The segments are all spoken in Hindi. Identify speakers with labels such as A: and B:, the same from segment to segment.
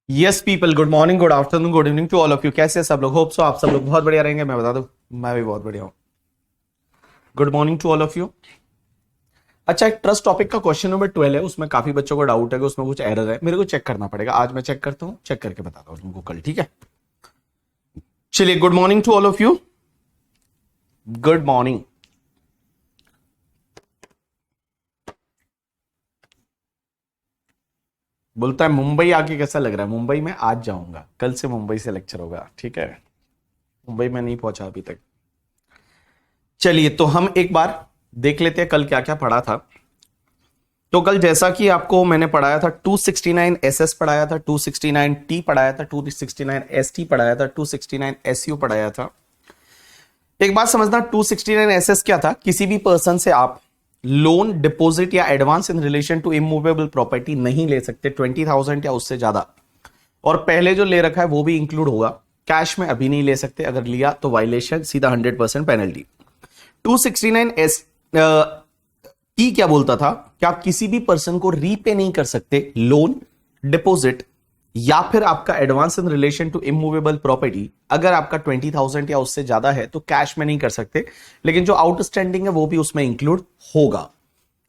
A: Yes people, good morning, good afternoon, good evening to all of you. कैसे सब लोग? होप सो आप सब लोग बहुत बढ़िया रहेंगे। मैं बता दूं, मैं भी बहुत बढ़िया हूं। Good morning to all of you. अच्छा, एक ट्रस्ट टॉपिक का क्वेश्चन नंबर 12 है, उसमें काफी बच्चों को डाउट है कि उसमें कुछ एरर है। मेरे को चेक करना पड़ेगा, आज मैं चेक करता हूं, चेक करके बताता हूं तुमको कल, ठीक है? चलिए, good morning to all of you. Good morning. बोलता है मुंबई आके कैसा लग रहा है? मुंबई में आज जाऊंगा, कल से मुंबई से लेक्चर होगा, ठीक है? मुंबई में नहीं पहुंचा अभी तक। चलिए, तो हम एक बार देख लेते हैं कल क्या क्या पढ़ा था। तो कल जैसा कि आपको मैंने पढ़ाया था, 269 एसएस पढ़ाया था, 269 टी पढ़ाया था, 269 एसटी पढ़ाया था, 269 एसयू पढ़ाया था। एक बात समझना, 269 एसएस क्या था? किसी भी पर्सन से आप लोन, डिपॉजिट या advance in relation to immovable property नहीं ले सकते 20,000 या उससे ज्यादा, और पहले जो ले रखा है वो भी इंक्लूड होगा। कैश में अभी नहीं ले सकते, अगर लिया तो वायलेशन, सीधा 100% पेनल्टी। 269 एस टी क्या बोलता था कि आप किसी भी पर्सन को रीपे नहीं कर सकते लोन, डिपॉजिट या फिर आपका advance in relation to immovable property. अगर आपका 20,000 या उससे ज्यादा है तो कैश में नहीं कर सकते, लेकिन जो आउटस्टैंडिंग है वो भी उसमें इंक्लूड होगा।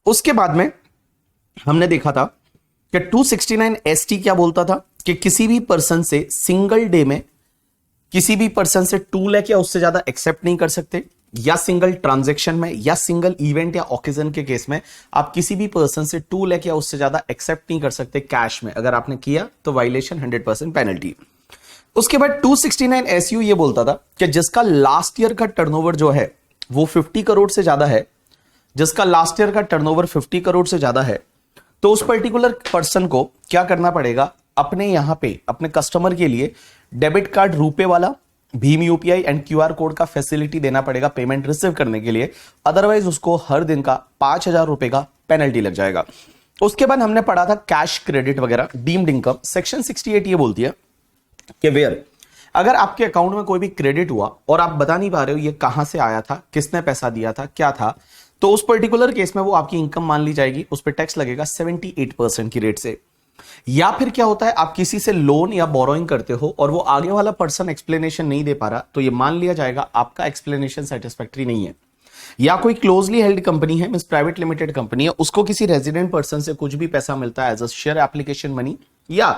A: उसके बाद में हमने देखा था कि 269 एसटी क्या बोलता था कि किसी भी पर्सन से सिंगल डे में किसी भी पर्सन से 2 लाख या उससे ज्यादा एक्सेप्ट नहीं कर सकते, या सिंगल ट्रांजैक्शन में या सिंगल इवेंट या ओकेजन के केस में आप किसी भी पर्सन से 2 लाख या उससे ज्यादा एक्सेप्ट नहीं कर सकते कैश में। अगर आपने किया तो वायलेशन, 100% पेनल्टी। उसके बाद 269 एसयू ये बोलता था कि जिसका लास्ट ईयर का टर्नओवर जो है वो 50 करोड़ से ज्यादा है, जिसका लास्ट ईयर का टर्नओवर 50 करोड़ से ज्यादा है, तो उस पर्टिकुलर पर्सन को क्या करना पड़ेगा? अपने यहां पे अपने कस्टमर के लिए डेबिट कार्ड, रुपए वाला, Bhim UPI and QR code का फैसिलिटी देना पड़ेगा पेमेंट रिसीव करने के लिए। अदरवाइज उसको हर दिन का 5,000 रुपए का पेनल्टी लग जाएगा। उसके बाद हमने पढ़ा था कैश, क्रेडिट वगैरह, डीम्ड इनकम। सेक्शन 68 ये बोलती है कि वेयर अगर आपके अकाउंट में कोई भी क्रेडिट हुआ और आप बता नहीं पा रहे हो ये कहां से आया था, किसने पैसा दिया था, क्या था, तो उस पर्टिकुलर केस में वो आपकी इनकम मान ली जाएगी, उस पर टैक्स लगेगा 78% की रेट से। या फिर क्या होता है, आप किसी से लोन या बोरोइंग करते हो और वो आगे वाला पर्सन एक्सप्लेनेशन नहीं दे पा रहा, तो ये मान लिया जाएगा आपका एक्सप्लेनेशन सेटिस्फैक्टरी नहीं है। या कोई क्लोजली हेल्ड कंपनी है, मींस प्राइवेट लिमिटेड कंपनी है, उसको किसी रेजिडेंट पर्सन से कुछ भी पैसा मिलता है as a share application money, या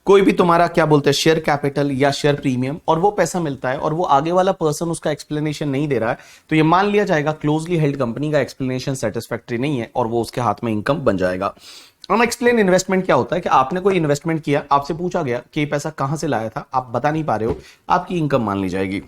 A: कोई भी तुम्हारा क्या बोलते हैं शेयर कैपिटल या शेयर प्रीमियम, और वो पैसा मिलता है और वो आगे वाला पर्सन उसका एक्सप्लेनेशन नहीं दे रहा है, तो ये मान लिया जाएगा क्लोजली हेल्ड कंपनी का एक्सप्लेनेशन सेटिस्फैक्टरी नहीं है और वो उसके हाथ में इनकम बन जाएगा। अनएक्सप्लेन इन्वेस्टमेंट क्या होता है कि आपने कोई इन्वेस्टमेंट किया, आपसे पूछा गया कि ये पैसा कहां से लाया था, आप बता नहीं पा रहे हो, आपकी इनकम मान ली जाएगी।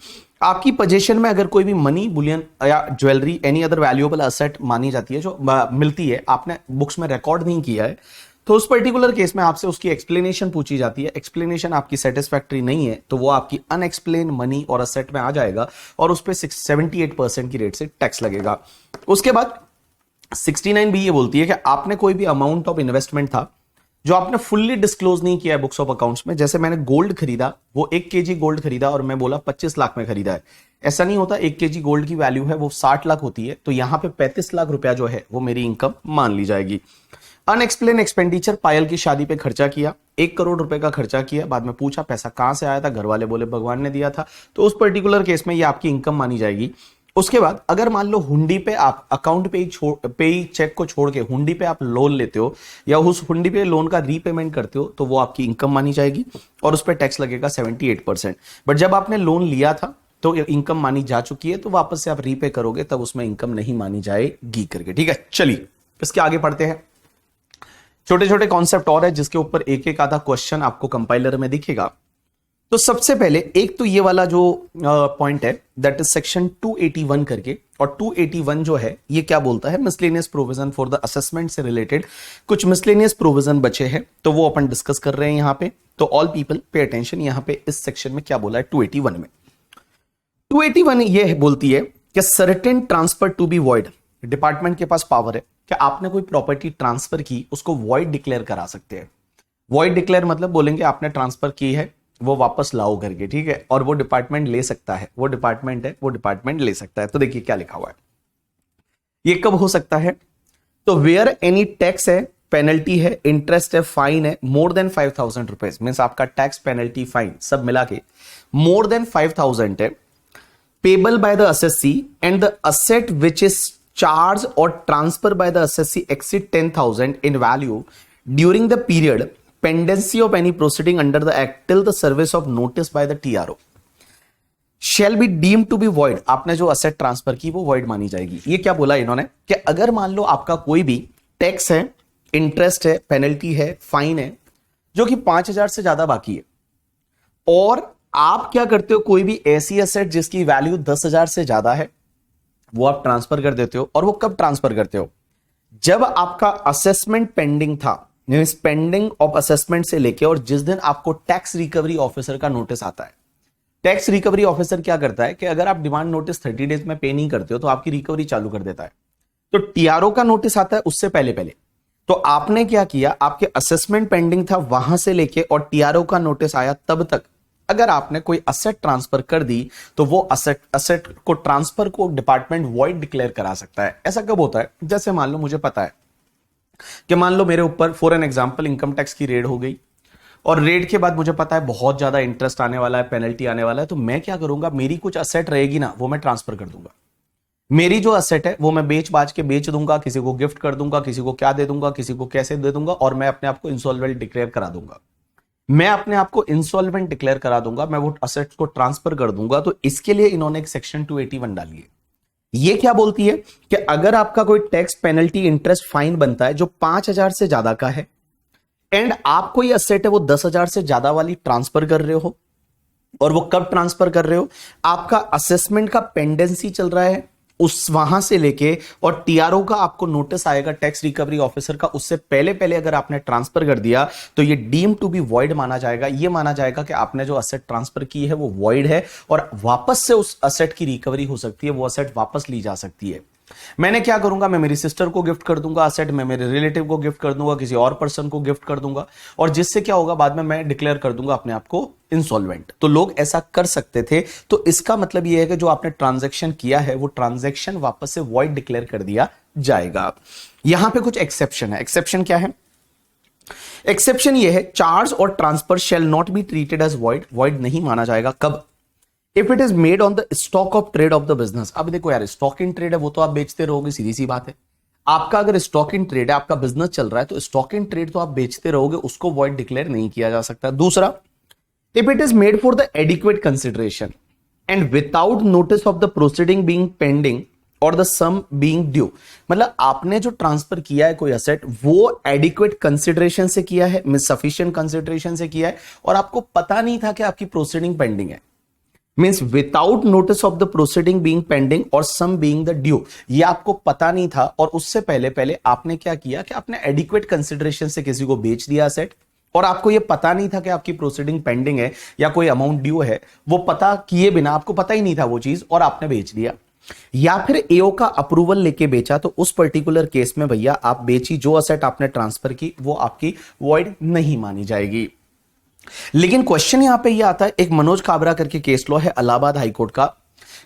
A: आपकी पोजीशन में अगर कोई भी मनी, बुलियन या jewellery, any other valuable asset मानी जाती है जो मिलती है, आपने बुक्स में रिकॉर्ड नहीं किया है, तो उस पर्टिकुलर केस में आपसे उसकी एक्सप्लेनेशन पूछी जाती है। एक्सप्लेनेशन आपकी सेटिस्फैक्टरी नहीं है तो वो आपकी अनएक्सप्लेन मनी और असेट में आ जाएगा और उस पर 78% की रेट से टैक्स लगेगा। उसके बाद 69B ये बोलती है कि आपने कोई भी अमाउंट ऑफ इन्वेस्टमेंट था जो आपने फुल्ली डिस्क्लोज नहीं किया है बुक्स ऑफ अकाउंट्स में। जैसे मैंने गोल्ड खरीदा, वो 1 kg गोल्ड खरीदा और मैं बोला 25 लाख में खरीदा है, ऐसा नहीं होता। 1 kg गोल्ड की वैल्यू है वो 60 लाख होती है, तो यहां पे 35 लाख रुपया जो है वो मेरी इनकम मान ली जाएगी। अनएक्सप्लेन एक्सपेंडिचर, पायल की शादी पे खर्चा किया, 1 करोड़ रुपए का खर्चा किया, बाद में पूछा पैसा कहां से आया था, घर वाले बोले भगवान ने दिया था, तो उस पर्टिकुलर केस में ये आपकी इनकम मानी जाएगी। उसके बाद अगर मान लो हुंडी पे आप अकाउंट पे ही चेक को छोड़ के हुंडी पे आप लोन लेते हो या उस हुंडी पे लोन का रीपेमेंट करते हो, तो वो आपकी इनकम मानी जाएगी और उस पर टैक्स लगेगा 78%। बट जब आपने लोन लिया था तो इनकम मानी जा चुकी है, तो वापस से आप रीपे करोगे तब उसमें इनकम नहीं मानी जाएगी करके, ठीक है। चलिए इसके आगे पढ़ते हैं। छोटे छोटे कॉन्सेप्ट और है जिसके ऊपर एक एक आधा क्वेश्चन आपको कंपाइलर में दिखेगा, तो सबसे पहले एक तो ये वाला जो पॉइंट है दैट इज सेक्शन 281 करके, और 281 जो है ये क्या बोलता है, miscellaneous provision for the assessment से रिलेटेड कुछ मिसलेनियस प्रोविजन बचे हैं, तो वो अपन डिस्कस कर रहे हैं यहां पे। तो ऑल पीपल पे अटेंशन, यहां पे इस सेक्शन में क्या बोला है 281 में। 281 ये बोलती है कि certain transfer to be void, department के पास पावर है कि आपने कोई प्रॉपर्टी ट्रांसफर की उसको वॉइड डिक्लेयर करा सकते हैं। वॉइड डिक्लेयर मतलब बोलेंगे आपने ट्रांसफर की है वो वापस लाओ करके, ठीक है, और वो डिपार्टमेंट ले सकता है, वो डिपार्टमेंट है, वो डिपार्टमेंट ले सकता है। तो देखिए क्या लिखा हुआ है, ये कब हो सकता है, तो वेयर एनी टैक्स है, पेनल्टी है, इंटरेस्ट है, फाइन है, मोर देन 5,000 रुपीज, मीन्स आपका टैक्स पेनल्टी फाइन सब मिला के मोर देन 5,000 है, payable by the assessee and the asset which is charge और transfer by the assessee exceed 10,000 in value during the period pendency of any proceeding under the act till the service of notice by the TRO shall be deemed to be void। आपने जो असेट ट्रांसफर की वो void मानी जाएगी। ये क्या बोला इन्होंने कि अगर मान लो आपका कोई भी टैक्स है, इंटरेस्ट है, पेनल्टी है, फाइन है जो कि 5,000 से ज्यादा बाकी है, और आप क्या करते हो, कोई भी ऐसी असेट जिसकी वैल्यू 10,000 से ज्यादा है वो आप ट्रांसफर कर देते हो। और वो कब ट्रांसफर करते हो, जब आपका असेसमेंट पेंडिंग था, पेंडिंग ऑफ असेसमेंट से लेके और जिस दिन आपको टैक्स रिकवरी ऑफिसर का नोटिस आता है। टैक्स रिकवरी ऑफिसर क्या करता है कि अगर आप डिमांड नोटिस 30 डेज में पे नहीं करते हो तो आपकी रिकवरी चालू कर देता है। तो टीआरओ का नोटिस आता है उससे पहले पहले, तो आपने क्या किया, आपके असेसमेंट पेंडिंग था वहां से लेके और टीआरओ का नोटिस आया तब तक अगर आपने कोई असेट ट्रांसफर कर दी तो वो असेट को ट्रांसफर को डिपार्टमेंट वॉइड डिक्लेयर करा सकता है। ऐसा कब होता है, जैसे मान लो मुझे पता है कि मान लो मेरे ऊपर for an example income tax की रेड हो गई, और रेड के बाद मुझे पता है बहुत ज्यादा इंटरेस्ट आने वाला है, पेनल्टी आने वाला है, तो मैं क्या करूंगा, मेरी कुछ असेट रहेगी ना वो मैं ट्रांसफर कर दूंगा। मेरी जो असेट है वो मैं बेच बाज के बेच दूंगा, किसी को गिफ्ट कर दूंगा, किसी को क्या दे दूंगा, किसी को कैसे दे दूंगा, और मैं अपने आप को इंसॉल्वेंट डिक्लेयर करा दूंगा। मैं अपने आप को इंसॉल्वेंट डिक्लेयर करा दूंगा, मैं वो असेट्स को ट्रांसफर कर दूंगा। तो इसके लिए इन्होंने एक सेक्शन 281 डाली है। ये क्या बोलती है कि अगर आपका कोई टैक्स, पेनल्टी, इंटरेस्ट, फाइन बनता है जो 5,000 से ज्यादा का है एंड आपको ये असेट है वो 10,000 से ज्यादा वाली ट्रांसफर कर रहे हो, और वो कब ट्रांसफर कर रहे हो, आपका असेसमेंट का पेंडेंसी चल रहा है उस वहां से लेके और टीआरओ का आपको नोटिस आएगा टैक्स रिकवरी ऑफिसर का, उससे पहले पहले अगर आपने ट्रांसफर कर दिया तो ये डीम टू बी वॉइड माना जाएगा। ये माना जाएगा कि आपने जो असेट ट्रांसफर की है वो वॉइड है और वापस से उस असेट की रिकवरी हो सकती है, वो असेट वापस ली जा सकती है। मैंने क्या करूंगा, मैं मेरी सिस्टर को गिफ्ट कर दूंगा असेट, मैं मेरे रिलेटिव को गिफ्ट कर दूंगा, किसी और पर्सन को गिफ्ट कर दूंगा, और जिससे क्या होगा बाद में मैं डिक्लेयर कर दूंगा अपने आप को इंसॉल्वेंट। तो लोग ऐसा कर सकते थे। तो इसका मतलब यह है कि जो आपने ट्रांजैक्शन किया है वो ट्रांजैक्शन वापस से वॉइड डिक्लेयर कर दिया जाएगा। यहां पे कुछ एक्सेप्शन है। एक्सेप्शन क्या है, एक्सेप्शन ये है, चार्ज और transfer shall not be treated as void, void नहीं माना जाएगा। कब, if it is made on the stock of trade of the business. अब देखो यार, स्टॉक इन ट्रेड है वो तो आप बेचते रहोगे, सीधी सी बात है। आपका अगर स्टॉक इन ट्रेड है, आपका बिजनेस चल रहा है, तो स्टॉक इन ट्रेड तो आप बेचते रहोगे, उसको वॉइड डिक्लेयर नहीं किया जा सकता। दूसरा, if it is made for the adequate consideration and without notice of the proceeding being pending और द सम बीइंग ड्यू, मतलब आपने जो ट्रांसफर किया है कोई असेट वो एडिक्वेट कंसिडरेशन से किया है, मींस सफिशिएंट कंसिडरेशन से किया है, और आपको पता नहीं था कि आपकी प्रोसीडिंग पेंडिंग है, means without notice of the proceeding being pending और सम बीइंग द ड्यू, ये आपको पता नहीं था, और उससे पहले पहले आपने क्या किया कि आपने एडिक्वेट कंसिडरेशन से किसी को बेच दिया असेट, और आपको ये पता नहीं था कि आपकी प्रोसीडिंग पेंडिंग है या कोई अमाउंट ड्यू है, वो पता किए बिना, आपको पता ही नहीं था वो चीज, और आपने बेच दिया। या फिर एओ का अप्रूवल लेके बेचा, तो उस पर्टिकुलर केस में भैया आप बेची, जो असेट आपने ट्रांसफर की वो आपकी वॉइड नहीं मानी जाएगी। लेकिन क्वेश्चन यहां पे ये आता है, एक मनोज काबरा करके केस लॉ है इलाहाबाद हाईकोर्ट का,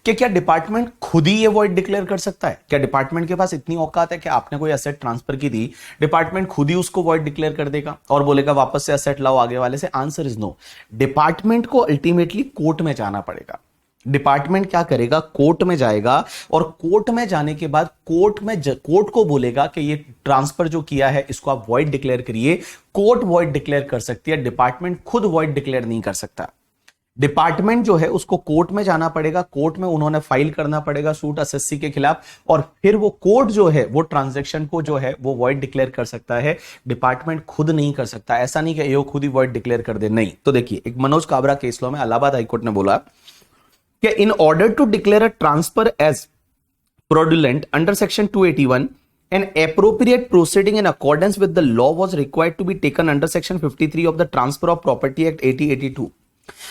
A: कि क्या डिपार्टमेंट खुद ही ये वॉइड डिक्लेयर कर सकता है? क्या डिपार्टमेंट के पास इतनी औकात है कि आपने कोई एसेट ट्रांसफर की थी, डिपार्टमेंट खुद ही उसको वॉइड डिक्लेयर कर देगा और बोलेगा वापस से एसेट लाओ आगे वाले से? Answer is no. डिपार्टमेंट को अल्टीमेटली कोर्ट में जाना पड़ेगा। डिपार्टमेंट क्या करेगा, कोर्ट में जाएगा, और कोर्ट में जाने के बाद कोर्ट को बोलेगा कि ये ट्रांसफर जो किया है इसको आप वॉइड डिक्लेयर करिए। कोर्ट वॉइड डिक्लेयर कर सकती है, डिपार्टमेंट खुद वॉइड डिक्लेयर नहीं कर सकता। डिपार्टमेंट जो है उसको कोर्ट में जाना पड़ेगा, कोर्ट में उन्होंने फाइल करना पड़ेगा सूट एसएससी के खिलाफ, और फिर वो कोर्ट जो है वो ट्रांजैक्शन को जो है वो वॉइड डिक्लेयर कर सकता है। डिपार्टमेंट खुद नहीं कर सकता, ऐसा नहीं कि ये खुद ही वॉइड डिक्लेयर कर दे, नहीं। तो देखिए, एक मनोज काबरा केस लॉ में इलाहाबाद हाईकोर्ट ने बोला कि in order to declare a transfer as fraudulent under section 281, an appropriate proceeding in accordance with the law was required to be taken under section 53 of the Transfer of Property Act 8082.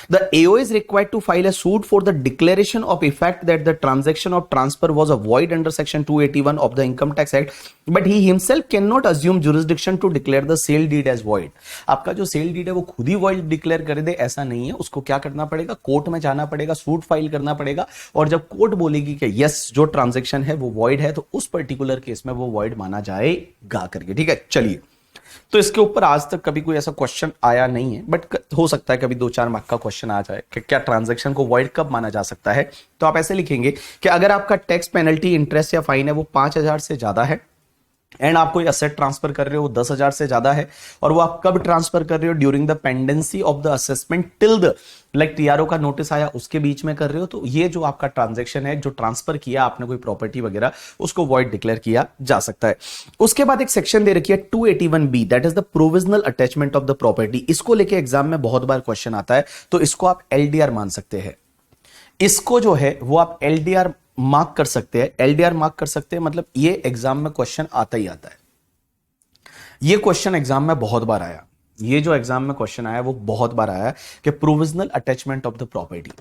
A: The AO is required to file a suit for the declaration of effect that the transaction of transfer was a void under section 281 of the Income Tax Act, but he himself cannot assume jurisdiction to declare the sale deed as void. आपका जो सेल डीड है वो खुद ही void डिक्लेयर कर दे, ऐसा नहीं है। उसको क्या करना पड़ेगा, कोर्ट में जाना पड़ेगा, सूट फाइल करना पड़ेगा, और जब कोर्ट बोलेगी कि यस जो ट्रांजेक्शन है वो void है, तो उस पर्टिकुलर केस में वो void माना जाएगा करके, ठीक है। चलिए, तो इसके ऊपर आज तक कभी कोई ऐसा क्वेश्चन आया नहीं है, बट हो सकता है कभी 2-4 मार्क का क्वेश्चन आ जाए कि क्या ट्रांजैक्शन को वॉइड कब माना जा सकता है। तो आप ऐसे लिखेंगे कि अगर आपका टैक्स, पेनल्टी, इंटरेस्ट या फाइन है वो 5,000 से ज्यादा है, एंड आप कोई असेट ट्रांसफर कर रहे हो 10,000 से ज्यादा है, और वो आप कब ट्रांसफर कर रहे हो, during the pendency of the assessment till the like TRO का नोटिस आया उसके बीच में कर रहे हो, तो ये जो आपका ट्रांजैक्शन है, जो ट्रांसफर किया आपने कोई प्रॉपर्टी वगैरह, उसको वॉइड डिक्लेयर किया जा सकता है। उसके बाद एक सेक्शन दे रखी है 281B, that is the provisional attachment of the property. इसको लेके एग्जाम में बहुत बार क्वेश्चन आता है, तो इसको आप एलडीआर मान सकते हैं। इसको जो है वो आप एलडीआर मार्क कर सकते हैं। एलडीआर मार्क कर सकते हैं मतलब ये एग्जाम में क्वेश्चन आता ही आता है। ये क्वेश्चन एग्जाम में बहुत बार आया, ये जो एग्जाम में क्वेश्चन आया वो बहुत बार आया कि provisional attachment of the property.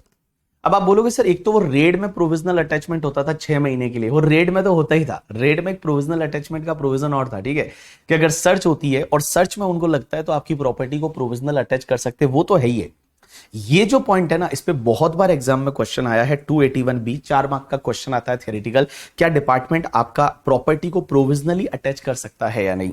A: अब आप बोलोगे सर एक तो वो रेड में प्रोविजनल अटैचमेंट होता था 6 महीने के लिए, वो रेड में तो होता ही था, रेड में एक प्रोविजनल अटैचमेंट का प्रोविजन और था, ठीक है, कि अगर सर्च होती है और सर्च में उनको लगता है तो आपकी प्रॉपर्टी को प्रोविजनल अटैच कर सकते हैं, वो तो है ही है। ये जो पॉइंट है ना, इस पे बहुत बार एग्जाम में क्वेश्चन आया है। 281B 4 मार्क का क्वेश्चन आता है थ्योरेटिकल, क्या डिपार्टमेंट आपका प्रॉपर्टी को प्रोविजनली अटैच कर सकता है या नहीं।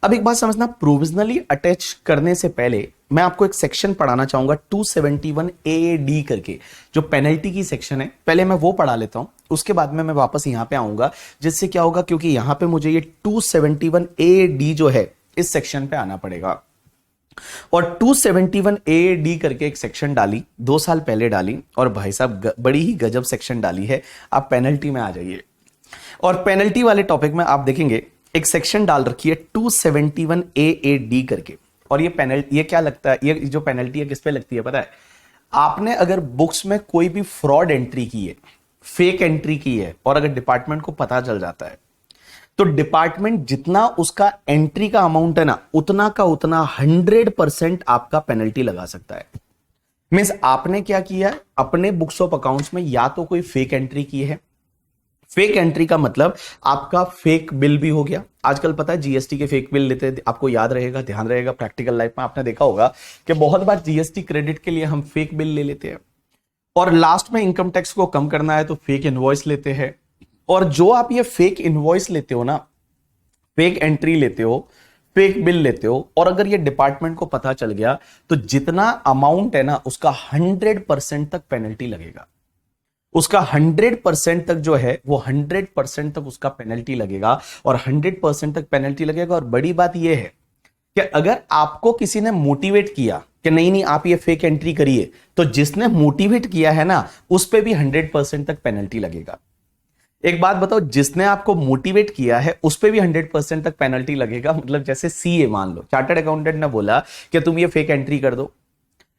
A: अब एक बात समझना, प्रोविजनली अटैच करने से पहले मैं आपको एक सेक्शन पढ़ाना चाहूंगा 271A करके, जो पेनल्टी की सेक्शन है, पहले मैं वो पढ़ा लेता हूं, उसके बाद में मैं वापस यहां पे आऊंगा, जिससे क्या होगा, क्योंकि यहां पे मुझे ये 271A जो है इस सेक्शन पे आना पड़ेगा। और 271A करके एक सेक्शन डाली, 2 साल पहले डाली, और भाई साहब बड़ी ही गजब सेक्शन डाली है। आप पेनल्टी में आ जाइए, और पेनल्टी वाले टॉपिक में आप देखेंगे एक सेक्शन डाल रखी है 271A करके। और ये पेनल्टी, ये क्या लगता है, ये जो पेनल्टी है किस पे लगती है पता है, आपने अगर बुक्स में कोई भी फ्रॉड एंट्री की है, फेक एंट्री की है, और अगर डिपार्टमेंट को पता चल जाता है, तो डिपार्टमेंट जितना उसका एंट्री का अमाउंट है ना, उतना का उतना 100% आपका पेनल्टी लगा सकता है। मींस आपने क्या किया है, अपने बुक्स ऑफ अकाउंट्स में या तो कोई फेक एंट्री की है, फेक एंट्री का मतलब आपका फेक बिल भी हो गया। आजकल पता है जीएसटी के फेक बिल लेते हैं, आपको याद रहेगा, ध्यान रहेगा, प्रैक्टिकल लाइफ में आपने देखा होगा कि बहुत बार जीएसटी क्रेडिट के लिए हम फेक बिल ले लेते हैं, और लास्ट में इनकम टैक्स को कम करना है तो फेक इनवॉइस लेते हैं। और जो आप ये फेक इनवॉइस लेते हो ना, फेक एंट्री लेते हो, फेक बिल लेते हो, और अगर ये डिपार्टमेंट को पता चल गया तो जितना अमाउंट है ना उसका 100% तक पेनल्टी लगेगा। उसका 100% तक जो है वो 100% तक उसका पेनल्टी लगेगा, और 100% तक पेनल्टी लगेगा। और बड़ी बात ये है कि अगर आपको किसी ने मोटिवेट किया कि नहीं नहीं आप ये फेक एंट्री करिए, तो जिसने मोटिवेट किया है ना उस पे भी 100% तक पेनल्टी लगेगा। एक बात बताओ, जिसने आपको मोटिवेट किया है उस पे भी 100% तक पेनल्टी लगेगा। मतलब जैसे सीए, मान लो चार्टर्ड अकाउंटेंट ने बोला कि तुम ये फेक एंट्री कर दो,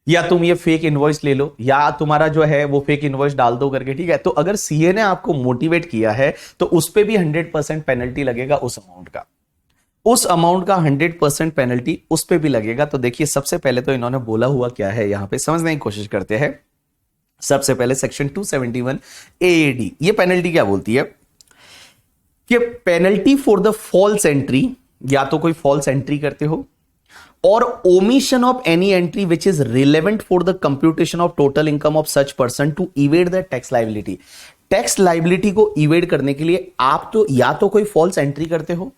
A: या तुम ये फेक इनवॉइस ले लो, या तुम्हारा जो है वो फेक इनवॉइस डाल दो करके, ठीक है। तो अगर सीए ने आपको मोटिवेट किया है तो उस पे भी 100% पेनल्टी लगेगा, उस अमाउंट का, उस अमाउंट का 100% पेनल्टी उस पे भी लगेगा। तो देखिए, सबसे पहले तो इन्होंने बोला हुआ क्या है, यहां पे समझने की कोशिश करते हैं। सबसे पहले सेक्शन 271A ये पेनल्टी क्या बोलती है कि penalty for the false entry, या तो कोई फॉल्स एंट्री करते हो, और omission of any entry which is relevant for the computation of total income of such person to evade the tax liability. Tax liability को इवेड करने के लिए आप तो या तो कोई फॉल्स एंट्री करते हो,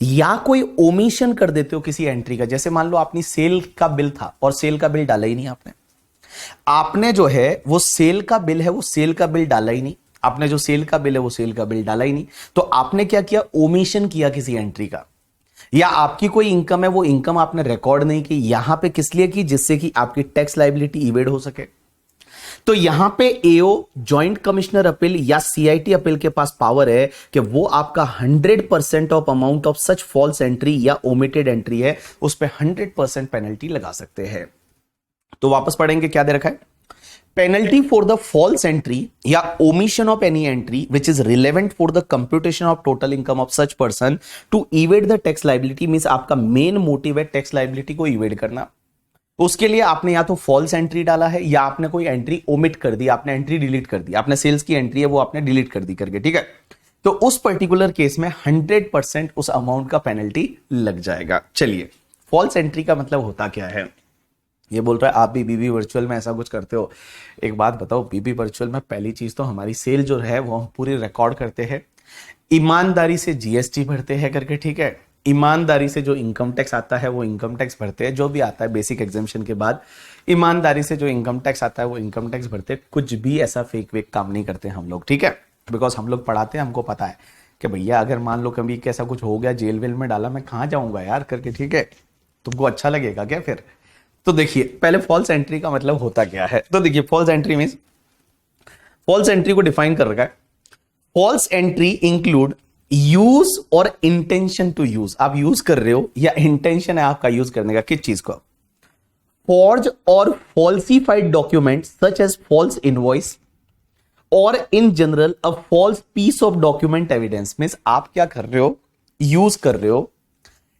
A: या कोई ओमिशन कर देते हो किसी एंट्री का। जैसे मान लो आपने सेल का बिल था और सेल का बिल डाला ही नहीं, आपने जो है वो सेल का बिल है, वो सेल का बिल डाला ही नहीं, आपने जो सेल का बिल है वो सेल का बिल डाला ही नहीं, तो आपने क्या किया, ओमिशन किया किसी एंट्री का। या आपकी कोई इनकम है, वो इनकम आपने रिकॉर्ड नहीं की, यहां पे किस लिए की, जिससे कि आपकी टैक्स लायबिलिटी इवेड हो सके। तो यहां पे एओ, जॉइंट कमिश्नर अपील या सीआईटी अपील के पास पावर है कि वो आपका 100% of amount of such false entry या ओमिटेड एंट्री है, उस पर 100% पेनल्टी लगा सकते हैं। तो वापस पढ़ेंगे, क्या दे रखा है, penalty for the false entry या omission of any entry which is relevant for the computation of total income of such person to evade the tax liability. Means आपका मेन मोटिव है टैक्स लायबिलिटी को इवेड करना। उसके लिए आपने या तो फॉल्स एंट्री डाला है या आपने कोई एंट्री ओमिट कर दी, आपने एंट्री डिलीट कर दी, आपने सेल्स की एंट्री है वो आपने डिलीट कर दी करके, ठीक है। तो उस पर्टिकुलर केस में 100% उस अमाउंट का पेनल्टी लग जाएगा। चलिए, फॉल्स एंट्री का मतलब होता क्या है। ये बोल रहा है आप भी बीबी वर्चुअल में ऐसा कुछ करते हो। एक बात बताओ, बीबी वर्चुअल में पहली चीज तो हमारी सेल जो है वो हम पूरी रिकॉर्ड करते हैं, ईमानदारी से जीएसटी भरते हैं करके, ठीक है। ईमानदारी से जो इनकम टैक्स आता है वो इनकम टैक्स भरते हैं, जो भी आता है बेसिक एग्जाम्शन के बाद ईमानदारी से जो इनकम टैक्स आता है वो इनकम टैक्स भरते हैं। कुछ भी ऐसा फेक वेक काम नहीं करते हम लोग, ठीक है। बिकॉज हम लोग पढ़ाते हैं, हमको पता है कि भैया अगर मान लो कभी कैसा कुछ हो गया, जेल वेल में डाला, मैं कहाँ जाऊंगा यार करके, ठीक है। तुमको अच्छा लगेगा क्या फिर। तो देखिए पहले फॉल्स एंट्री का मतलब होता क्या है। तो देखिए false entry means, false entry को डिफाइन कर रखा है, फॉल्स एंट्री इंक्लूड यूज और इंटेंशन टू यूज। आप यूज कर रहे हो या इंटेंशन है आपका यूज करने का, किस चीज को, फॉर्ज और falsified document such as false invoice और in general a false piece of document evidence. Means आप क्या कर रहे हो, यूज कर रहे हो,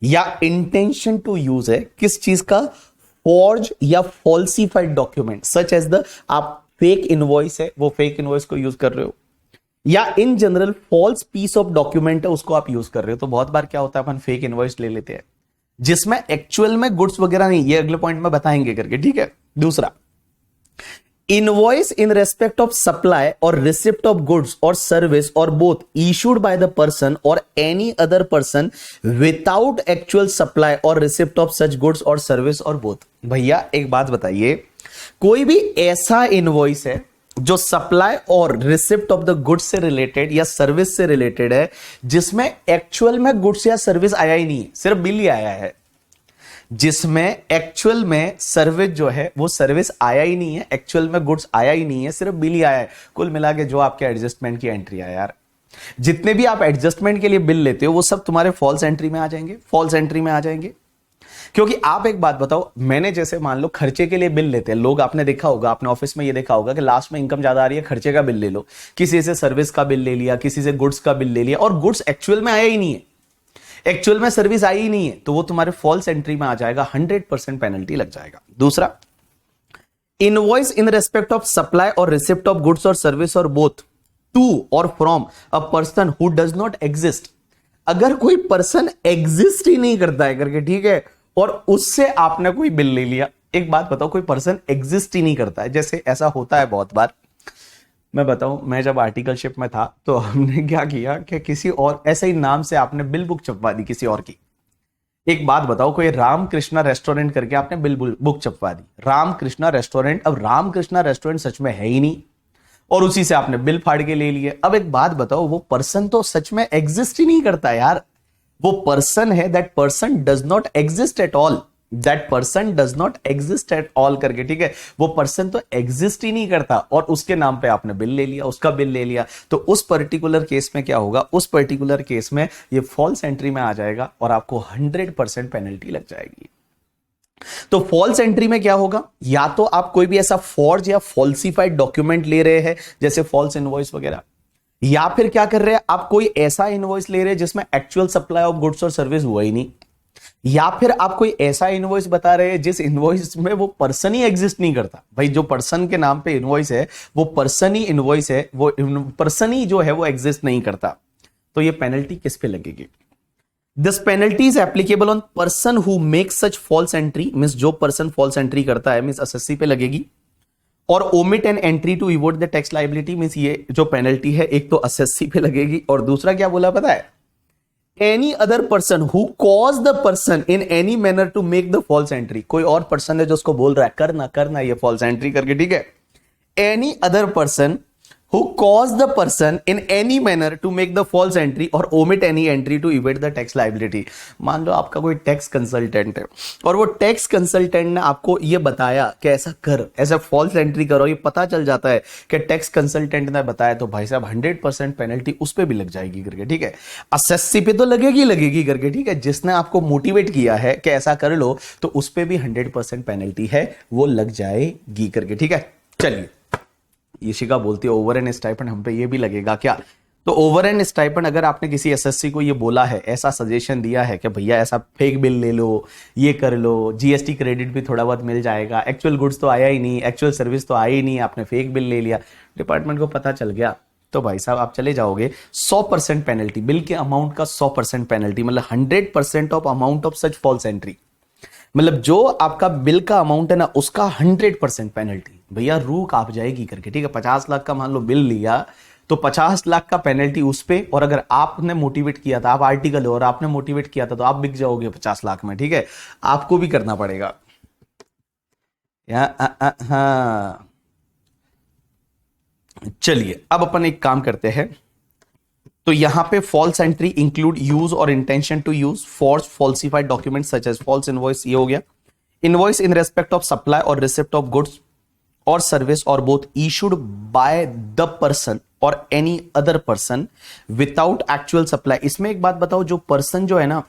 A: या इंटेंशन टू यूज है किस चीज का, फॉर्ज या falsified document such as the, आप फेक इनवॉइस है वो फेक इनवॉइस को यूज कर रहे हो, या in general false piece of document है उसको आप यूज कर रहे हो। तो बहुत बार क्या होता है अपन फेक इनवॉइस ले लेते हैं जिसमें एक्चुअल में गुड्स वगैरह नहीं, ये अगले पॉइंट में बताएंगे करके, ठीक है। दूसरा, invoice in respect of supply और रिसिप्ट ऑफ गुड्स और सर्विस और both issued by the person और any other person without actual supply और रिसिप्ट ऑफ सच गुड्स और सर्विस और बोथ। भैया एक बात बताइए, कोई भी ऐसा इनवॉइस है जो सप्लाई और रिसिप्ट ऑफ द गुड्स से रिलेटेड या सर्विस से रिलेटेड है, जिसमें एक्चुअल में गुड्स या सर्विस आया ही नहीं है, सिर्फ बिल ही आया है, जिसमें एक्चुअल में सर्विस जो है वो सर्विस आया ही नहीं है, एक्चुअल में गुड्स आया ही नहीं है, सिर्फ बिल ही आया है। कुल मिला के जो आपके एडजस्टमेंट की एंट्री है यार, जितने भी आप एडजस्टमेंट के लिए बिल लेते हो वो सब तुम्हारे फॉल्स एंट्री में आ जाएंगे, फॉल्स एंट्री में आ जाएंगे। क्योंकि आप एक बात बताओ, मैंने जैसे मान लो खर्चे के लिए बिल लेते हैं लोग, आपने देखा होगा, आपने ऑफिस में ये देखा होगा कि लास्ट में इनकम ज्यादा आ रही है, खर्चे का बिल ले लो, किसी से सर्विस का बिल ले लिया, किसी से गुड्स का बिल ले लिया, और गुड्स एक्चुअल में आया ही नहीं है, एक्चुअल में सर्विस आई ही नहीं है, तो वो तुम्हारे फॉल्स एंट्री में आ जाएगा, 100% पेनल्टी लग जाएगा। दूसरा, invoice in respect of supply और रिसिप्ट ऑफ गुड्स और सर्विस और बोथ टू और from a person who does not exist. अगर कोई पर्सन एग्जिस्ट ही नहीं करता है करके, ठीक है, और उससे आपने कोई बिल ले लिया। एक बात बताओ, कोई पर्सन एग्जिस्ट ही नहीं करता है, जैसे ऐसा होता है बहुत बार। मैं बताऊं, मैं जब आर्टिकलशिप में था तो हमने क्या किया कि किसी और ऐसे ही नाम से आपने बिल बुक छपवा दी किसी और की। एक बात बताओ, कोई रामकृष्णा रेस्टोरेंट करके आपने बिल बुक छपवा दी, रामकृष्णा रेस्टोरेंट। अब रामकृष्णा रेस्टोरेंट सच में है ही नहीं, और उसी से आपने बिल फाड़ के ले लिए। अब एक बात बताओ, वो पर्सन तो सच में एग्जिस्ट ही नहीं करता यार, वो पर्सन है, that person does not exist at all, that person does not exist at all करके, ठीक है, वो पर्सन तो एग्जिस्ट ही नहीं करता, और उसके नाम पे आपने बिल ले लिया, उसका बिल ले लिया। तो उस पर्टिकुलर केस में क्या होगा, उस पर्टिकुलर केस में ये फॉल्स एंट्री में आ जाएगा और आपको 100% पेनल्टी लग जाएगी। तो फॉल्स एंट्री में क्या होगा, या तो आप कोई भी ऐसा फॉर्ज या फॉल्सिफाइड डॉक्यूमेंट ले रहे हैं जैसे फॉल्स इनवॉइस वगैरह, या फिर क्या कर रहे हैं आप, कोई ऐसा इनवॉइस ले रहे हैं जिसमें एक्चुअल सप्लाई ऑफ गुड्स और सर्विस हुआ ही नहीं, या फिर आप कोई ऐसा इनवॉइस बता रहे हैं जिस इनवॉइस में वो पर्सन ही एग्जिस्ट नहीं करता। भाई जो पर्सन के नाम पे इनवॉइस है वो पर्सन ही इनवॉइस है, वो पर्सन ही जो है वो एग्जिस्ट नहीं करता। तो ये पेनल्टी किस पे लगेगी, this penalty is applicable on person who make such false entry, means जो पर्सन फॉल्स एंट्री करता है, मींस एसएससी पे लगेगी, और omit an entry to evade the tax liability, means ये जो पेनल्टी है एक तो एसएससी पे लगेगी, और दूसरा क्या बोला पता है, any other person who cause the person in any manner to make the false entry. कोई और पर्सन है जो उसको बोल रहा है करना करना ये फॉल्स एंट्री करके, ठीक है, any other person who caused the person in any manner to make the false entry or omit any entry to evade the tax liability। मान लो आपका कोई टैक्स कंसल्टेंट है और वो टैक्स कंसल्टेंट ने आपको ये बताया कि ऐसा कर, ऐसा फॉल्स एंट्री करो, ये पता चल जाता है कि टैक्स कंसल्टेंट ने बताया, तो भाई साहब 100% पेनल्टी उस पर भी लग जाएगी करके, ठीक है। एसएससी पे तो लगेगी करके, ठीक है। जिसने आपको मोटिवेट किया है कि ऐसा कर लो, तो उस पर भी 100% पेनल्टी है, वो लग जाएगी करके, ठीक है। चलिए, यशिका बोलती है ओवर एंड स्टाइपेंड हम पे ये भी लगेगा क्या? तो ओवर एंड स्टाइपेंड अगर आपने किसी एसएससी को ये बोला है, ऐसा सजेशन दिया है कि भैया ऐसा फेक बिल ले लो, ये कर लो, जीएसटी क्रेडिट भी थोड़ा बहुत मिल जाएगा, एक्चुअल गुड्स तो आया ही नहीं, एक्चुअल सर्विस तो आई ही नहीं, आपने फेक बिल ले लिया, डिपार्टमेंट को पता चल गया, तो भाई साहब आप चले जाओगे 100% पेनल्टी, बिल के अमाउंट का 100% पेनल्टी, मतलब 100% of amount of such false entry, मतलब जो आपका बिल का अमाउंट है ना उसका 100% पेनल्टी भैया रू काप जाएगी करके, ठीक है। 50 लाख का मान लो बिल लिया तो 50 लाख का पेनल्टी उस पे, और अगर आपने मोटिवेट किया था, आप आर्टिकल हो और आपने मोटिवेट किया था, तो आप बिक जाओगे 50 लाख में, ठीक है। आपको भी करना पड़ेगा। हाँ, चलिए अब अपन एक काम करते हैं। तो यहां पे फॉल्स एंट्री इंक्लूड यूज और intention to use forged falsified document such as false invoice, ये हो गया। Invoice in respect of supply और रिसिप्ट ऑफ गुड्स और सर्विस और both issued by the person और any other person without actual supply. इसमें एक बात बताओ, जो पर्सन जो है ना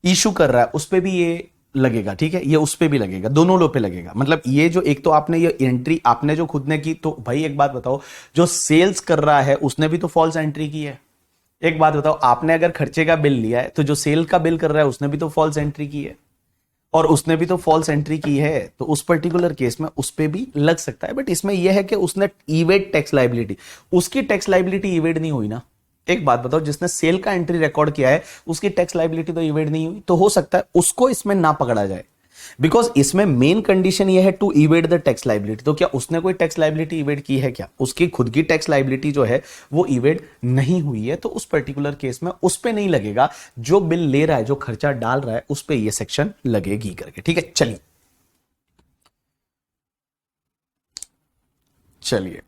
A: इशू कर रहा है उस पे भी ये लगेगा, ठीक है, ये उस पे भी लगेगा, दोनों लो पे लगेगा। मतलब ये जो एक तो आपने ये एंट्री आपने जो खुद ने की, तो भाई एक बात बताओ, जो सेल्स कर रहा है उसने भी तो फॉल्स एंट्री की है। एक बात बताओ, आपने अगर खर्चे का बिल लिया है तो जो सेल का बिल कर रहा है उसने भी तो फॉल्स एंट्री की है, और उसने भी तो फॉल्स एंट्री की है, तो उस पर्टिकुलर केस में उस पे भी लग सकता है। बट इसमें यह है कि उसने इवेड टैक्स लाइबिलिटी, उसकी टैक्स लाइबिलिटी इवेड नहीं हुई ना। एक बात बताओ, जिसने सेल का एंट्री रिकॉर्ड किया है उसकी टैक्स लाइबिलिटी तो इवेड नहीं हुई, तो हो सकता है उसको इसमें ना पकड़ा जाए, बिकॉज इसमें मेन कंडीशन यह है to evade the tax liability. तो क्या उसने कोई टैक्स लाइबिलिटी इवेड की है क्या? उसकी खुद की टैक्स लाइबिलिटी जो है वो इवेड नहीं हुई है, तो उस पर्टिकुलर केस में उस पे नहीं लगेगा। जो बिल ले रहा है, जो खर्चा डाल रहा है, उस पे ये सेक्शन लगेगी करके, ठीक है। चलिए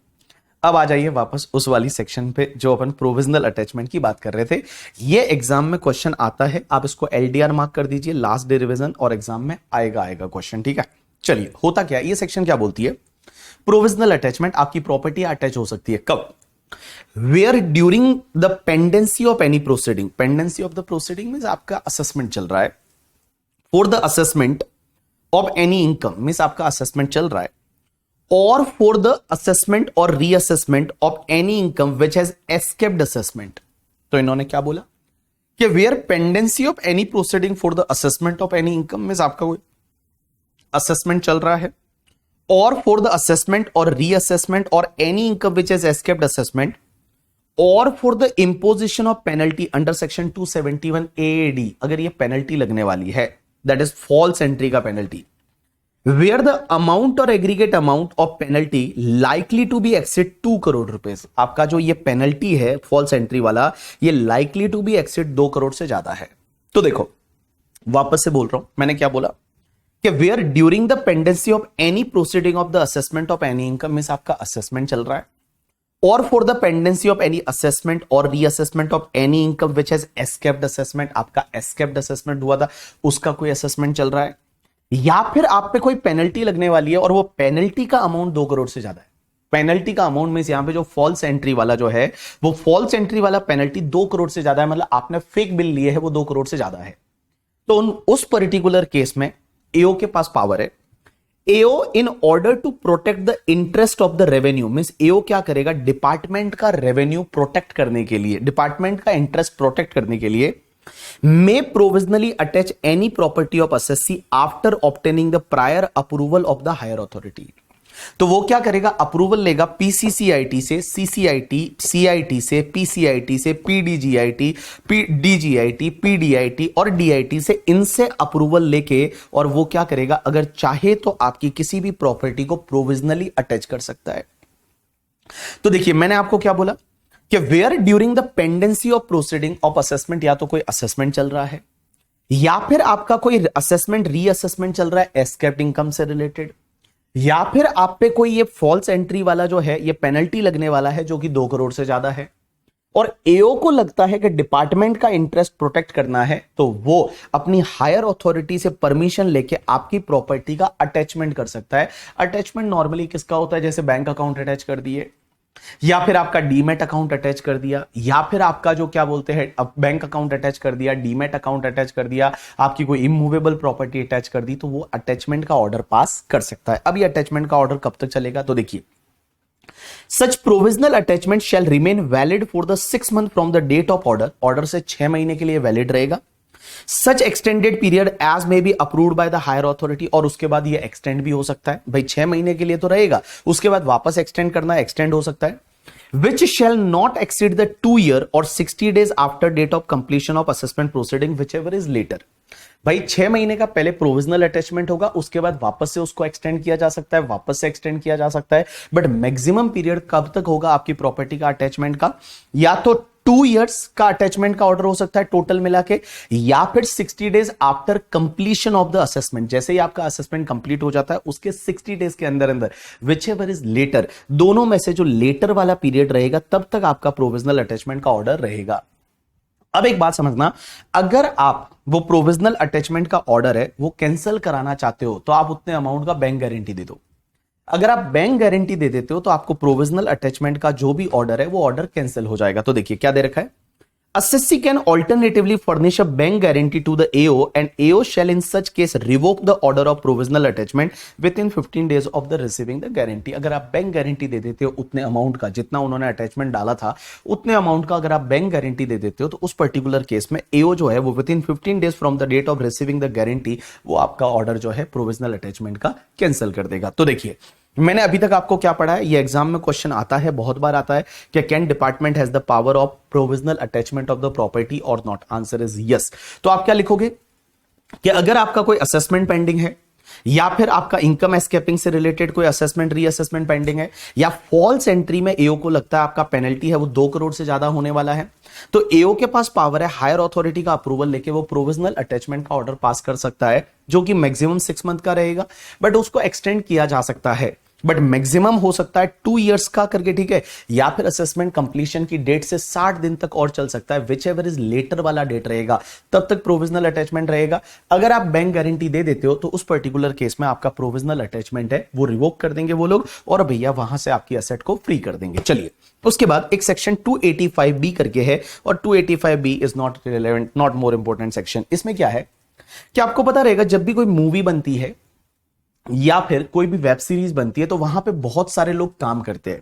A: अब आ जाइए वापस उस वाली सेक्शन पे जो अपन प्रोविजनल अटैचमेंट की बात कर रहे थे। ये एग्जाम में क्वेश्चन आता है, आप इसको एलडीआर मार्क कर दीजिए, लास्ट डे रिवीजन, और एग्जाम में आएगा क्वेश्चन, ठीक है। चलिए, होता क्या ये सेक्शन क्या बोलती है? प्रोविजनल अटैचमेंट आपकी प्रॉपर्टी अटैच हो सकती है कब? Where during the pendency of any proceeding, pendency of the proceeding means आपका असेसमेंट चल रहा है, for the assessment of any income means आपका असेसमेंट चल रहा है, और फॉर द असेसमेंट और reassessment of any income which has escaped assessment. तो इन्होंने क्या बोला कि where pendency of any proceeding for the assessment of any income means आपका कोई असेसमेंट चल रहा है, और फॉर द असेसमेंट और रीअसेसमेंट और any income which has escaped assessment, और for the imposition of penalty under section 271 AAD, अगर ये पेनल्टी लगने वाली है, दैट इज फॉल्स एंट्री का पेनल्टी, वेयर द अमाउंट और aggregate amount of penalty likely to be exceed 2 crore rupees. आपका जो ये पेनल्टी है फॉल्स एंट्री वाला, ये likely to be exceed 2 crore से ज्यादा है। तो देखो वापस से बोल रहा हूं, मैंने क्या बोला कि where during the pendency of any proceeding of the assessment of any income means आपका असेसमेंट चल रहा है, और for the pendency of any assessment और reassessment of any income which has escaped assessment, आपका एस्केप्ड असेसमेंट हुआ था, उसका कोई असेसमेंट चल रहा है, या फिर आप पे कोई पेनल्टी लगने वाली है और वो पेनल्टी का अमाउंट 2 करोड़ से ज्यादा है। पेनल्टी का अमाउंट में यहां पे जो फॉल्स एंट्री वाला जो है, वो फॉल्स एंट्री वाला पेनल्टी 2 करोड़ से ज्यादा है, मतलब आपने फेक बिल लिए है वो 2 करोड़ से ज्यादा है। तो उस पर्टिकुलर केस में एओ के पास पावर है। AO in order to protect the interest of the revenue means AO क्या करेगा, डिपार्टमेंट का रेवेन्यू प्रोटेक्ट करने के लिए, डिपार्टमेंट का इंटरेस्ट प्रोटेक्ट करने के लिए may provisionally attach any property of assessee after obtaining the prior approval of the higher authority। तो वो क्या करेगा, अप्रूवल लेगा पीसीसीआईटी से, सीसीआईटी, सीआईटी से, पीसीआईटी से, पीडीजीआईटी, डीजीआईटी, पीडीआईटी और डीआईटी से, इनसे अप्रूवल लेके, और वो क्या करेगा, अगर चाहे तो आपकी किसी भी प्रॉपर्टी को प्रोविजनली अटैच कर सकता है। तो देखिए मैंने आपको क्या बोला कि where during the pendency of proceeding of assessment, या तो कोई असेसमेंट चल रहा है, या फिर आपका कोई असेसमेंट रीअसेसमेंट चल रहा है एस्केप्ड इनकम से रिलेटेड, या फिर आप पे कोई ये फॉल्स एंट्री वाला जो है ये पेनल्टी लगने वाला है जो कि 2 करोड़ से ज्यादा है, और एओ को लगता है कि डिपार्टमेंट का इंटरेस्ट प्रोटेक्ट करना है, तो वो अपनी हायर अथॉरिटी से परमिशन लेके आपकी प्रॉपर्टी का अटैचमेंट कर सकता है। अटैचमेंट नॉर्मली किसका होता है, जैसे बैंक अकाउंट अटैच कर दिए, या फिर आपका डीमेट अकाउंट अटैच कर दिया, या फिर आपका जो क्या बोलते हैं अब बैंक अकाउंट अटैच कर दिया, डीमेट अकाउंट अटैच कर दिया, आपकी कोई इमूवेबल प्रॉपर्टी अटैच कर दी, तो वो अटैचमेंट का ऑर्डर पास कर सकता है। अब ये अटैचमेंट का ऑर्डर कब तक चलेगा, तो देखिए, such provisional attachment shall remain valid for the 6 month from the date of order, order से 6 महीने के लिए वैलिड रहेगा। Such extended period as may be approved by the higher authority, और उसके बाद ये एक्सटेंड भी हो सकता है, भाई 6 महीने के लिए तो रहेगा, उसके बाद वापस एक्सटेंड करना है, एक्सटेंड हो सकता है। Which shall not exceed the 2 year or 60 days after date of completion of assessment proceeding, whichever is later। भाई 6 महीने का पहले प्रोविजनल अटैचमेंट होगा, उसके बाद वापस से उसको एक्सटेंड किया जा सकता है, वापस से एक्सटेंड किया जा सकता है, बट मैक्सिमम पीरियड कब तक होगा आपकी प्रॉपर्टी का अटैचमेंट का, या तो 2 years का अटैचमेंट का ऑर्डर हो सकता है टोटल मिला के, या फिर 60 days after completion of the assessment, जैसे ही आपका असेसमेंट कंप्लीट हो जाता है उसके 60 डेज के अंदर अंदर, विच एवर इज लेटर, दोनों में से जो लेटर वाला पीरियड रहेगा तब तक आपका प्रोविजनल अटैचमेंट का ऑर्डर रहेगा। अब एक बात समझना, अगर आप वो प्रोविजनल अटैचमेंट का ऑर्डर है वो कैंसिल कराना चाहते हो तो आप उतने अमाउंट का बैंक गारंटी दे दो। अगर आप बैंक गारंटी दे देते हो तो आपको प्रोविजनल अटैचमेंट का जो भी ऑर्डर है वो ऑर्डर कैंसिल हो जाएगा। तो देखिए क्या दे रखा है, assessee can alternatively furnish a bank guarantee to the AO and AO shall in such case revoke the order of provisional attachment within 15 days of the receiving the guarantee। अगर आप बैंक गारंटी दे देते हो उतने अमाउंट का जितना उन्होंने अटैचमेंट डाला था उतने अमाउंट का अगर आप बैंक गारंटी दे देते हो तो उस पर्टिकुलर केस में AO जो है वो within 15 days from the date of receiving the guarantee वो आपका ऑर्डर जो है प्रोविजनल अटैचमेंट का कैंसिल कर देगा। तो देखिए मैंने अभी तक आपको क्या पढ़ा है, ये एग्जाम में क्वेश्चन आता है, बहुत बार आता है कि can department has the power of provisional attachment of the property और नॉट, आंसर इज यस। तो आप क्या लिखोगे कि अगर आपका कोई असेसमेंट पेंडिंग है, या फिर आपका इनकम एस्केपिंग से रिलेटेड कोई असेसमेंट रीअसेसमेंट पेंडिंग है, या फॉल्स एंट्री में एओ को लगता है आपका पेनल्टी है वो 2 करोड़ से ज्यादा होने वाला है, तो एओ के पास पावर है हायर अथॉरिटी का अप्रूवल लेके वो प्रोविजनल अटैचमेंट का ऑर्डर पास कर सकता है जो कि मैक्सिमम 6 मंथ का रहेगा, बट उसको एक्सटेंड किया जा सकता है, बट मैक्सिमम हो सकता है 2 years का करके, ठीक है, या फिर असेसमेंट कंप्लीशन की डेट से 60 दिन तक और चल सकता है, विच एवर इज लेटर वाला डेट रहेगा तब तक प्रोविजनल अटैचमेंट रहेगा। अगर आप बैंक गारंटी दे देते हो तो उस पर्टिकुलर केस में आपका प्रोविजनल अटैचमेंट है वो रिवोक कर देंगे वो लोग, और भैया वहां से आपकी एसेट को फ्री कर देंगे। चलिए उसके बाद एक सेक्शन 285B करके है, और 285B is not relevant, not more important section. इसमें क्या है कि आपको पता रहेगा जब भी कोई मूवी बनती है या फिर कोई भी वेब सीरीज बनती है तो वहां पे बहुत सारे लोग काम करते हैं,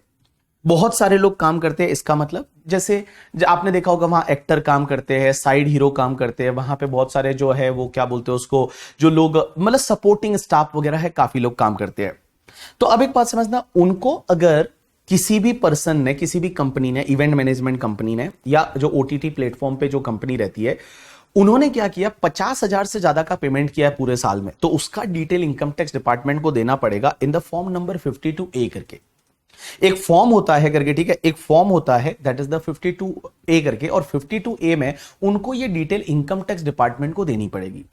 A: बहुत सारे लोग काम करते हैं। इसका मतलब जैसे आपने देखा होगा वहां एक्टर काम करते हैं, साइड हीरो काम करते हैं, वहां पे बहुत सारे जो है वो क्या बोलते हैं उसको, जो लोग मतलब सपोर्टिंग स्टाफ वगैरह है, काफी लोग काम करते हैं। तो अब एक बात समझना, उनको अगर किसी भी पर्सन ने, किसी भी कंपनी ने, इवेंट मैनेजमेंट कंपनी ने, या जो ओटीटी प्लेटफॉर्म पे जो कंपनी रहती है, उन्होंने क्या किया, 50,000 से ज्यादा का पेमेंट किया है पूरे साल में, तो उसका डिटेल इनकम टैक्स डिपार्टमेंट को देना पड़ेगा in the form number 52A करके। एक फॉर्म होता है करके, ठीक है, एक फॉर्म होता है दैट इज द 52A करके, और 52A में उनको ये डिटेल इनकम टैक्स डिपार्टमेंट को देनी पड़ेगी।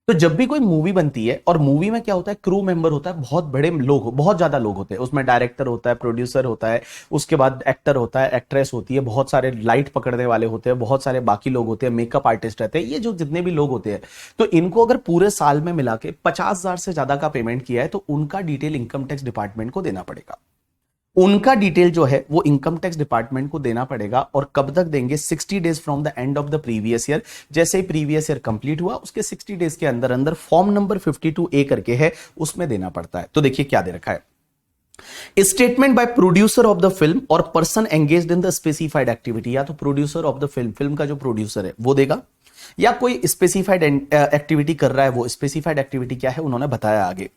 A: तो जब भी कोई मूवी बनती है, और मूवी में क्या होता है, क्रू मेंबर होता है, बहुत बड़े लोग, बहुत ज्यादा लोग होते हैं उसमें, डायरेक्टर होता है, प्रोड्यूसर होता है, उसके बाद एक्टर होता है, एक्ट्रेस होती है, बहुत सारे लाइट पकड़ने वाले होते हैं, बहुत सारे बाकी लोग होते हैं, मेकअप आर्टिस्ट रहते हैं, ये जो जितने भी लोग होते हैं, तो इनको अगर पूरे साल में मिला के 50,000 से ज्यादा का पेमेंट किया है तो उनका डिटेल इनकम टैक्स डिपार्टमेंट को देना पड़ेगा। उनका डिटेल जो है वो इनकम टैक्स डिपार्टमेंट को देना पड़ेगा, और कब तक देंगे, 60 days from the end of the previous year. जैसे ही प्रीवियस ईयर कंप्लीट हुआ उसके 60 डेज के अंदर अंदर फॉर्म नंबर 52A करके है, उसमें देना पड़ता है। तो देखिए क्या दे रखा है, statement by producer of the film और person engaged in the specified activity, या तो producer of the film, film का जो प्रोड्यूसर है वो देगा, या कोई स्पेसिफाइड एक्टिविटी कर रहा है, वो स्पेसिफाइड एक्टिविटी क्या है उन्होंने बताया आगे।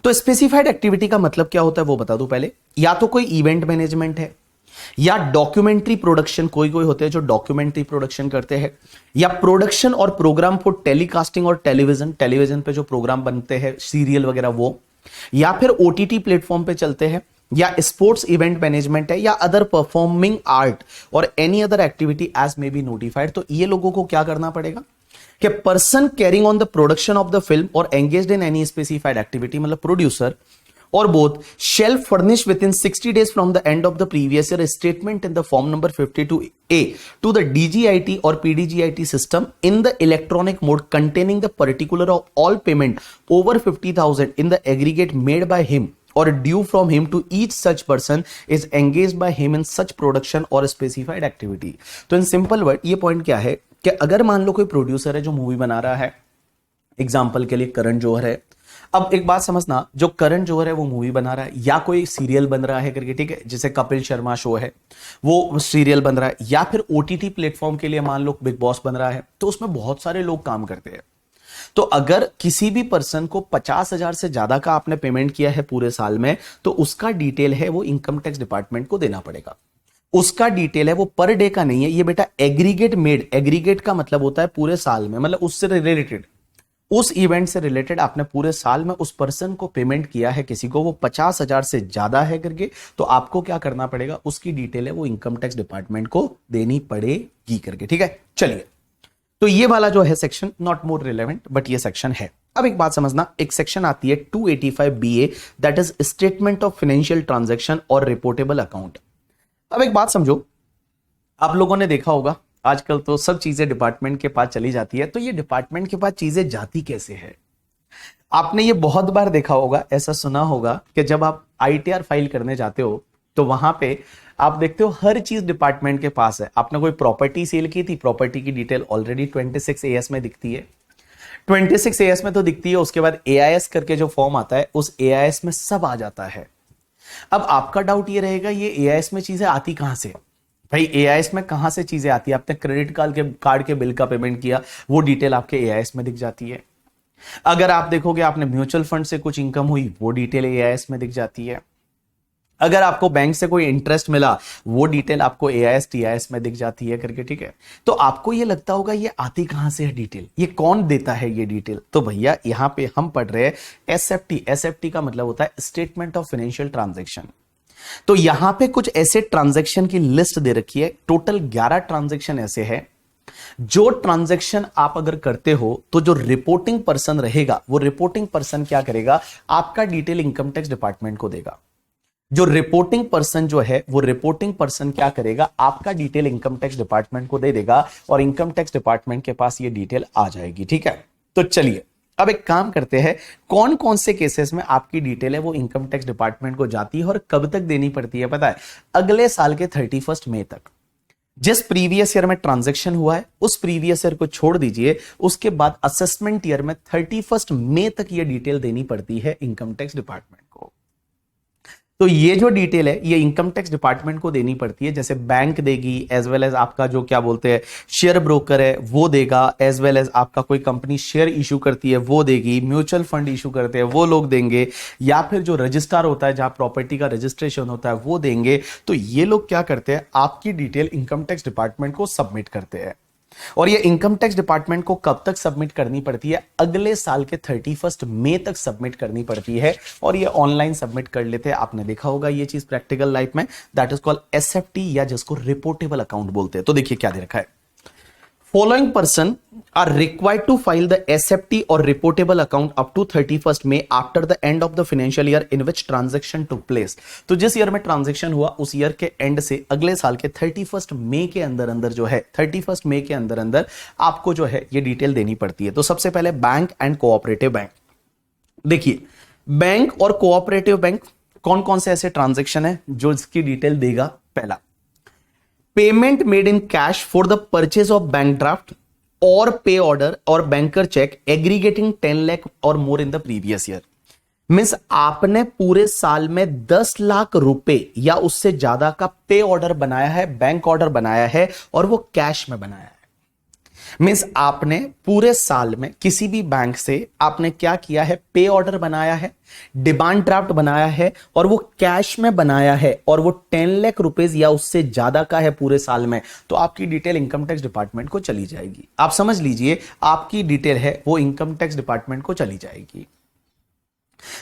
A: तो स्पेसिफाइड एक्टिविटी का मतलब क्या होता है वो बता दूं पहले, या तो कोई इवेंट मैनेजमेंट है, या डॉक्यूमेंट्री प्रोडक्शन, कोई कोई होते हैं जो डॉक्यूमेंट्री प्रोडक्शन करते हैं, या प्रोडक्शन और प्रोग्राम फॉर टेलीकास्टिंग और टेलीविजन, टेलीविजन पे जो प्रोग्राम बनते हैं, सीरियल वगैरह वो, या फिर ओटीटी प्लेटफॉर्म पे चलते हैं, या स्पोर्ट्स इवेंट मैनेजमेंट है, या अदर परफॉर्मिंग आर्ट और any other activity as may be notified. तो ये लोगों को क्या करना पड़ेगा कि person carrying on the production of the film और engaged in any specified activity, मतलब producer or both shall furnish within 60 days from the end of the previous year a statement in the form number 52A to the DGIT or PDGIT system in the electronic mode containing the particular of all payment over 50,000 in the aggregate made by him or due from him to each such person is engaged by him in such production or specified activity. तो in simple word ये point क्या है कि अगर मान लो कोई प्रोड्यूसर है जो मूवी बना रहा है, एग्जाम्पल के लिए करण जौहर है। अब एक बात समझना, जो करण जौहर है वो मूवी बना रहा है या कोई सीरियल बन रहा है करके, ठीक है, जैसे कपिल शर्मा शो है वो सीरियल बन रहा है, या फिर ओटीटी प्लेटफॉर्म के लिए मान लो बिग बॉस बन रहा है, तो उसमें बहुत सारे लोग काम करते हैं। तो अगर किसी भी पर्सन को 50,000 से ज्यादा का आपने पेमेंट किया है पूरे साल में, तो उसका डिटेल है वो इनकम टैक्स डिपार्टमेंट को देना पड़ेगा। उसका डिटेल है वो पर डे का नहीं है, ये बेटा एग्रीगेट मेड, एग्रीगेट का मतलब होता है पूरे साल में, मतलब उससे रिलेटेड, उस इवेंट से रिलेटेड आपने पूरे साल में उस पर्सन को पेमेंट किया है किसी को, वो 50,000 से ज्यादा है करके, तो आपको क्या करना पड़ेगा, उसकी डिटेल है वो इनकम टैक्स डिपार्टमेंट को देनी पड़ेगी करके, ठीक है। चलिए, तो ये वाला जो है section not more relevant, but ये सेक्शन है। अब एक बात समझना, एक सेक्शन आती है 285BA, that is statement of financial transaction और रिपोर्टेबल अकाउंट। अब एक बात समझो, आप लोगों ने देखा होगा आजकल तो सब चीजें डिपार्टमेंट के पास चली जाती है, तो ये डिपार्टमेंट के पास चीजें जाती कैसे है? आपने ये बहुत बार देखा होगा, ऐसा सुना होगा कि जब आप ITR फाइल करने जाते हो तो वहां पे आप देखते हो हर चीज डिपार्टमेंट के पास है। आपने कोई प्रॉपर्टी सेल की थी, प्रॉपर्टी की डिटेल ऑलरेडी 26AS में दिखती है, 26AS में तो दिखती है, उसके बाद AIS करके जो फॉर्म आता है उस AIS में सब आ जाता है। अब आपका डाउट ये रहेगा ये AIS में चीजें आती कहां से? भाई AIS में कहां से चीजें आती है? आपने क्रेडिट कार्ड के बिल का पेमेंट किया, वो डिटेल आपके AIS में दिख जाती है। अगर आप देखोगे आपने म्यूचुअल फंड से कुछ इनकम हुई, वो डिटेल AIS में दिख जाती है। अगर आपको बैंक से कोई इंटरेस्ट मिला, वो डिटेल आपको AIS TIS में दिख जाती है करके, ठीक है। तो आपको ये लगता होगा ये आती कहां से है डिटेल, ये कौन देता है ये डिटेल? तो भैया यहां पे हम पढ़ रहे हैं SFT। SFT का मतलब होता है स्टेटमेंट ऑफ फाइनेंशियल ट्रांजैक्शन। तो यहां पे कुछ ऐसे ट्रांजैक्शन की लिस्ट दे रखी है, टोटल 11 ट्रांजैक्शन ऐसे है जो ट्रांजैक्शन आप अगर करते हो तो जो रिपोर्टिंग पर्सन रहेगा, वो रिपोर्टिंग पर्सन क्या करेगा, आपका डिटेल इनकम टैक्स डिपार्टमेंट को देगा। जो रिपोर्टिंग पर्सन जो है वो रिपोर्टिंग पर्सन क्या करेगा, आपका डिटेल इनकम टैक्स डिपार्टमेंट को दे देगा और इनकम टैक्स डिपार्टमेंट के पास ये डिटेल आ जाएगी, ठीक है। तो चलिए अब एक काम करते हैं, कौन कौन से केसेस में आपकी डिटेल है वो इनकम टैक्स डिपार्टमेंट को जाती है और कब तक देनी पड़ती है पता है? अगले साल के 31 मई तक। जिस प्रीवियस ईयर में ट्रांजैक्शन हुआ है उस प्रीवियस ईयर को छोड़ दीजिए, उसके बाद असेसमेंट ईयर में 31 मई तक ये डिटेल देनी पड़ती है इनकम टैक्स डिपार्टमेंट को। तो ये जो डिटेल है ये इनकम टैक्स डिपार्टमेंट को देनी पड़ती है, जैसे बैंक देगी, एज वेल एज आपका जो क्या बोलते हैं शेयर ब्रोकर है वो देगा, एज वेल एज आपका कोई कंपनी शेयर इशू करती है वो देगी, म्यूचुअल फंड इशू करते हैं वो लोग देंगे, या फिर जो रजिस्ट्रार होता है जहां प्रॉपर्टी का रजिस्ट्रेशन होता है वो देंगे। तो ये लोग क्या करते हैं, आपकी डिटेल इनकम टैक्स डिपार्टमेंट को सबमिट करते हैं। और ये इनकम टैक्स डिपार्टमेंट को कब तक सबमिट करनी पड़ती है? अगले साल के 31 मई तक सबमिट करनी पड़ती है। और ये ऑनलाइन सबमिट कर लेते हैं, आपने देखा होगा ये चीज प्रैक्टिकल लाइफ में, दैट इज कॉल्ड SFT या जिसको रिपोर्टेबल अकाउंट बोलते हैं। तो देखिए क्या दे रखा है, following person are required to file the SFT or reportable account up to 31st May after the end of the financial year in which transaction took place। तो जिस ईयर में ट्रांजैक्शन हुआ उस ईयर के एंड से अगले साल के 31 मई के अंदर अंदर जो है 31 मई के अंदर अंदर आपको जो है ये डिटेल देनी पड़ती है। तो सबसे पहले बैंक एंड कोऑपरेटिव बैंक। देखिए बैंक और कोऑपरेटिव बैंक कौन कौन से ऐसे ट्रांजैक्शन है जो इसकी डिटेल देगा? पहला, payment made in cash for the purchase of bank draft और पे ऑर्डर और बैंकर चेक एग्रीगेटिंग 10 लाख और more in the previous year. Means आपने पूरे साल में 10 लाख रुपए या उससे ज्यादा का पे ऑर्डर बनाया है, बैंक ऑर्डर बनाया है और वो कैश में बनाया है। मींस आपने पूरे साल में किसी भी बैंक से आपने क्या किया है, पे ऑर्डर बनाया है, डिमांड ड्राफ्ट बनाया है और वो कैश में बनाया है और वो 10 लाख रुपीस या उससे ज्यादा का है पूरे साल में, तो आपकी डिटेल इनकम टैक्स डिपार्टमेंट को चली जाएगी। आप समझ लीजिए आपकी डिटेल है वो इनकम टैक्स डिपार्टमेंट को चली जाएगी।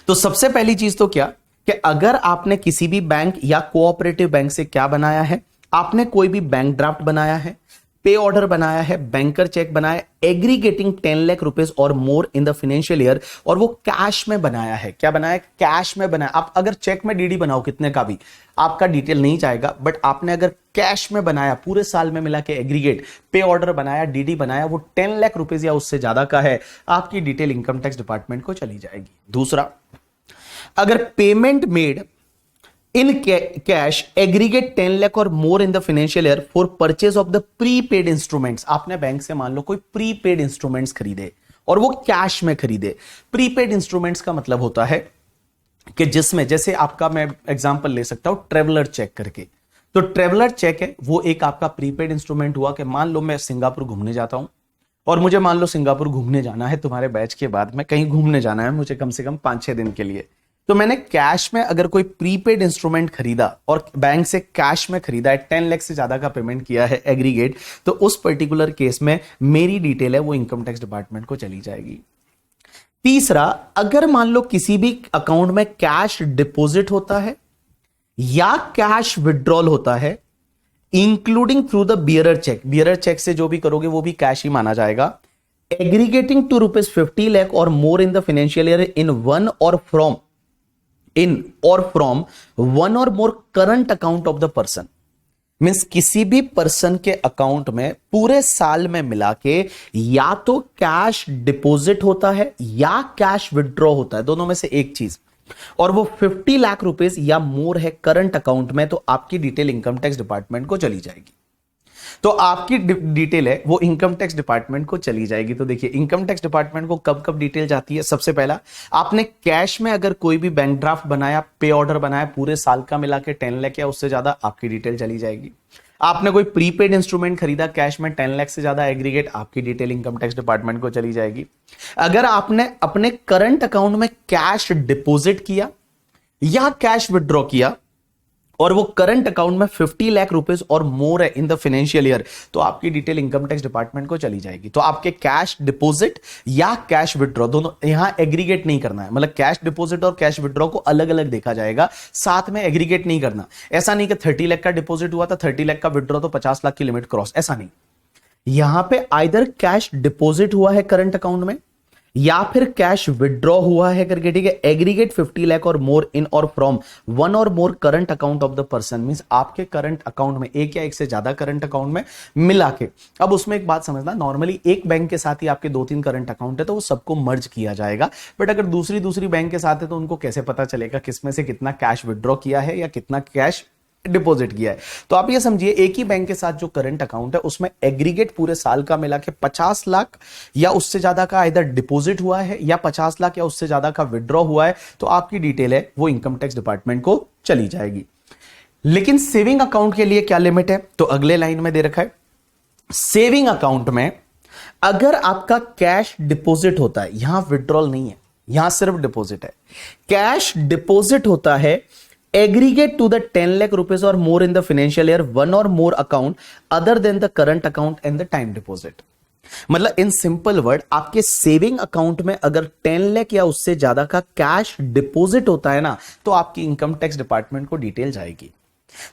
A: तो सबसे पहली चीज तो क्या कि अगर आपने किसी भी बैंक या कोऑपरेटिव बैंक से क्या बनाया है, आपने कोई भी बैंक ड्राफ्ट बनाया है, पे ऑर्डर बनाया है, बैंकर चेक बनाया, एग्रीगेटिंग 10 लाख रुपीज और more in the financial year, और वो कैश में बनाया है। क्या बनाया? कैश में बनाया। आप अगर चेक में डीडी बनाओ कितने का भी, आपका डिटेल नहीं जाएगा, बट आपने अगर कैश में बनाया, पूरे साल में मिला के एग्रीगेट पे ऑर्डर बनाया, डीडी बनाया, वो 10 लाख रुपीज या उससे ज्यादा का है, आपकी डिटेल इनकम टैक्स डिपार्टमेंट को चली जाएगी। दूसरा, अगर payment made in cash aggregate 10 lakh और more in the financial year for purchase of the prepaid instruments, आपने बैंक से मान लो कोई प्रीपेड इंस्ट्रूमेंट्स खरीदे और वो कैश में खरीदे। प्रीपेड इंस्ट्रूमेंट्स का मतलब होता है कि जिसमें, जैसे आपका मैं एग्जांपल ले सकता हूं ट्रेवलर चेक करके, तो ट्रेवलर चेक है वो एक आपका प्रीपेड इंस्ट्रूमेंट हुआ कि मान लो मैं सिंगापुर घूमने जाता हूं और मुझे मान लो सिंगापुर घूमने जाना है, तुम्हारे बैच के बाद में कहीं घूमने जाना है मुझे कम से कम 5-6 दिन के लिए, तो मैंने कैश में अगर कोई प्रीपेड इंस्ट्रूमेंट खरीदा और बैंक से कैश में खरीदा है, 10 लाख से ज्यादा का पेमेंट किया है एग्रीगेट, तो उस पर्टिकुलर केस में मेरी डिटेल है वो इनकम टैक्स डिपार्टमेंट को चली जाएगी। तीसरा, अगर मान लो किसी भी अकाउंट में कैश डिपॉजिट होता है या कैश विड्रॉल होता है, including through the bearer cheque, bearer cheque से जो भी करोगे वो भी कैश ही माना जाएगा, एग्रीगेटिंग टू ₹50 लाख और more in the financial year in one और फ्रॉम वन और more current account of the person, means किसी भी पर्सन के अकाउंट में पूरे साल में मिला के या तो कैश डिपॉजिट होता है या कैश विड्रॉ होता है, दोनों में से एक चीज, और वो 50 लाख रुपीस या मोर है करंट अकाउंट में, तो आपकी डिटेल इनकम टैक्स डिपार्टमेंट को चली जाएगी। तो आपकी डिटेल है वो इनकम टैक्स डिपार्टमेंट को चली जाएगी। तो देखिए इनकम टैक्स डिपार्टमेंट को कब कब डिटेल जाती है। सबसे पहला, आपने कैश में अगर कोई भी बैंक ड्राफ्ट बनाया, पे ऑर्डर बनाया, पूरे साल का मिला के 10 लाख या उससे ज्यादा, आपकी डिटेल चली जाएगी। आपने कोई प्रीपेड इंस्ट्रूमेंट खरीदा कैश में 10 लाख से ज्यादा एग्रीगेट, आपकी डिटेल इनकम टैक्स डिपार्टमेंट को चली जाएगी। अगर आपने अपने करंट अकाउंट में कैश डिपॉजिट किया या कैश विड्रॉ किया और वो करंट अकाउंट में 50 लाख रुपीस और मोर है इन द फाइनेंशियल ईयर, तो आपकी डिटेल इनकम टैक्स डिपार्टमेंट को चली जाएगी। तो आपके कैश डिपॉजिट या कैश विड्रॉ दोनों यहां एग्रीगेट नहीं करना है, मतलब कैश डिपॉजिट और कैश विड्रॉ को अलग अलग देखा जाएगा, साथ में एग्रीगेट नहीं करना। ऐसा नहीं कि 30 लाख का डिपॉजिट हुआ था 30 लाख का विड्रॉ तो 50 लाख की लिमिट क्रॉस, ऐसा नहीं। यहां पे आइदर कैश डिपॉजिट हुआ है करंट अकाउंट में या फिर कैश विड्रॉ हुआ है करके, ठीक है, एग्रीगेट 50 लाख और मोर इन और फ्रॉम वन और more current account of the person, means आपके करंट अकाउंट में एक या एक से ज्यादा करंट अकाउंट में मिला के। अब उसमें एक बात समझना, नॉर्मली एक बैंक के साथ ही आपके 2-3 करंट अकाउंट है तो वो सबको मर्ज किया जाएगा, बट अगर दूसरी बैंक के साथ है तो उनको कैसे पता चलेगा किसमें से कितना कैश विड्रॉ किया है या कितना कैश डिपॉजिट किया है। तो आप ये समझिए एक ही बैंक के साथ जो करंट अकाउंट है उसमें एग्रीगेट पूरे साल का मिला के 50 लाख या उससे ज्यादा का इधर डिपॉजिट हुआ है या 50 लाख या उससे ज्यादा का विड्रॉ हुआ है, तो आपकी डिटेल है वो इनकम टैक्स डिपार्टमेंट को चली जाएगी। लेकिन सेविंग अकाउंट के लिए क्या लिमिट है, तो अगले लाइन में दे रखा है, सेविंग अकाउंट में अगर आपका कैश डिपॉजिट होता है, यहां विड्रॉल नहीं है, यहां सिर्फ डिपॉजिट है, कैश डिपॉजिट होता है aggregate to the 10 lakh rupees और more in the financial year one और more account other than the current account and the time deposit, मतलब इन सिंपल वर्ड आपके सेविंग अकाउंट में अगर 10 लाख या उससे ज्यादा का कैश डिपॉजिट होता है ना, तो आपकी इनकम टैक्स डिपार्टमेंट को डिटेल जाएगी।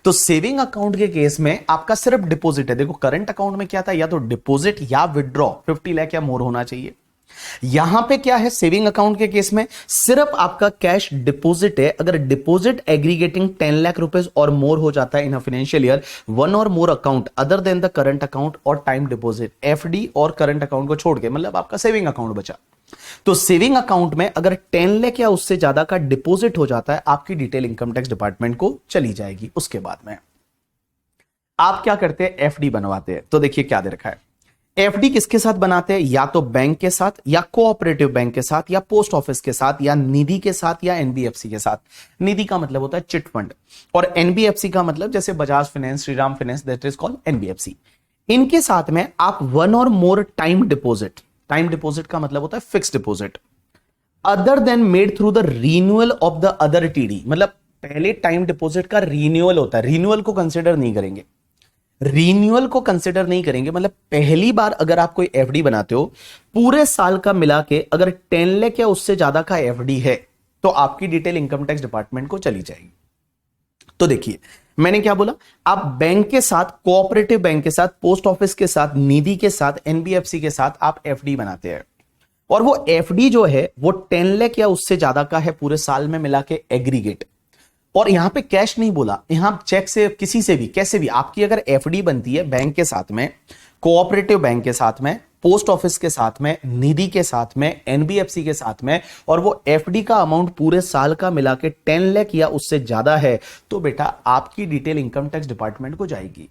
A: तो सेविंग अकाउंट के केस में आपका सिर्फ डिपॉजिट है। देखो करंट अकाउंट में क्या था, या तो डिपॉजिट या विड्रॉ 50 लाख या मोर होना चाहिए। यहां पे क्या है, सेविंग अकाउंट के केस में सिर्फ आपका कैश डिपॉजिट है। अगर डिपॉजिट एग्रीगेटिंग 10 लाख रुपीज और मोर हो जाता है इन अ फाइनेंशियल ईयर वन और more account other than the current account और टाइम डिपॉजिट, एफडी और करंट अकाउंट को छोड़ के, मतलब आपका सेविंग अकाउंट बचा। तो सेविंग अकाउंट में अगर 10 लाख या उससे ज्यादा का डिपॉजिट हो जाता है, आपकी डिटेल इनकम टैक्स डिपार्टमेंट को चली जाएगी। उसके बाद में आप क्या करते हैं, एफडी बनवाते हैं। तो देखिए क्या दे रखा है, एफडी किसके साथ बनाते हैं, या तो बैंक के साथ या कोऑपरेटिव बैंक के साथ या पोस्ट ऑफिस के साथ या निधि के साथ या एनबीएफसी के साथ। निधि का मतलब होता है चिट फंड और एनबीएफसी का मतलब जैसे Bajaj finance, Shriram finance, that is called NBFC. इनके साथ में आप वन और more time deposit, time deposit का मतलब होता है fix deposit, other than made through the renewal of the other TD, मतलब पहले टाइम डिपॉजिट का रिन्यूअल होता है, रिन्यूअल को कंसिडर नहीं करेंगे, रिन्यूअल को कंसिडर नहीं करेंगे, मतलब पहली बार अगर आप कोई एफडी बनाते हो पूरे साल का मिला के अगर 10 लाख या उससे ज्यादा का एफडी है, तो आपकी डिटेल इनकम टैक्स डिपार्टमेंट को चली जाएगी। तो देखिए मैंने क्या बोला, आप बैंक के साथ, कोऑपरेटिव बैंक के साथ, पोस्ट ऑफिस के साथ, निधि के साथ, एनबीएफसी के साथ आप एफडी बनाते हैं, और वो एफडी जो है वो 10 लाख या उससे ज्यादा का है पूरे साल में मिला के एग्रीगेट। और यहां पे कैश नहीं बोला, यहां चेक से, किसी से भी, कैसे भी आपकी अगर एफडी बनती है बैंक के साथ में, कोऑपरेटिव बैंक के साथ में, पोस्ट ऑफिस के साथ में, निधि के साथ में, एनबीएफसी के साथ में, और वो एफडी का अमाउंट पूरे साल का मिला के 10 लाख या उससे ज्यादा है, तो बेटा आपकी डिटेल इनकम टैक्स डिपार्टमेंट को जाएगी।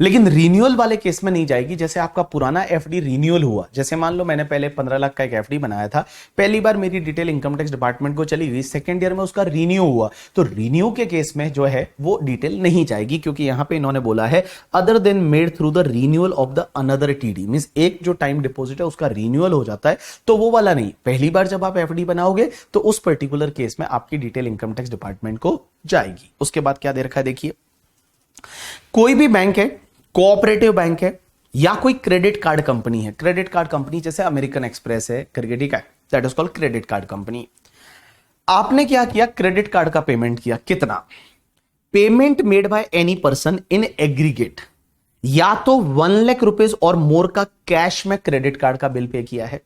A: लेकिन रिन्यूअल वाले केस में नहीं जाएगी। जैसे आपका पुराना एफडी रिन्यूअल हुआ, जैसे मान लो मैंने पहले 15 लाख का एक एफडी बनाया था, पहली बार मेरी डिटेल इनकम टैक्स डिपार्टमेंट को चली गई, सेकंड ईयर में उसका रिन्यू हुआ, तो रिन्यू के केस में जो है वो डिटेल नहीं जाएगी, क्योंकि यहां पे इन्होंने बोला है other than made through the renewal of the another TD, means एक जो टाइम डिपॉजिट है उसका रिन्यूअल हो जाता है, तो वो वाला नहीं। पहली बार जब आप एफडी बनाओगे तो उस पर्टिकुलर केस में आपकी डिटेल इनकम टैक्स डिपार्टमेंट को जाएगी। उसके बाद क्या दे रखा है, देखिए, कोई भी बैंक है, कोऑपरेटिव बैंक है, या कोई क्रेडिट कार्ड कंपनी है, क्रेडिट कार्ड कंपनी जैसे अमेरिकन एक्सप्रेस है करके, ठीक है, that is called credit card company. आपने क्या किया, क्रेडिट कार्ड का पेमेंट किया, कितना, payment made by any person in aggregate, या तो 1 लाख रुपीज और मोर का कैश में क्रेडिट कार्ड का बिल पे किया है,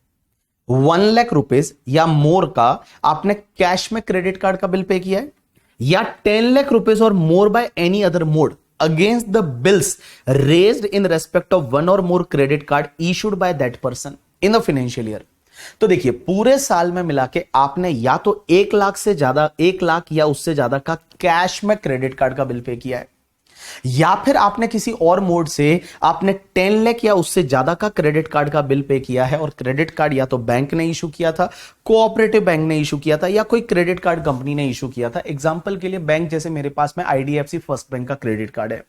A: 1 लाख रुपीज या मोर का आपने कैश में क्रेडिट कार्ड का बिल पे किया है, या 10 लाख रुपीज और more by any other mode against the bills raised in respect of one or more credit card issued by that person in the financial year। तो देखिए पूरे साल में मिला के आपने या तो 1 लाख से ज्यादा, 1 लाख या उससे ज्यादा का कैश में क्रेडिट कार्ड का बिल पे किया है, या फिर आपने किसी और मोड से आपने 10 लाख या उससे ज्यादा का क्रेडिट कार्ड का बिल पे किया है, और क्रेडिट कार्ड या तो बैंक ने इशू किया था, कोऑपरेटिव बैंक ने इशू किया था, या कोई क्रेडिट कार्ड कंपनी ने इशू किया था। एग्जांपल के लिए बैंक, जैसे मेरे पास में आईडीएफसी फर्स्ट बैंक का क्रेडिट कार्ड है,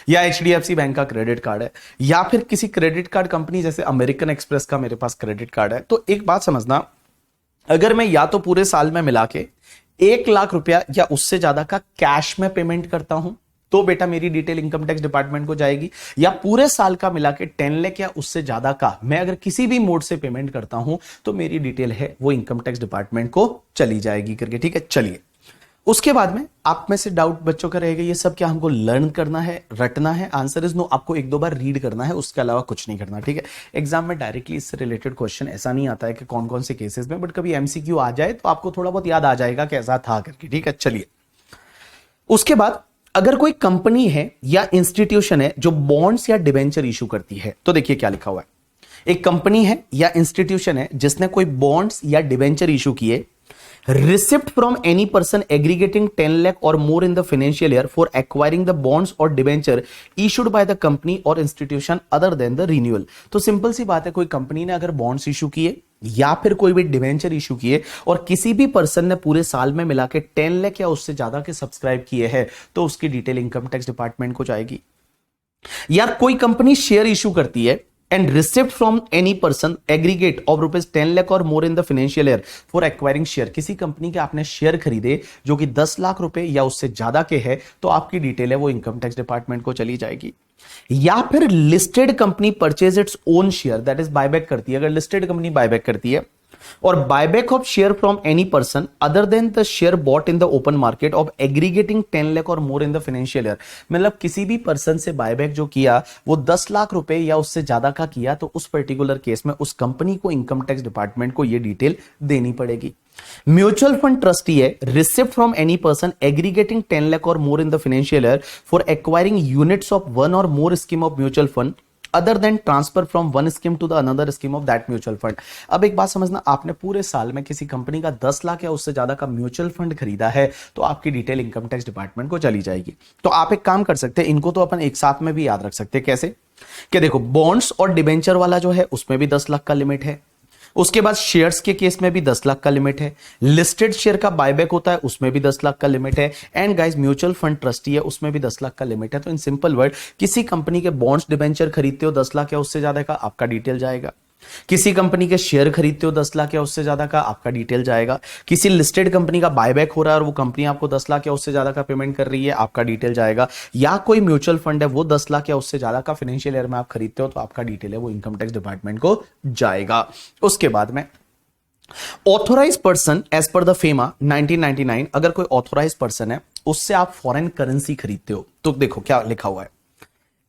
A: या एचडीएफसी बैंक का क्रेडिट कार्ड है, या फिर किसी क्रेडिट कार्ड कंपनी जैसे अमेरिकन एक्सप्रेस का मेरे पास क्रेडिट कार्ड है। तो एक बात समझना, अगर मैं या तो पूरे साल में मिला के 1 लाख रुपया या उससे ज्यादा का कैश में पेमेंट करता हूं, तो बेटा मेरी डिटेल इनकम टैक्स डिपार्टमेंट को जाएगी, या पूरे साल का मिला के 10 लाख या उससे ज्यादा का मैं अगर किसी भी मोड से पेमेंट करता हूं, तो मेरी डिटेल है वो इनकम टैक्स डिपार्टमेंट को चली जाएगी करके, ठीक है। चलिए, उसके बाद में आप में से डाउट बच्चों का रहेगा, ये सब क्या हमको लर्न करना है, रटना है? आंसर इज नो, आपको 1-2 बार रीड करना है, उसके अलावा कुछ नहीं करना, ठीक है। एग्जाम में डायरेक्टली इससे रिलेटेड क्वेश्चन ऐसा नहीं आता है कि कौन कौन से केसेस में, बट कभी एमसीक्यू आ जाए तो आपको थोड़ा बहुत याद आ जाएगा कि ऐसा था करके, ठीक है। चलिए, उसके बाद अगर कोई कंपनी है या इंस्टीट्यूशन है जो बॉन्ड्स या डिबेंचर इशू करती है, तो देखिए क्या लिखा हुआ है। एक कंपनी है या इंस्टीट्यूशन है जिसने कोई बॉन्ड्स या डिबेंचर इशू किए, receipt from any person aggregating 10 lakh और more in the financial year for acquiring the bonds और debenture issued by the company और institution other than the renewal. तो सिंपल सी बात है, कोई कंपनी ने अगर बॉन्ड्स इशू किए या फिर कोई भी डिबेंचर इशू किए और किसी भी पर्सन ने पूरे साल में मिला के 10 लाख या उससे ज्यादा के सब्सक्राइब किए हैं, तो उसकी डिटेल इनकम टैक्स डिपार्टमेंट को जाएगी। या कोई कंपनी शेयर इशू करती है and receipt from any person aggregate of rupees 10 lakh or more in the financial year for acquiring share, किसी कंपनी के आपने शेयर खरीदे जो कि 10 लाख रुपए या उससे ज्यादा के है, तो आपकी डिटेल है वो इनकम टैक्स डिपार्टमेंट को चली जाएगी। या फिर listed company purchase its own share, that is buyback करती है, अगर लिस्टेड कंपनी बायबैक करती है, और buyback of share from any person other than the share bought in the open market of aggregating 10 lakh और more in the financial year, मतलब किसी भी पर्सन से बायबैक जो किया वो 10 लाख रुपए या उससे ज्यादा का किया, तो उस पर्टिकुलर केस में उस कंपनी को इनकम टैक्स डिपार्टमेंट को ये डिटेल देनी पड़ेगी। म्यूचुअल फंड ट्रस्टी है, receipt from any person aggregating 10 lakh और more in the financial year for acquiring units of one और more scheme of mutual fund other than transfer from one scheme to the another scheme of that mutual fund. अब एक बात समझना, आपने पूरे साल में किसी कंपनी का 10 लाख या उससे ज्यादा का म्यूचुअल फंड खरीदा है, तो आपकी डिटेल इनकम टैक्स डिपार्टमेंट को चली जाएगी। तो आप एक काम कर सकते हैं, इनको तो अपन एक साथ में भी याद रख सकते हैं। कैसे? कि देखो, बॉन्ड्स और डिबेंचर वाला जो है उसमें भी 10 लाख का लिमिट है, उसके बाद शेयर्स के केस में भी 10 लाख का लिमिट है, लिस्टेड शेयर का बायबैक होता है उसमें भी 10 लाख का लिमिट है, and guys mutual fund trustee है उसमें भी 10 लाख का लिमिट है। तो इन सिंपल वर्ड, किसी कंपनी के बॉन्ड्स डिबेंचर खरीदते हो 10 लाख या उससे ज्यादा का, आपका डिटेल जाएगा। किसी कंपनी के शेयर खरीदते हो 10 लाख या उससे ज्यादा का, आपका डिटेल जाएगा। किसी लिस्टेड कंपनी का बायबैक हो रहा है और वो कंपनी आपको 10 लाख या उससे ज्यादा का पेमेंट कर रही है, आपका डिटेल जाएगा। या कोई म्यूचुअल फंड है वो 10 लाख या उससे ज्यादा का फाइनेंशियल ईयर में आप खरीदते हो, तो आपका डिटेल है वो इनकम टैक्स डिपार्टमेंट को जाएगा। उसके बाद में authorise person as per the FEMA 1999, अगर कोई ऑथोराइज पर्सन है उससे आप फॉरेन करेंसी खरीदते हो। तो देखो क्या लिखा हुआ है,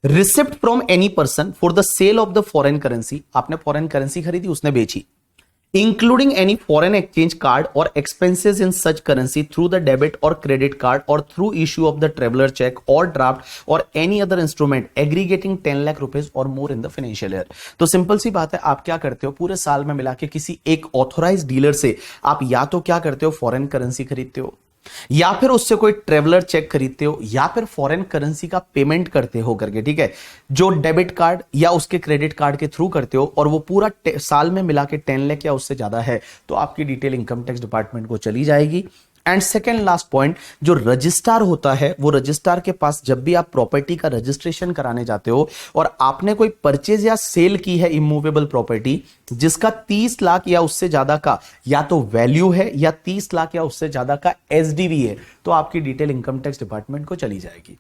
A: receipt from any person for the sale of the foreign currency, आपने फॉरेन करेंसी खरीदी, उसने बेची, including any foreign exchange card और expenses in such currency through the debit और क्रेडिट कार्ड और through issue of the traveller cheque और ड्राफ्ट और any other instrument aggregating 10 lakh rupees और more in the financial year. तो सिंपल सी बात है, आप क्या करते हो, पूरे साल में मिला के किसी एक ऑथोराइज डीलर से आप या तो क्या करते हो, फॉरेन करेंसी खरीदते हो, या फिर उससे कोई ट्रेवलर चेक खरीदते हो, या फिर फॉरेन करेंसी का पेमेंट करते हो करके, ठीक है, जो डेबिट कार्ड या उसके क्रेडिट कार्ड के थ्रू करते हो, और वो पूरा साल में मिला के 10 लाख या उससे ज्यादा है, तो आपकी डिटेल इनकम टैक्स डिपार्टमेंट को चली जाएगी। एंड सेकेंड लास्ट पॉइंट, जो रजिस्ट्रार होता है, वो रजिस्ट्रार के पास जब भी आप प्रॉपर्टी का रजिस्ट्रेशन कराने जाते हो और आपने कोई परचेज या सेल की है इमूवेबल प्रॉपर्टी जिसका 30 लाख या उससे ज्यादा का या तो वैल्यू है या 30 लाख या उससे ज्यादा का एसडीवी है, तो आपकी डिटेल इनकम टैक्स डिपार्टमेंट को चली जाएगी।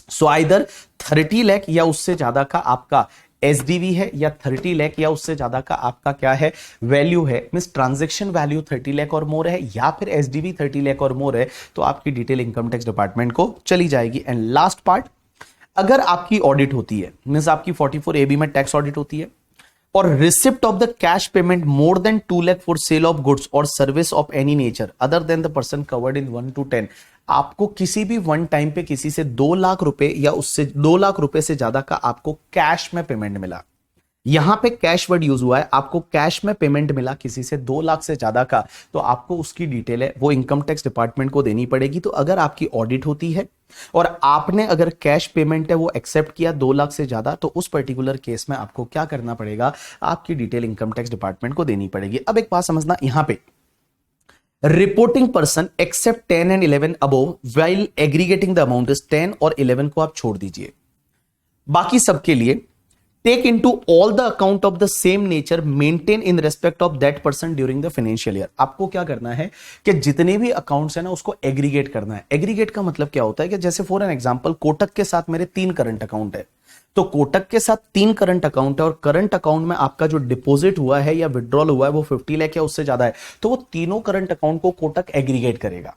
A: सो आइदर 30 लाख या उससे ज्यादा का आपका एसडीवी है या 30 लाख या उससे ज्यादा का आपका क्या है, वैल्यू है, मींस ट्रांजैक्शन वैल्यू 30 लाख और मोर है, या फिर एसडीवी 30 लाख और मोर है, तो आपकी डिटेल इनकम टैक्स डिपार्टमेंट को चली जाएगी। एंड लास्ट पार्ट, अगर आपकी ऑडिट होती है, मींस आपकी 44AB में टैक्स ऑडिट होती है और receipt of the cash payment more than 2 lakh for sale of goods और service of any nature other than the person covered in 1 to 10, आपको किसी भी वन टाइम पे किसी से 2 लाख रुपए या उससे 2 लाख रुपए से ज्यादा का आपको कैश में पेमेंट मिला, यहां पे कैश वर्ड यूज हुआ है, आपको कैश में पेमेंट मिला किसी से 2 लाख से ज्यादा का, तो आपको उसकी डिटेल है वो इनकम टैक्स डिपार्टमेंट को देनी पड़ेगी। तो अगर आपकी ऑडिट होती है और आपने अगर कैश पेमेंट है वो एक्सेप्ट किया 2 लाख से ज्यादा, तो उस पर्टिकुलर केस में आपको क्या करना पड़ेगा, आपकी डिटेल इनकम टैक्स डिपार्टमेंट को देनी पड़ेगी। अब एक बात समझना, यहां पे reporting person except 10 and 11 above while aggregating the amount is 10 और 11 को आप छोड़ दीजिए, बाकी सबके लिए take into all the account of the same nature maintain in respect of that person during the financial year. आपको क्या करना है कि जितने भी अकाउंट्स है ना उसको एग्रीगेट करना है। एग्रीगेट का मतलब क्या होता है कि जैसे फॉर एन एग्जांपल कोटक के साथ मेरे 3 करंट अकाउंट है, तो कोटक के साथ 3 करंट अकाउंट है और करंट अकाउंट में आपका जो डिपॉजिट हुआ है या विड्रॉल हुआ है वो 50 लाख या उससे ज्यादा है, तो वो तीनों करंट अकाउंट को कोटक एग्रीगेट करेगा,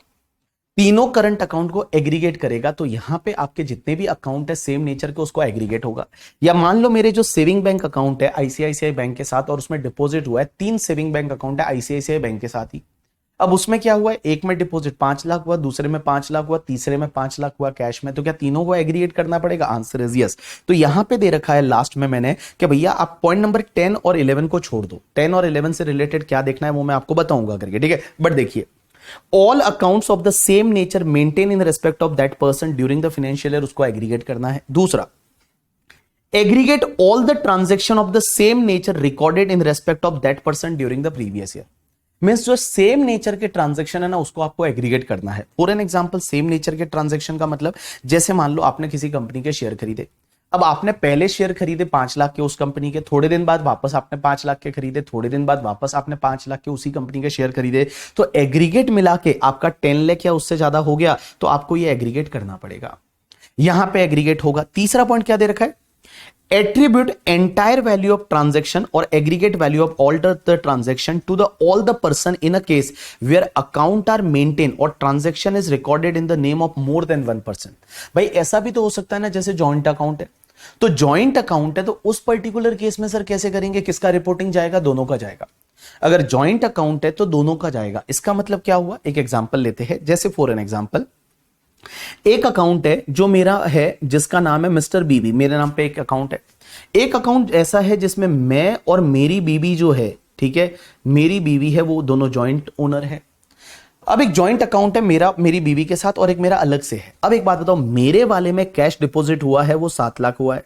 A: तीनों करंट अकाउंट को एग्रीगेट करेगा। तो यहां पे आपके जितने भी अकाउंट है सेम नेचर के उसको एग्रीगेट होगा। या मान लो मेरे जो सेविंग बैंक अकाउंट है आईसीआईसीआई बैंक के साथ और उसमें डिपॉजिट हुआ है, 3 सेविंग बैंक अकाउंट है आईसीआईसीआई बैंक के साथ ही, अब उसमें क्या हुआ है, एक में डिपॉजिट 5 लाख हुआ, दूसरे में 5 लाख हुआ, तीसरे में 5 लाख हुआ कैश में, तो क्या तीनों को एग्रीगेट करना पड़ेगा? Answer is yes. तो यहां पे दे रखा है लास्ट में मैंने कि भैया आप पॉइंट नंबर 10 और 11 को छोड़ दो, 10 और 11 से रिलेटेड क्या देखना है वो मैं आपको बताऊंगा करके, ठीक है। बट देखिए, all accounts of the same nature maintain in respect of that person during the financial year, उसको एग्रीगेट करना है। दूसरा, aggregate all the transaction of the same nature recorded in respect of that person during the previous year. Means जो सेम नेचर के ट्रांजैक्शन है ना उसको आपको एग्रीगेट करना है। For an example, same nature के ट्रांजैक्शन का मतलब जैसे मान लो आपने किसी कंपनी के शेयर खरीदे, अब आपने पहले शेयर खरीदे 5 लाख के उस कंपनी के, थोड़े दिन बाद वापस आपने 5 लाख के खरीदे, थोड़े दिन बाद वापस आपने 5 लाख के उसी कंपनी के शेयर खरीदे, तो एग्रीगेट मिला के आपका 10 लाख या उससे ज्यादा हो गया, तो आपको ये एग्रीगेट करना पड़ेगा, यहां पे एग्रीगेट होगा। तीसरा पॉइंट क्या दे रखा है, attribute entire value of transaction or aggregate value of all the transaction to all the person in a case where account are maintained or transaction is recorded in the name of more than one person। भाई ऐसा भी तो हो सकता है ना, जैसे जॉइंट अकाउंट है, तो जॉइंट अकाउंट है तो उस पर्टिकुलर केस में सर कैसे करेंगे, किसका रिपोर्टिंग जाएगा? दोनों का जाएगा। अगर जॉइंट अकाउंट है तो दोनों का जाएगा। इसका मतलब क्या हुआ, एक एग्जांपल लेते हैं, जैसे फॉर एन एग्जांपल एक अकाउंट है जो मेरा है जिसका नाम है मिस्टर बीबी, मेरे नाम पे एक अकाउंट है। एक अकाउंट ऐसा है जिसमें मैं और मेरी बीबी जो है, ठीक है, मेरी बीबी है, वो दोनों जॉइंट ओनर है। अब एक जॉइंट अकाउंट है मेरा मेरी बीबी के साथ और एक मेरा अलग से है। अब एक बात बताओ, मेरे वाले में कैश डिपॉजिट हुआ है वो 7 लाख हुआ है,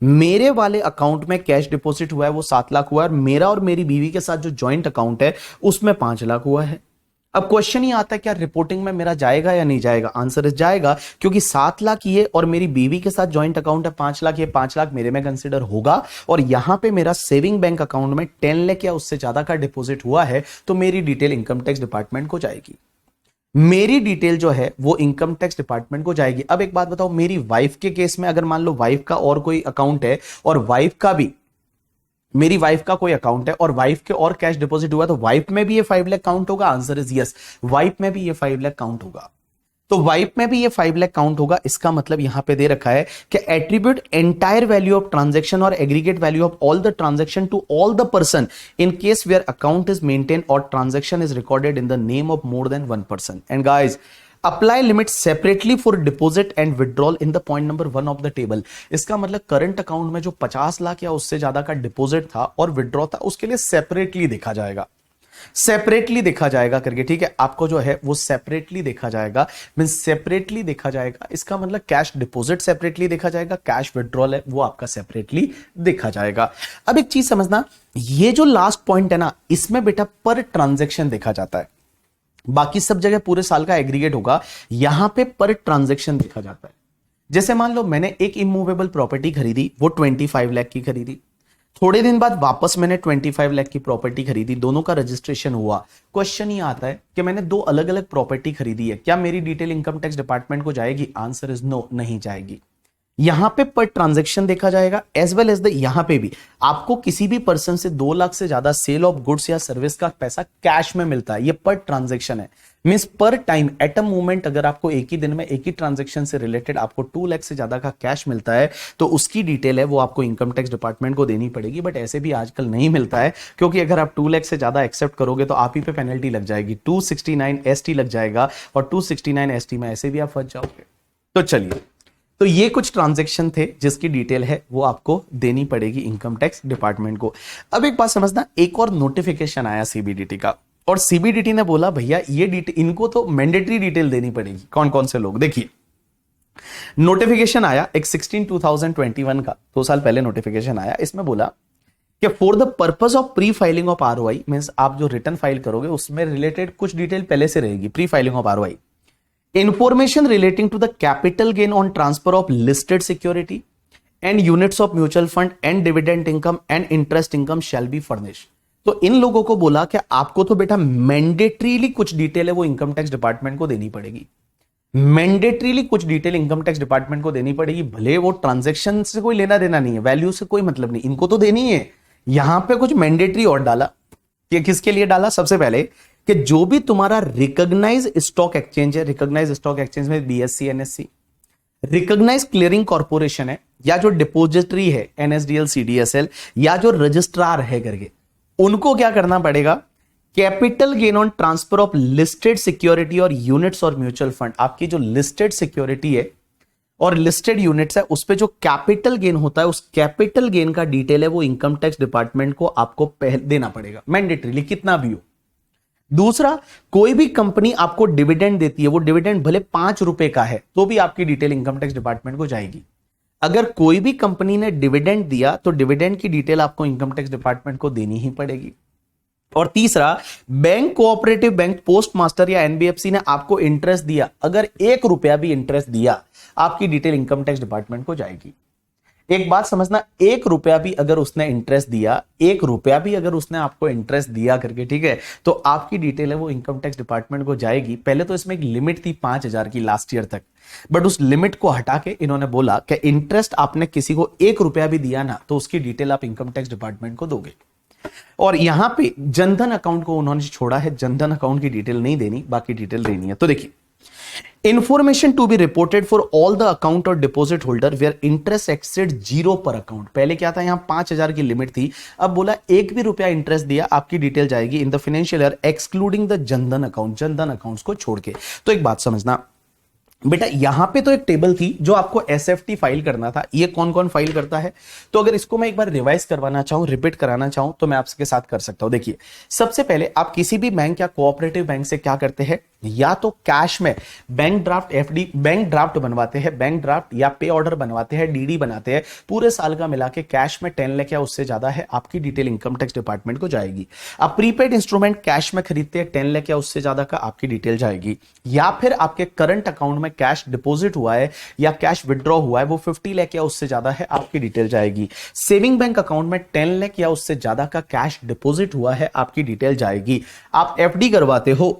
A: मेरे वाले अकाउंट में कैश डिपॉजिट हुआ है वो 7 लाख हुआ है, और मेरा और मेरी बीवी के साथ जो जॉइंट अकाउंट है उसमें 5 लाख हुआ है। अब क्वेश्चन ही आता है क्या रिपोर्टिंग में मेरा जाएगा या नहीं जाएगा? आंसर इज जाएगा, क्योंकि 7 लाख ये और मेरी बीवी के साथ जॉइंट अकाउंट है 5 लाख, ये 5 लाख मेरे में कंसिडर होगा, और यहां पे मेरा सेविंग बैंक अकाउंट में 10 लाख या उससे ज्यादा का डिपॉजिट हुआ है, तो मेरी डिटेल इनकम टैक्स डिपार्टमेंट को जाएगी। मेरी डिटेल जो है वो इनकम टैक्स डिपार्टमेंट को जाएगी। अब एक बात बताओ, मेरी वाइफ के केस में अगर मान लो वाइफ का और कोई अकाउंट है और वाइफ का भी, मेरी वाइफ का कोई अकाउंट है और वाइफ के और कैश डिपॉजिट हुआ, तो वाइफ में भी ये 5 लाख काउंट होगा? आंसर इज यस, वाइफ में भी ये 5 लाख काउंट होगा। तो वाइप में भी ये 5 लाख काउंट होगा। इसका मतलब यहां पे दे रखा है कि attribute entire value of transaction और aggregate value of all the transaction to all the person in case where account is maintain और transaction is recorded in the name of more than 1 पर्सन। And guys, apply limit separately for deposit and withdrawal in the point number 1 of the table. इसका मतलब करंट अकाउंट में जो 50 लाख या उससे ज्यादा का डिपॉजिट था और विड्रॉ था, उसके लिए सेपरेटली देखा जाएगा, सेपरेटली देखा जाएगा करके, ठीक है। आपको जो है वो सेपरेटली देखा जाएगा, मींस सेपरेटली देखा जाएगा। इसका मतलब कैश डिपॉजिट सेपरेटली देखा जाएगा, कैश विड्रॉल है वो आपका सेपरेटली देखा जाएगा। अब एक चीज समझना, ये जो लास्ट पॉइंट है ना, इसमें बेटा पर ट्रांजैक्शन देखा जाता है। बाकी सब जगह पूरे साल का एग्रीगेट होगा, यहां पे पर ट्रांजैक्शन देखा जाता है। जैसे मान लो मैंने एक इमूवेबल प्रॉपर्टी खरीदी, वो 25 लाख की खरीदी। थोड़े दिन बाद वापस मैंने 25 लाख की प्रॉपर्टी खरीदी, दोनों का रजिस्ट्रेशन हुआ। क्वेश्चन ये आता है कि मैंने दो अलग अलग प्रॉपर्टी खरीदी है, क्या मेरी डिटेल इनकम टैक्स डिपार्टमेंट को जाएगी? आंसर इज नो, नहीं जाएगी। यहां पे पर ट्रांजैक्शन देखा जाएगा, एज वेल एज द यहां पे भी आपको किसी भी पर्सन से 2 लाख से ज्यादा सेल ऑफ गुड्स या सर्विस का पैसा कैश में मिलता है, ये पर ट्रांजैक्शन है। मींस पर टाइम एट अ मोमेंट अगर आपको एक ही दिन में एक ही ट्रांजैक्शन से रिलेटेड आपको 2 लाख से ज्यादा का कैश मिलता है, तो उसकी डिटेल है वो आपको इनकम टैक्स डिपार्टमेंट को देनी पड़ेगी। बट ऐसे भी आजकल नहीं मिलता है, क्योंकि अगर आप 2 लाख से ज्यादा एक्सेप्ट करोगे तो आप ही पे पेनल्टी लग जाएगी, 269 एसटी लग जाएगा, और 269 एसटी में ऐसे भी आप फंस जाओगे। तो चलिए, तो ये कुछ ट्रांजैक्शन थे जिसकी डिटेल है वो आपको देनी पड़ेगी इनकम टैक्स डिपार्टमेंट को। अब एक बात समझना, एक और नोटिफिकेशन आया सीबीडीटी का, और सीबीडीटी ने बोला भैया ये डिटेल, इनको तो मैंडेटरी डिटेल देनी पड़ेगी। कौन कौन से लोग? देखिए, नोटिफिकेशन आया एक 16/2021 का, 2 साल पहले नोटिफिकेशन आया। इसमें बोला कि for the purpose of pre filing of ROI, means आप जो रिटर्न फाइल करोगे उसमें रिलेटेड कुछ डिटेल पहले से रहेगी, pre filing of ROI. Information relating to the capital gain on transfer of listed security and units of mutual fund and dividend income and interest income shall be furnished। तो इन लोगों को बोला कि आपको तो बेटा मैंडेटरीली कुछ डिटेल है वो इनकम टैक्स डिपार्टमेंट को देनी पड़ेगी, मैंडेटरीली कुछ डिटेल इनकम टैक्स डिपार्टमेंट को देनी पड़ेगी। भले वो ट्रांजैक्शन से कोई लेना देना नहीं है, वैल्यू से कोई मतलब नहीं, इनको तो देनी है। यहां पे कुछ मैंडेटरी और डाला, कि किसके लिए डाला? सबसे पहले कि जो भी तुम्हारा रिकॉग्नाइज स्टॉक एक्सचेंज है, रिकॉग्नाइज स्टॉक एक्सचेंज में BSC, NSC, recognise clearing corporation है, या जो डिपोजिटरी है एनएसडीएल, सीडीएसएल, या जो रजिस्ट्रार है करके, उनको क्या करना पड़ेगा? Capital gain on transfer of listed security और यूनिट्स और म्यूचुअल फंड, आपकी जो लिस्टेड सिक्योरिटी है और लिस्टेड यूनिट्स है उस पे जो कैपिटल गेन होता है, उस कैपिटल गेन का डिटेल है वो इनकम टैक्स डिपार्टमेंट को आपको पहले देना पड़ेगा, मैंडेटरीली, कितना भी हो। दूसरा, कोई भी कंपनी आपको डिविडेंड देती है, वो डिविडेंड भले 5 रुपए का है तो भी आपकी डिटेल इनकम टैक्स डिपार्टमेंट को जाएगी। अगर कोई भी कंपनी ने डिविडेंड दिया तो डिविडेंड की डिटेल आपको इनकम टैक्स डिपार्टमेंट को देनी ही पड़ेगी। और तीसरा, bank, cooperative bank, post master या एनबीएफसी ने आपको इंटरेस्ट दिया, अगर 1 रुपया भी इंटरेस्ट दिया, आपकी डिटेल इनकम टैक्स डिपार्टमेंट को जाएगी। एक बात समझना, 1 रुपया भी अगर उसने इंटरेस्ट दिया, 1 रुपया भी अगर उसने आपको इंटरेस्ट दिया करके, ठीक है, तो आपकी डिटेल है वो इनकम टैक्स डिपार्टमेंट को जाएगी। पहले तो इसमें एक लिमिट थी 5,000 की लास्ट ईयर तक, बट उस लिमिट को हटा के इन्होंने बोला कि इंटरेस्ट आपने किसी को 1 रुपया भी दिया ना, तो उसकी डिटेल आप इनकम टैक्स डिपार्टमेंट को दोगे। और यहां पे जनधन अकाउंट को उन्होंने छोड़ा है, जनधन अकाउंट की डिटेल नहीं देनी, बाकी डिटेल देनी है। तो देखिए, information to be reported for all the account और deposit holder where interest exceed 0 per account. पहले क्या था, यहां 5,000 की लिमिट थी, अब बोला 1 भी रुपया इंटरेस्ट दिया आपकी डिटेल जाएगी इन the financial year excluding the Jan Dhan account, Jan Dhan accounts को छोड़ के। तो एक बात समझना बेटा, यहां पे तो एक टेबल थी जो आपको एसएफटी फाइल करना था, ये कौन कौन फाइल करता है। तो अगर इसको मैं एक बार रिवाइज करवाना चाहूं, रिपीट कराना चाहूं, तो मैं आपके साथ कर सकता हूं। देखिए, सबसे पहले आप किसी भी बैंक या कोऑपरेटिव बैंक से क्या करते हैं, या तो कैश में bank draft, FD, bank draft बनवाते हैं, बैंक ड्राफ्ट या पे ऑर्डर बनवाते हैं, डीडी बनाते हैं, पूरे साल का मिला के कैश में 10 लाख या उससे ज्यादा है, आपकी डिटेल इनकम टैक्स डिपार्टमेंट को जाएगी। आप प्रीपेड इंस्ट्रूमेंट कैश में खरीदते हैं 10 लाख या उससे ज्यादा का, आपकी डिटेल जाएगी। या फिर आपके करंट अकाउंट में कैश डिपॉजिट हुआ है या कैश विड्रॉ हुआ है, वो 50 लाख या उससे ज्यादा है, आपकी डिटेल जाएगी। सेविंग बैंक अकाउंट में 10 लाख या उससे ज्यादा का कैश डिपॉजिट हुआ है, आपकी डिटेल जाएगी। आप एफडी करवाते हो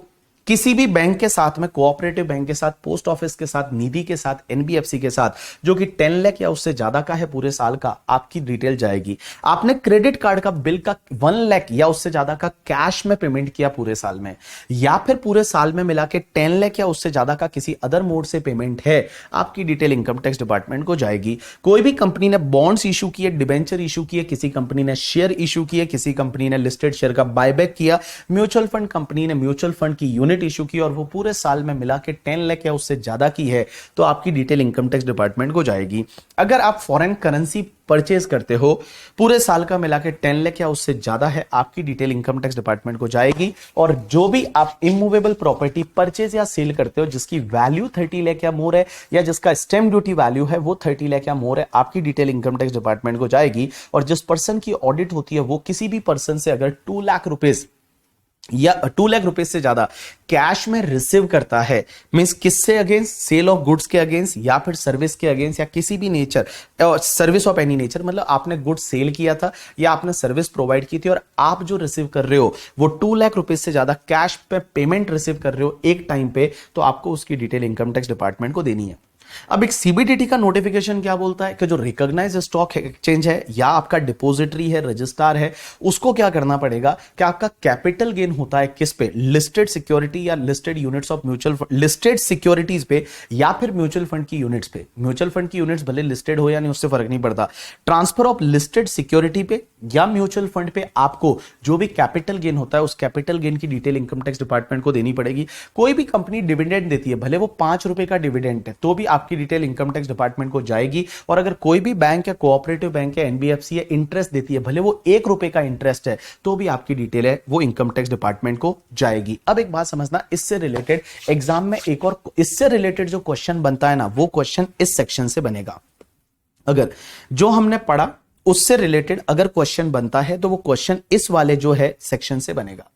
A: किसी भी बैंक के साथ में, कोऑपरेटिव बैंक के साथ, पोस्ट ऑफिस के साथ, निधि के साथ, एनबीएफसी के साथ, जो कि 10 लाख या उससे ज्यादा का है पूरे साल का, आपकी डिटेल जाएगी। आपने क्रेडिट कार्ड का बिल का 1 लाख या उससे ज्यादा का कैश में पेमेंट किया पूरे साल में, या फिर पूरे साल में मिला के 10 लाख या उससे ज्यादा का किसी अदर मोड से पेमेंट है, आपकी डिटेल इनकम टैक्स डिपार्टमेंट को जाएगी। कोई भी कंपनी ने बॉन्ड्स इशू किए, डिबेंचर इशू किए, किसी कंपनी ने शेयर इशू किए, किसी कंपनी ने लिस्टेड शेयर का बायबैक किया, म्यूचुअल फंड कंपनी ने म्यूचुअल फंड की यूनिट इशू की और वो पूरे साल में मिला के 10 लाख या उससे ज्यादा की है, तो आपकी डिटेल इनकम टैक्स डिपार्टमेंट को जाएगी। अगर आप फॉरेन करेंसी परचेज करते हो, पूरे साल का मिला के 10 लाख या उससे ज्यादा है, आपकी डिटेल इनकम टैक्स डिपार्टमेंट को जाएगी। और जो भी आप इमूवेबल प्रॉपर्टी परचेज या सेल करते हो जिसकी वैल्यू 30 लाख या मोर है, या जिसका स्टैंप ड्यूटी वैल्यू है वो 30 लाख या मोर है, आपकी डिटेल इनकम टैक्स डिपार्टमेंट को जाएगी। और जिस पर्सन की ऑडिट होती है वो किसी भी पर्सन से अगर 2 लाख रुपीज या 2 लाख रुपए से ज्यादा कैश में रिसीव करता है, मींस किससे अगेंस्ट, सेल ऑफ गुड्स के अगेंस्ट या फिर सर्विस के अगेंस्ट या किसी भी nature, service of any nature, मतलब आपने गुड्स सेल किया था या आपने सर्विस प्रोवाइड की थी और आप जो रिसीव कर रहे हो वो 2 लाख रुपए से ज्यादा कैश पे पेमेंट रिसीव कर रहे हो एक टाइम पे, तो आपको उसकी डिटेल इनकम टैक्स डिपार्टमेंट को देनी है। अब एक सीबीडीटी का नोटिफिकेशन क्या बोलता है कि जो रिकॉग्नाइज्ड स्टॉक एक्सचेंज है या आपका डिपॉजिटरी है, रजिस्ट्रार है, उसको क्या करना पड़ेगा कि आपका कैपिटल गेन होता है किस पे, लिस्टेड सिक्योरिटी या listed units of mutual fund, listed securities पे या फिर म्यूचुअल फंड की यूनिट्स पे। म्यूचुअल फंड की यूनिट्स भले लिस्टेड हो या नहीं उससे फर्क नहीं पड़ता, ट्रांसफर ऑफ लिस्टेड सिक्योरिटी पे या म्यूचुअल फंड पे आपको जो भी कैपिटल गेन होता है उस कैपिटल गेन की डिटेल इनकम टैक्स डिपार्टमेंट को देनी पड़ेगी। कोई भी कंपनी डिविडेंड देती है, भले वो 5 रुपए का डिविडेंड है, तो भी आपकी डिटेल इनकम टैक्स डिपार्टमेंट को जाएगी। और अगर कोई भी बैंक या कोऑपरेटिव बैंक या एनबीएफसी या इंटरेस्ट देती है, भले वो 1 रुपए का इंटरेस्ट है, तो भी आपकी डिटेल है वो इनकम टैक्स डिपार्टमेंट को जाएगी। अब एक बात समझना, इससे रिलेटेड एग्जाम में एक और इससे रिलेटेड जो क्वेश्चन बनता है ना, वो क्वेश्चन इस सेक्शन से बनेगा। अगर जो हमने पढ़ा उससे रिलेटेड अगर क्वेश्चन बनता है तो वो क्वेश्चन इस वाले जो है सेक्शन से बनेगा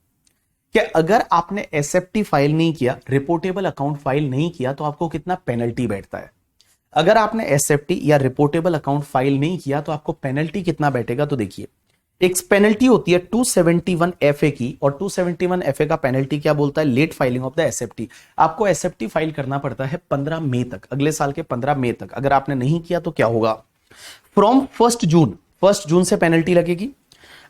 A: कि अगर आपने एसएफटी फाइल नहीं किया, रिपोर्टेबल अकाउंट फाइल नहीं किया, तो आपको कितना पेनल्टी बैठता है। अगर आपने एसएफटी या रिपोर्टेबल अकाउंट फाइल नहीं किया तो आपको पेनल्टी कितना बैठेगा, तो देखिए एक पेनल्टी होती है 271 एफए की, और 271 एफए का पेनल्टी क्या बोलता है, late filing of the SFT. आपको एसएफटी फाइल करना पड़ता है 15 मई तक, अगले साल के 15 मई तक। अगर आपने नहीं किया तो क्या होगा, फ्रॉम 1 जून से पेनल्टी लगेगी।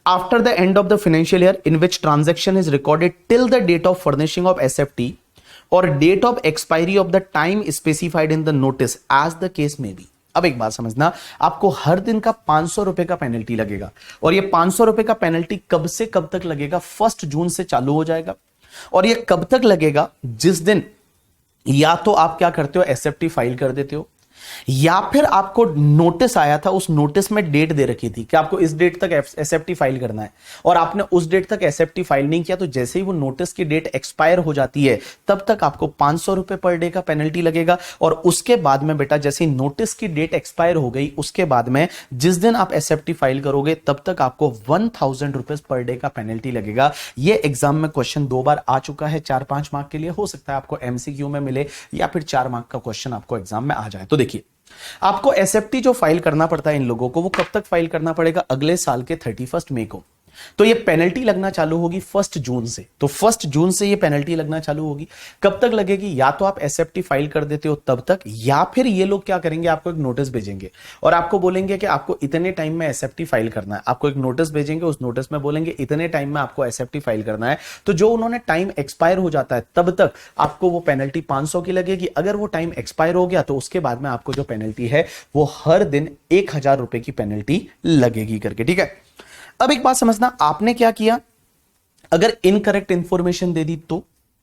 A: After the end of the financial year in which transaction is recorded till the date of furnishing of SFT और date of expiry of the time specified in the notice as the case may be. अब एक बात समझना, आपको हर दिन का 500 रुपए का पेनल्टी लगेगा, और ये 500 रुपए का पेनल्टी कब से कब तक लगेगा, 1 जून से चालू हो जाएगा। और ये कब तक लगेगा, जिस दिन या तो आप क्या करते हो, एसएफटी फाइल कर देते हो, या फिर आपको नोटिस आया था, उस नोटिस में डेट दे रखी थी कि आपको इस डेट तक एसएफटी फाइल करना है, और आपने उस डेट तक एसएफटी फाइल नहीं किया, तो जैसे ही वो नोटिस की डेट एक्सपायर हो जाती है तब तक आपको 500 रुपए पर डे का पेनल्टी लगेगा। और उसके बाद में बेटा जैसे ही नोटिस की डेट एक्सपायर हो गई, उसके बाद में जिस दिन आप एसएफटी फाइल करोगे तब तक आपको 1000 रुपीज पर डे का पेनल्टी लगेगा। ये एग्जाम में क्वेश्चन 2 बार आ चुका है, 4-5 मार्क के लिए, हो सकता है आपको एमसीक्यू में मिले या फिर 4 मार्क का क्वेश्चन आपको एग्जाम में आ जाए। तो देखिए, आपको एसएफटी जो फाइल करना पड़ता है इन लोगों को, वो कब तक फाइल करना पड़ेगा, अगले साल के 31 मई को। तो ये पेनल्टी लगना चालू होगी 1 जून से, तो 1 जून से ये पेनल्टी लगना चालू होगी। कब तक लगेगी, या तो आप एसएफटी फाइल कर देते हो तब तक, या फिर ये लोग क्या करेंगे, आपको एक नोटिस भेजेंगे और आपको बोलेंगे कि आपको इतने टाइम में एसएफटी फाइल करना है। आपको एक नोटिस भेजेंगे, उस नोटिस में बोलेंगे इतने टाइम में आपको एसएफटी फाइल करना है। तो जो उन्होंने टाइम एक्सपायर हो जाता है तब तक आपको वो पेनल्टी 500 की लगेगी। अगर वो टाइम एक्सपायर हो गया तो उसके बाद में आपको जो पेनल्टी है वो हर दिन 1000 रुपए की पेनल्टी लगेगी करके, ठीक है। अब एक बात समझना, आपने क्या किया, अगर इनकरेक्ट इंफॉर्मेशन दे दी तो,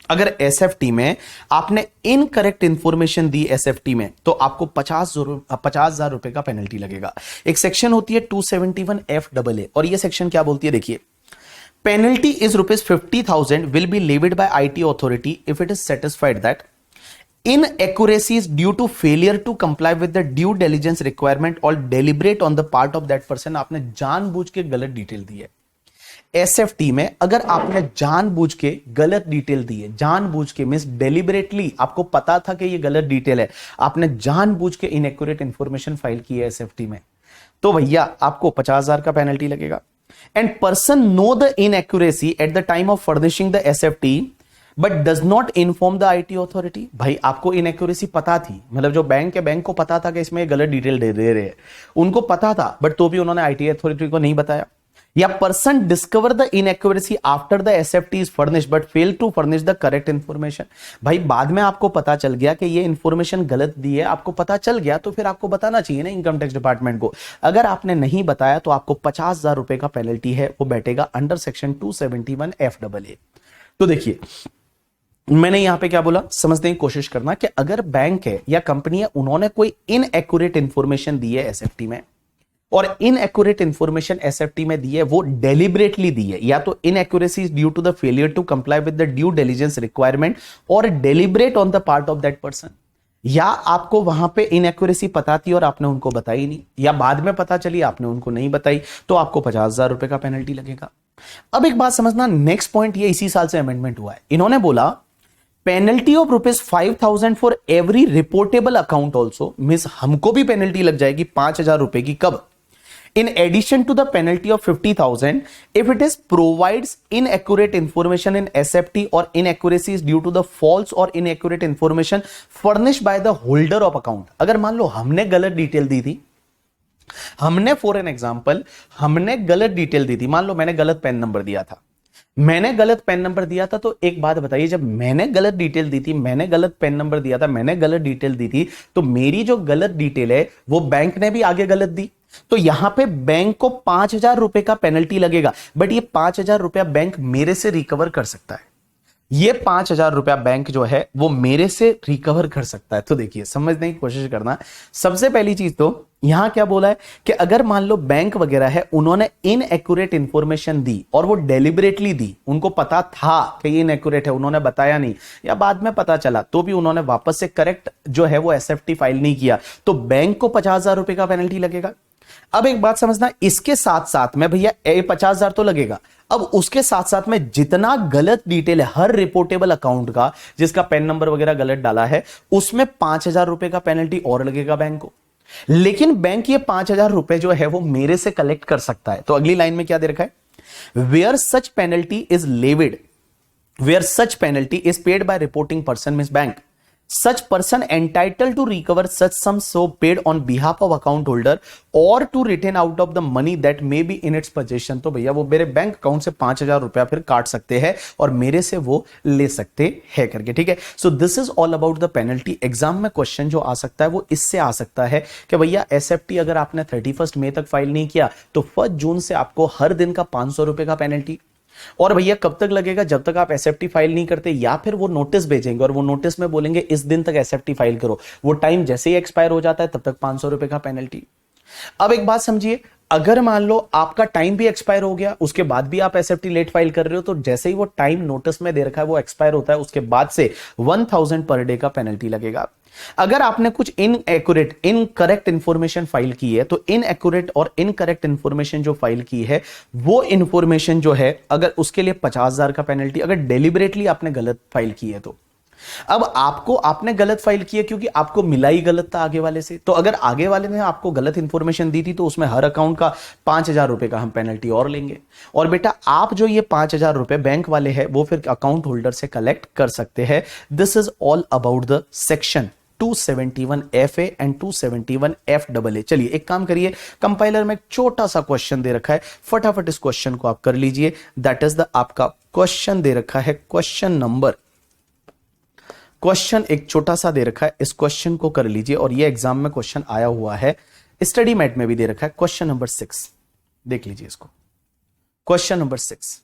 A: अगर एसएफटी में आपने इनकरेक्ट इंफॉर्मेशन दी एसएफटी में, तो आपको 50,000 रुपए का पेनल्टी लगेगा। एक सेक्शन होती है 271FAA, और ये सेक्शन क्या बोलती है, देखिए, penalty is ₹50,000 will be levied by IT authority if it is satisfied that inaccuracies due to failure to comply with the due diligence requirement or deliberate on the part of that person। आपने जानबूझ के गलत डिटेल दी है एसएफटी में। अगर आपने जानबूझ के गलत डिटेल दी है, जानबूझ के मींस डेलिबरेटली, आपको पता था कि ये गलत डिटेल है, आपने जानबूझ के इनएक्यूरेट इंफॉर्मेशन फाइल की है एसएफटी में, तो भैया आपको 50,000 का पेनल्टी लगेगा। And person know the inaccuracy at the time of furnishing the SFT but does not inform the IT authority. भाई आपको इनएक्यूरेसी पता थी, मतलब जो बैंक है बैंक को पता था कि इसमें गलत डिटेल दे रहे हैं, उनको पता था, बट तो भी उन्होंने आईटी अथॉरिटी को नहीं बताया। या person discover the inaccuracy after the SFT is furnish but fail to furnish the correct information. भाई बाद में आपको पता चल गया कि ये इंफॉर्मेशन गलत दी है, आपको पता चल गया, तो फिर आपको बताना चाहिए ना इनकम टैक्स डिपार्टमेंट को। अगर आपने नहीं बताया तो आपको 50,000 रुपए का पेनल्टी है, वो बैठेगा अंडर सेक्शन 271 FAA। तो देखिए मैंने यहां पे क्या बोला, समझने की कोशिश करना कि अगर बैंक है या कंपनी है, उन्होंने कोई इनएक्यूरेट इंफॉर्मेशन दी है एसएफटी में, और इनएक्यूरेट इंफॉर्मेशन एसएफटी में दी है, वो डेलिबरेटली दी है, या तो inaccuracy due to the failure to comply with the due diligence requirement और deliberate on the part of that person, या आपको वहां पे इनएक्यूरेसी पता थी और आपने उनको बताई नहीं, या बाद में पता चली आपने उनको नहीं बताई, तो आपको 50,000 रुपए का पेनल्टी लगेगा। अब एक बात समझना, नेक्स्ट पॉइंट ये इसी साल से अमेंडमेंट हुआ है, इन्होंने बोला penalty of ₹5,000 for every reportable account also, means हमको भी पेनल्टी लग जाएगी 5,000 रुपए की। कब? in addition to the penalty of 50,000 if it is provides inaccurate information in SFT or inaccuracies due to the false or inaccurate information furnished by the holder of account। अगर मान लो हमने गलत डिटेल दी थी, हमने फॉर एन एग्जांपल हमने गलत डिटेल दी थी, मान लो मैंने गलत पेन नंबर दिया था, मैंने गलत पेन नंबर दिया था, तो एक बात बताइए, जब मैंने गलत डिटेल दी थी, मैंने गलत पेन नंबर दिया था, मैंने गलत डिटेल दी थी, तो मेरी जो गलत डिटेल है वो बैंक ने भी आगे गलत दी, तो यहां पे बैंक को 5,000 रुपए का पेनल्टी लगेगा। बट ये 5,000 रुपया बैंक मेरे से रिकवर कर सकता है, ये 5,000 रुपया बैंक जो है वो मेरे से रिकवर कर सकता है। तो देखिए समझने की कोशिश करना, सबसे पहली चीज तो यहां क्या बोला है कि अगर मान लो बैंक वगैरह है, उन्होंने इनएक्यूरेट इंफॉर्मेशन दी और वो डेलिबरेटली दी, उनको पता था कि ये इनएक्यूरेट है, उन्होंने बताया नहीं, या बाद में पता चला तो भी उन्होंने वापस से करेक्ट जो है वो एसएफटी फाइल नहीं किया, तो बैंक को 50,000 रुपए का पेनल्टी लगेगा। अब एक बात समझना, इसके साथ साथ में भैया 50,000 तो लगेगा, अब उसके साथ साथ में जितना गलत डिटेल है हर रिपोर्टेबल अकाउंट का, जिसका पेन नंबर वगैरह गलत डाला है, उसमें 5,000 रुपए का पेनल्टी और लगेगा बैंक को। लेकिन बैंक ये 5,000 रुपए जो है वो मेरे से कलेक्ट कर सकता है। तो अगली लाइन में क्या दे रखा है, where such penalty is levied, where such penalty is paid by reporting person means bank, such person entitled to recover such sum so paid on behalf of account holder or to retain out of the money that may be in its possession। तो भैया वो मेरे बैंक अकाउंट से 5,000 रुपया फिर काट सकते हैं और मेरे से वो ले सकते हैं करके, ठीक है। So this is all about the penalty. Exam में क्वेश्चन जो आ सकता है वो इससे आ सकता है कि भैया एसएफटी अगर आपने 31 मई तक फाइल नहीं किया तो 1 जून से आपको हर दिन का 500 रुपए का पेनल्टी, और भैया कब तक लगेगा, जब तक आप एसएफटी फाइल नहीं करते, या फिर वो नोटिस भेजेंगे और वो नोटिस में बोलेंगे इस दिन तक एसएफटी फाइल करो, वो टाइम जैसे ही एक्सपायर हो जाता है तब तक 500 रुपए का पेनल्टी। अब एक बात समझिए, अगर मान लो आपका टाइम भी एक्सपायर हो गया, उसके बाद भी आप एसएफटी लेट फाइल कर रहे हो, तो जैसे ही वो टाइम नोटिस में दे रखा है वो एक्सपायर होता है, उसके बाद से 1,000 पर डे का पेनल्टी लगेगा। अगर आपने कुछ इनएक्यूरेट इनकरेक्ट इंफॉर्मेशन फाइल की है, तो इनएक्यूरेट और इनकरेक्ट इंफॉर्मेशन जो फाइल की है वो इंफॉर्मेशन जो है, अगर उसके लिए 50,000 का पेनल्टी, अगर डेलिबरेटली आपने गलत फाइल की है तो। अब आपको आपने गलत फाइल की है क्योंकि आपको मिला ही गलत था आगे वाले से, तो अगर आगे वाले ने आपको गलत इंफॉर्मेशन दी थी तो उसमें हर अकाउंट का 5,000 रुपए का हम पेनल्टी और लेंगे, और बेटा आप जो ये 5,000 रुपए बैंक वाले हैं वो फिर अकाउंट होल्डर से कलेक्ट कर सकते हैं। This is all about the section 271FA and 271FAA। चलिए एक काम करिए, कंपाइलर में एक छोटा सा क्वेश्चन दे रखा है, फटाफट इस क्वेश्चन को आप कर लीजिए। दैट इज द आपका क्वेश्चन दे रखा है, क्वेश्चन एक छोटा सा दे रखा है, इस क्वेश्चन को कर लीजिए, और ये एग्जाम में क्वेश्चन आया हुआ है, स्टडी मैट में भी दे रखा है, क्वेश्चन नंबर 6 देख लीजिए इसको, क्वेश्चन नंबर 6।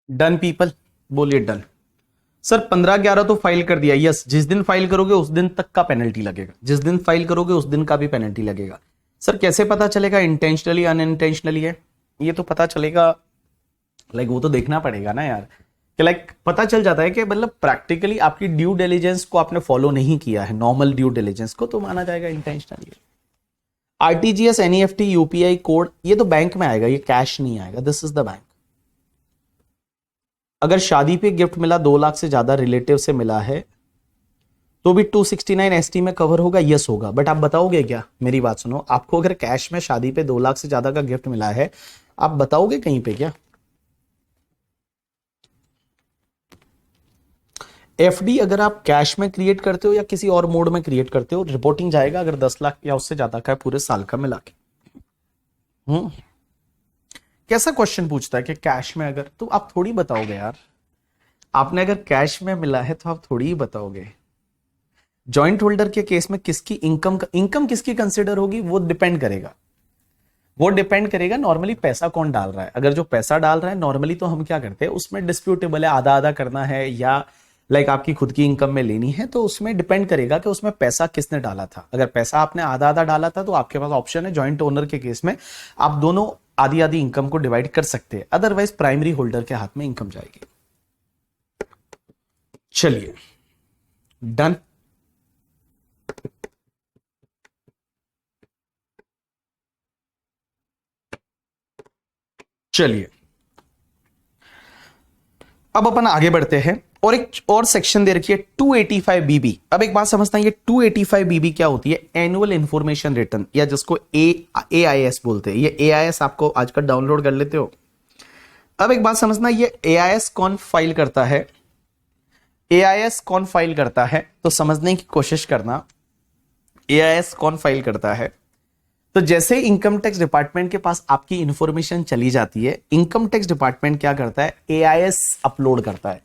A: डन पीपल, बोलिए डन। सर 15/11 तो फाइल कर दिया, यस। जिस दिन फाइल करोगे उस दिन तक का पेनल्टी लगेगा, जिस दिन फाइल करोगे उस दिन का भी पेनल्टी लगेगा। सर कैसे पता चलेगा इंटेंशनली अनइंटेंशनली है? ये तो पता चलेगा, लाइक वो तो देखना पड़ेगा ना यार, कि लाइक पता चल जाता है कि मतलब प्रैक्टिकली आपकी ड्यू डिलिजेंस को आपने फॉलो नहीं किया है, नॉर्मल ड्यू डिलिजेंस को, तो माना जाएगा intentionally. RTGS, NEFT, UPI code, ये तो बैंक में आएगा, ये कैश नहीं आएगा। This is the bank. अगर शादी पे गिफ्ट मिला 2 लाख से ज्यादा रिलेटिव से मिला है तो भी 269 एसटी में कवर होगा, यस होगा। बट आप बताओगे क्या? मेरी बात सुनो, आपको अगर कैश में शादी पे 2 लाख से ज्यादा का गिफ्ट मिला है, आप बताओगे कहीं पे क्या? एफडी अगर आप कैश में क्रिएट करते हो या किसी और मोड में क्रिएट करते हो, रिपोर्टिंग जाएगा अगर 10 लाख या उससे ज्यादा का है पूरे साल का मिला के। कैसा क्वेश्चन पूछता है कि कैश में अगर, तो आप थोड़ी बताओगे यार। आपने अगर कैश में मिला है तो आप थोड़ी ही बताओगे। जॉइंट होल्डर के केस में किसकी इनकम किसकी कंसिडर होगी, वो डिपेंड करेगा नॉर्मली पैसा कौन डाल रहा है। अगर जो पैसा डाल रहा है नॉर्मली, तो हम क्या करते हैं उसमें डिस्प्यूटेबल है, आधा आधा करना है या लाइक आपकी खुद की इनकम में लेनी है, तो उसमें डिपेंड करेगा कि उसमें पैसा किसने डाला था। अगर पैसा आपने आधा आधा डाला था तो आपके पास ऑप्शन है जॉइंट ओनर के केस में आप दोनों आधी आधी इनकम को डिवाइड कर सकते हैं, अदरवाइज प्राइमरी होल्डर के हाथ में इनकम जाएगी। चलिए डन। चलिए अब अपन आगे बढ़ते हैं और एक और सेक्शन दे रखी है 285 बीबी। अब एक बात समझता है, ये 285 बीबी क्या होती है? एनुअल इंफॉर्मेशन रिटर्न, या जिसको एआईएस बोलते हैं। ये एआईएस आपको आजकल डाउनलोड कर लेते हो। अब एक बात समझना, ये एआईएस कौन फाइल करता है? एआईएस कौन फाइल करता है तो समझने की कोशिश करना। एआईएस कौन फाइल करता है? तो जैसे इनकम टैक्स डिपार्टमेंट के पास आपकी इंफॉर्मेशन चली जाती है, इनकम टैक्स डिपार्टमेंट क्या करता है? एआईएस अपलोड करता है।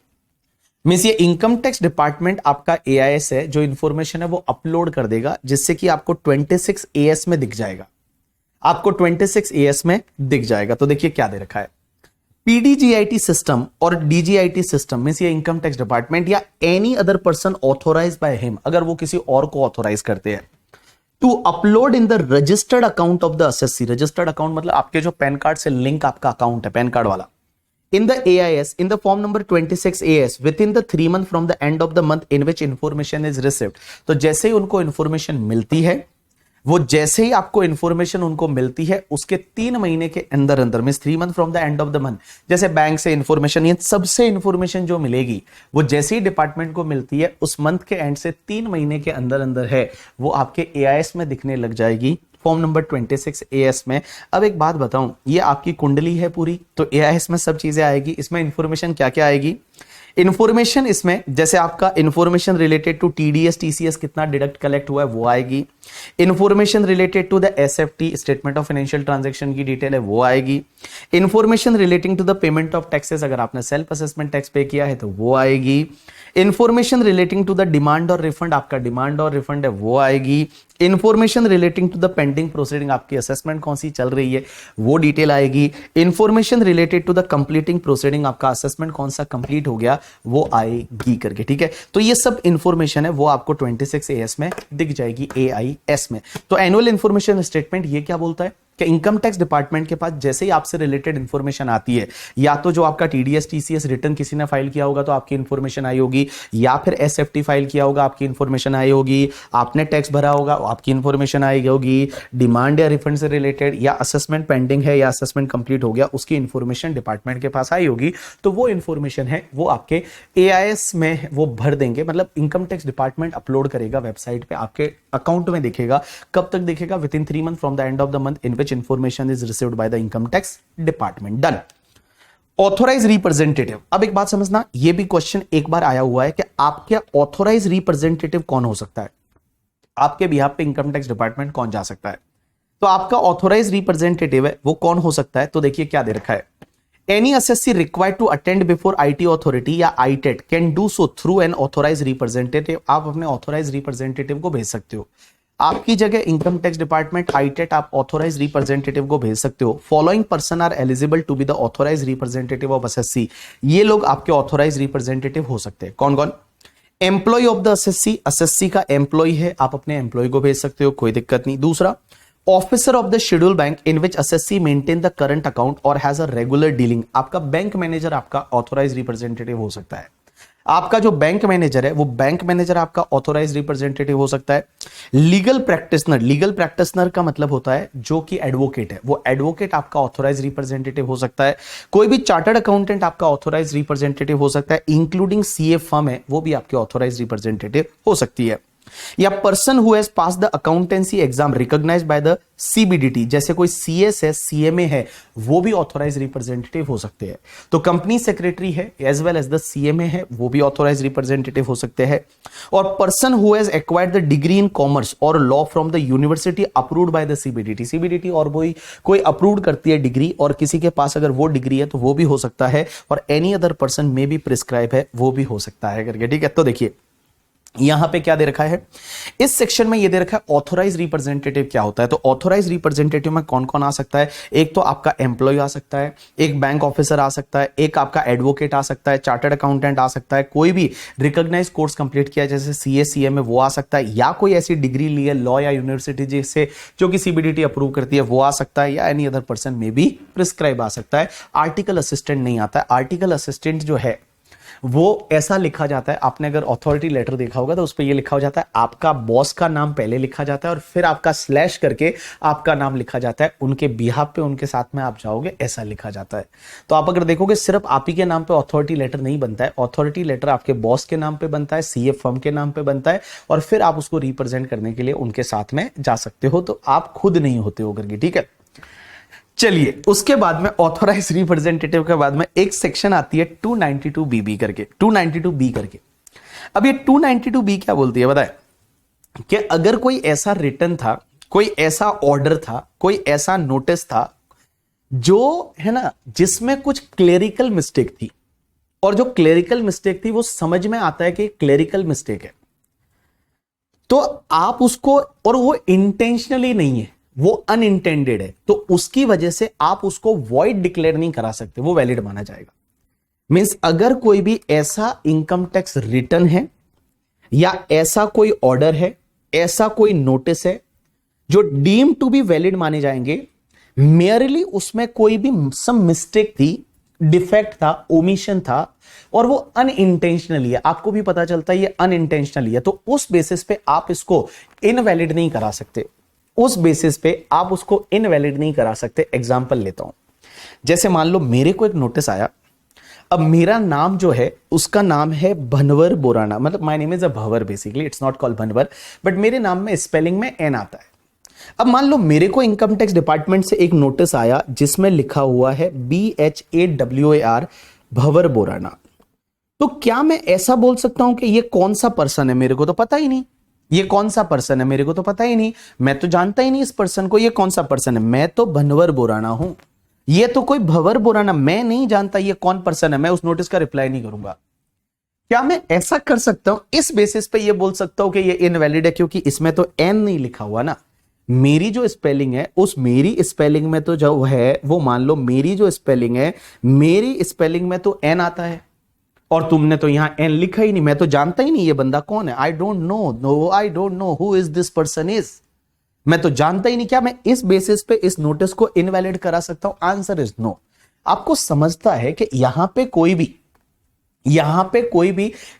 A: मींस ये इनकम टैक्स डिपार्टमेंट आपका एआईएस है, जो इंफॉर्मेशन है वो अपलोड कर देगा, जिससे कि आपको 26 एएस में दिख जाएगा। आपको 26 एएस में दिख जाएगा। तो देखिए क्या दे रखा है, पीडीजीआईटी सिस्टम और डीजीआईटी सिस्टम मींस ये इनकम टैक्स डिपार्टमेंट या any other person authorise by him, अगर वो किसी और को ऑथोराइज करते हैं, to upload in the registered account of the SSC. Registered account मतलब आपके जो पैन कार्ड से लिंक आपका अकाउंट है, पैन कार्ड वाला, in the AIS in the form number 26 AS within the 3 month from the end of the month in which information is received। तो जैसे ही उनको इंफॉर्मेशन मिलती है, वो जैसे ही आपको इंफॉर्मेशन उनको मिलती है उसके 3 महीने के अंदर अंदर means 3 month from the end of the month, जैसे बैंक से इंफॉर्मेशन, ये सबसे इंफॉर्मेशन जो मिलेगी वो जैसे ही डिपार्टमेंट को मिलती है उस मंथ के एंड से 3 महीने के अंदर अंदर है वो आपके एआईएस में दिखने लग जाएगी, फॉर्म नंबर 26 एएस में। अब एक बात बताऊं, ये आपकी कुंडली है पूरी, तो एआईएस में सब चीजें आएगी। इसमें इंफॉर्मेशन क्या क्या आएगी? इंफॉर्मेशन इसमें जैसे आपका information related to TDS TCS कितना डिडक्ट कलेक्ट हुआ है वो आएगी। Information related to the SFT statement of financial transaction की डिटेल है वो आएगी। Information relating to the payment of taxes, अगर आपने सेल्फ असेसमेंट टैक्स पे किया है तो वो आएगी। Information relating to the demand और रिफंड, आपका डिमांड और रिफंड है वो आएगी। Information relating to the pending proceeding, आपकी असेसमेंट कौन सी चल रही है वो डिटेल आएगी। Information related to the completing proceeding, आपका असेसमेंट कौन सा कंप्लीट हो गया वो आएगी करके, ठीक है। तो ये सब इंफॉर्मेशन है वो आपको 26 एएस में दिख जाएगी, एआईएस में। तो एनुअल इंफॉर्मेशन स्टेटमेंट ये क्या बोलता है कि इनकम टैक्स डिपार्टमेंट के पास जैसे ही आपसे रिलेटेड इंफॉर्मेशन आती है, या तो जो आपका टीडीएस टीसीएस रिटर्न किसी ने फाइल किया होगा तो आपकी इंफॉर्मेशन आई होगी, या फिर एसएफटी फाइल किया होगा आपकी इंफॉर्मेशन आई होगी, आपने टैक्स भरा होगा आपकी इंफॉर्मेशन आई होगी, डिमांड या रिफंड से रिलेटेड या असेसमेंट पेंडिंग है या असेसमेंट कंप्लीट हो गया उसकी इंफॉर्मेशन डिपार्टमेंट के पास आई होगी, तो वो इंफॉर्मेशन है वो आपके एआईएस में वो भर देंगे। मतलब इनकम टैक्स डिपार्टमेंट अपलोड करेगा वेबसाइट पे, आपके अकाउंट में दिखेगा। कब तक दिखेगा? Within 3 month from the end of the month in which information is received by the income tax department. Done. Authorise representative, अब एक बात समझना, यह भी क्वेश्चन एक बार आया हुआ है कि आपके ऑथोराइज रिप्रेजेंटेटिव कौन हो सकता है, आपके बिहाफ पे इनकम टैक्स डिपार्टमेंट कौन जा सकता है। तो आपका ऑथोराइज रिप्रेजेंटेटिव है वो कौन हो सकता है, तो देखिए क्या दे रखा है, any assessee required to attend before IT authority या ITAT can do so through an authorise representative. आप अपने ऑथोराइज रिप्रेजेंटेटिव को भेज सकते हो। आपकी जगह इनकम टैक्स डिपार्टमेंट आईटेट आप ऑथोराइज रिप्रेजेंटेटिव को भेज सकते हो। Following person are eligible to be the authorise representative of SSC, ये लोग आपके ऑथोराइज रिप्रेजेंटेटिव हो सकते हैं। कौन कौन? Employ of the SSC, SSC का एम्प्लॉय है, आप अपने एम्प्लॉय को भेज सकते हो, कोई दिक्कत नहीं। दूसरा, officer of the schedule bank in which SSC maintain the current account और हैज अ रेगुलर डीलिंग, आपका बैंक मैनेजर आपका ऑथोराइज रिप्रेजेंटेटिव हो सकता है। आपका जो बैंक मैनेजर है वो बैंक मैनेजर आपका ऑथोराइज रिप्रेजेंटेटिव हो सकता है। लीगल प्रैक्टिशनर, लीगल प्रैक्टिशनर का मतलब होता है जो कि एडवोकेट है, वो एडवोकेट आपका ऑथोराइज रिप्रेजेंटेटिव हो सकता है। कोई भी चार्टर्ड अकाउंटेंट आपका ऑथोराइज रिप्रेजेंटेटिव हो सकता है, इंक्लूडिंग सीए फर्म है वो भी आपके ऑथोराइज रिप्रेजेंटेटिव हो सकती है। या person who has pass the accountancy exam recognised by the CBDT, जैसे कोई सीएस है, सीएमए है, वो भी ऑथोराइज रिप्रेजेंटेटिव हो सकते हैं। तो कंपनी सेक्रेटरी है as well as the CMA है, वो भी ऑथोराइज रिप्रेजेंटेटिव हो सकते हैं। और person who has acquired the degree in commerce और law from the university approved by the CBDT, CBDT और कोई अप्रूव करती है डिग्री और किसी के पास अगर वो डिग्री है तो वो भी हो सकता है। और एनी अदर पर्सन में भी प्रिस्क्राइब है, वो भी हो सकता है करके, ठीक है। तो देखिए यहां पे क्या दे रखा है, इस सेक्शन में ये दे रखा है ऑथोराइज रिप्रेजेंटेटिव क्या होता है। तो ऑथोराइज रिप्रेजेंटेटिव में कौन कौन आ सकता है? एक तो आपका एम्प्लॉय आ सकता है, एक बैंक ऑफिसर आ सकता है, एक आपका एडवोकेट आ सकता है, चार्टर्ड अकाउंटेंट आ सकता है, कोई भी रिकॉग्नाइज कोर्स कंप्लीट किया जैसे सीए सीएम में वो आ सकता है, या कोई ऐसी डिग्री ली है लॉ या यूनिवर्सिटी जिससे जो कि सीबीडीटी अप्रूव करती है वो आ सकता है, या एनी अदर पर्सन में भी प्रिस्क्राइब आ सकता है। आर्टिकल असिस्टेंट नहीं आता है। आर्टिकल असिस्टेंट जो है वो ऐसा लिखा जाता है, आपने अगर अथॉरिटी लेटर देखा होगा तो उस पर यह लिखा हो जाता है, आपका बॉस का नाम पहले लिखा जाता है और फिर आपका स्लैश करके आपका नाम लिखा जाता है, उनके बिहाफ पे उनके साथ में आप जाओगे, ऐसा लिखा जाता है। तो आप अगर देखोगे सिर्फ आप ही के नाम पे अथॉरिटी लेटर नहीं बनता है, अथॉरिटी लेटर आपके बॉस के नाम पे बनता है, सीए फर्म के नाम पे बनता है, और फिर आप उसको रिप्रेजेंट करने के लिए उनके साथ में जा सकते हो। तो आप खुद नहीं होते हो करके, ठीक है। चलिए उसके बाद में ऑथोराइज रिप्रेजेंटेटिव के बाद में एक सेक्शन आती है 292BB करके, 292B करके। अब ये 292B क्या बोलती है बताए, कि अगर कोई ऐसा रिटर्न था, कोई ऐसा ऑर्डर था, कोई ऐसा नोटिस था जो है ना जिसमें कुछ क्लेरिकल मिस्टेक थी, और जो क्लेरिकल मिस्टेक थी वो समझ में आता है कि क्लेरिकल मिस्टेक है, तो आप उसको, और वो इंटेंशनली नहीं है, वो अनइंटेंडेड है, तो उसकी वजह से आप उसको वॉइड डिक्लेयर नहीं करा सकते, वो वैलिड माना जाएगा। मींस अगर कोई भी ऐसा इनकम टैक्स रिटर्न है या ऐसा कोई ऑर्डर है, ऐसा कोई नोटिस है जो डीम टू बी वैलिड माने जाएंगे, मेयरली उसमें कोई भी सम मिस्टेक थी, डिफेक्ट था, ओमिशन था, और वो अनइंटेंशनली है, आपको भी पता चलता है ये अनइंटेंशनली है, तो उस बेसिस पे आप इसको इनवैलिड नहीं करा सकते, उस बेसिस पे आप उसको इनवैलिड नहीं करा सकते। एग्जांपल लेता हूं, जैसे मान लो मेरे को एक नोटिस आया, अब मेरा नाम जो है उसका नाम है भनवर बोराना, मतलब my name is a Bhawar, basically it's not called Bhanwar, but मेरे नाम में स्पेलिंग में एन आता है। अब मान लो मेरे को इनकम टैक्स डिपार्टमेंट से एक नोटिस आया जिसमें लिखा हुआ है BHAWAR भवर बोराना, तो क्या मैं ऐसा बोल सकता हूं कि ये कौन सा पर्सन है? मेरे को तो पता ही नहीं ये कौन सा पर्सन है, मेरे को तो पता ही नहीं, मैं तो जानता ही नहीं इस पर्सन को, ये कौन सा पर्सन है, मैं तो भनवर बोराना हूं, ये तो कोई भवर बोराना, मैं नहीं जानता ये कौन पर्सन है, मैं उस नोटिस का रिप्लाई नहीं करूंगा। क्या मैं ऐसा कर सकता हूं? इस बेसिस पे ये बोल सकता हूं कि ये इनवैलिड है, क्योंकि इसमें तो एन नहीं लिखा हुआ ना, मेरी जो स्पेलिंग है उस मेरी स्पेलिंग में तो जो है वो, मान लो मेरी जो स्पेलिंग है, मेरी स्पेलिंग में तो एन आता है, और तुमने तो यहां एन लिखा ही नहीं, मैं तो जानता ही नहीं ये बंदा कौन है, I don't know who is this person is, मैं तो जानता ही नहीं। क्या मैं इस बेसिस पे इस नोटिस को इनवैलिड करा सकता हूं? Answer is no. आपको समझता है कि यहां पे कोई भी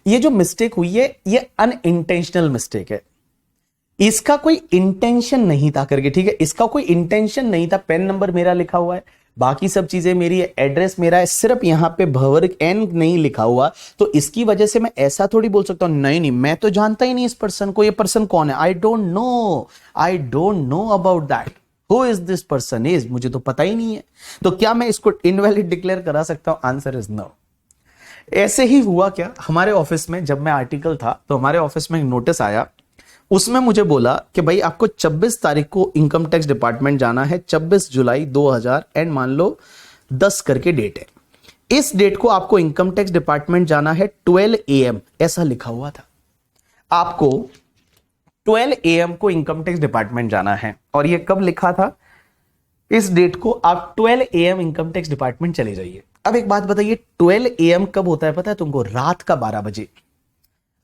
A: ये जो मिस्टेक हुई है ये अनइंटेंशनल मिस्टेक है, इसका कोई इंटेंशन नहीं था करके, ठीक है, इसका कोई इंटेंशन नहीं था। पेन नंबर मेरा लिखा हुआ है, बाकी सब चीजें मेरी है, एड्रेस मेरा है, सिर्फ यहां पे भवर एन नहीं लिखा हुआ, तो इसकी वजह से मैं ऐसा थोड़ी बोल सकता हूं नहीं मैं तो जानता ही नहीं इस पर्सन को, ये पर्सन कौन है, I don't know about that, who is this person is, मुझे तो पता ही नहीं है। तो क्या मैं इसको इनवैलिड डिक्लेयर करा सकता हूं? Answer is no. ऐसे ही हुआ क्या हमारे ऑफिस में, जब मैं आर्टिकल था तो हमारे ऑफिस में एक नोटिस आया, उसमें मुझे बोला कि भाई आपको 26 तारीख को इनकम टैक्स डिपार्टमेंट जाना है, 26 जुलाई 2000 एंड मान लो 10 करके डेट है, इस डेट को आपको इनकम टैक्स डिपार्टमेंट जाना है 12 AM, ऐसा लिखा हुआ था। आपको 12 AM को इनकम टैक्स डिपार्टमेंट जाना है। और ये कब लिखा था? इस डेट को आप 12 AM इनकम टैक्स डिपार्टमेंट चले जाइए। अब एक बात बताइए, 12 AM कब होता है पता है तुमको? रात का 12 बजे।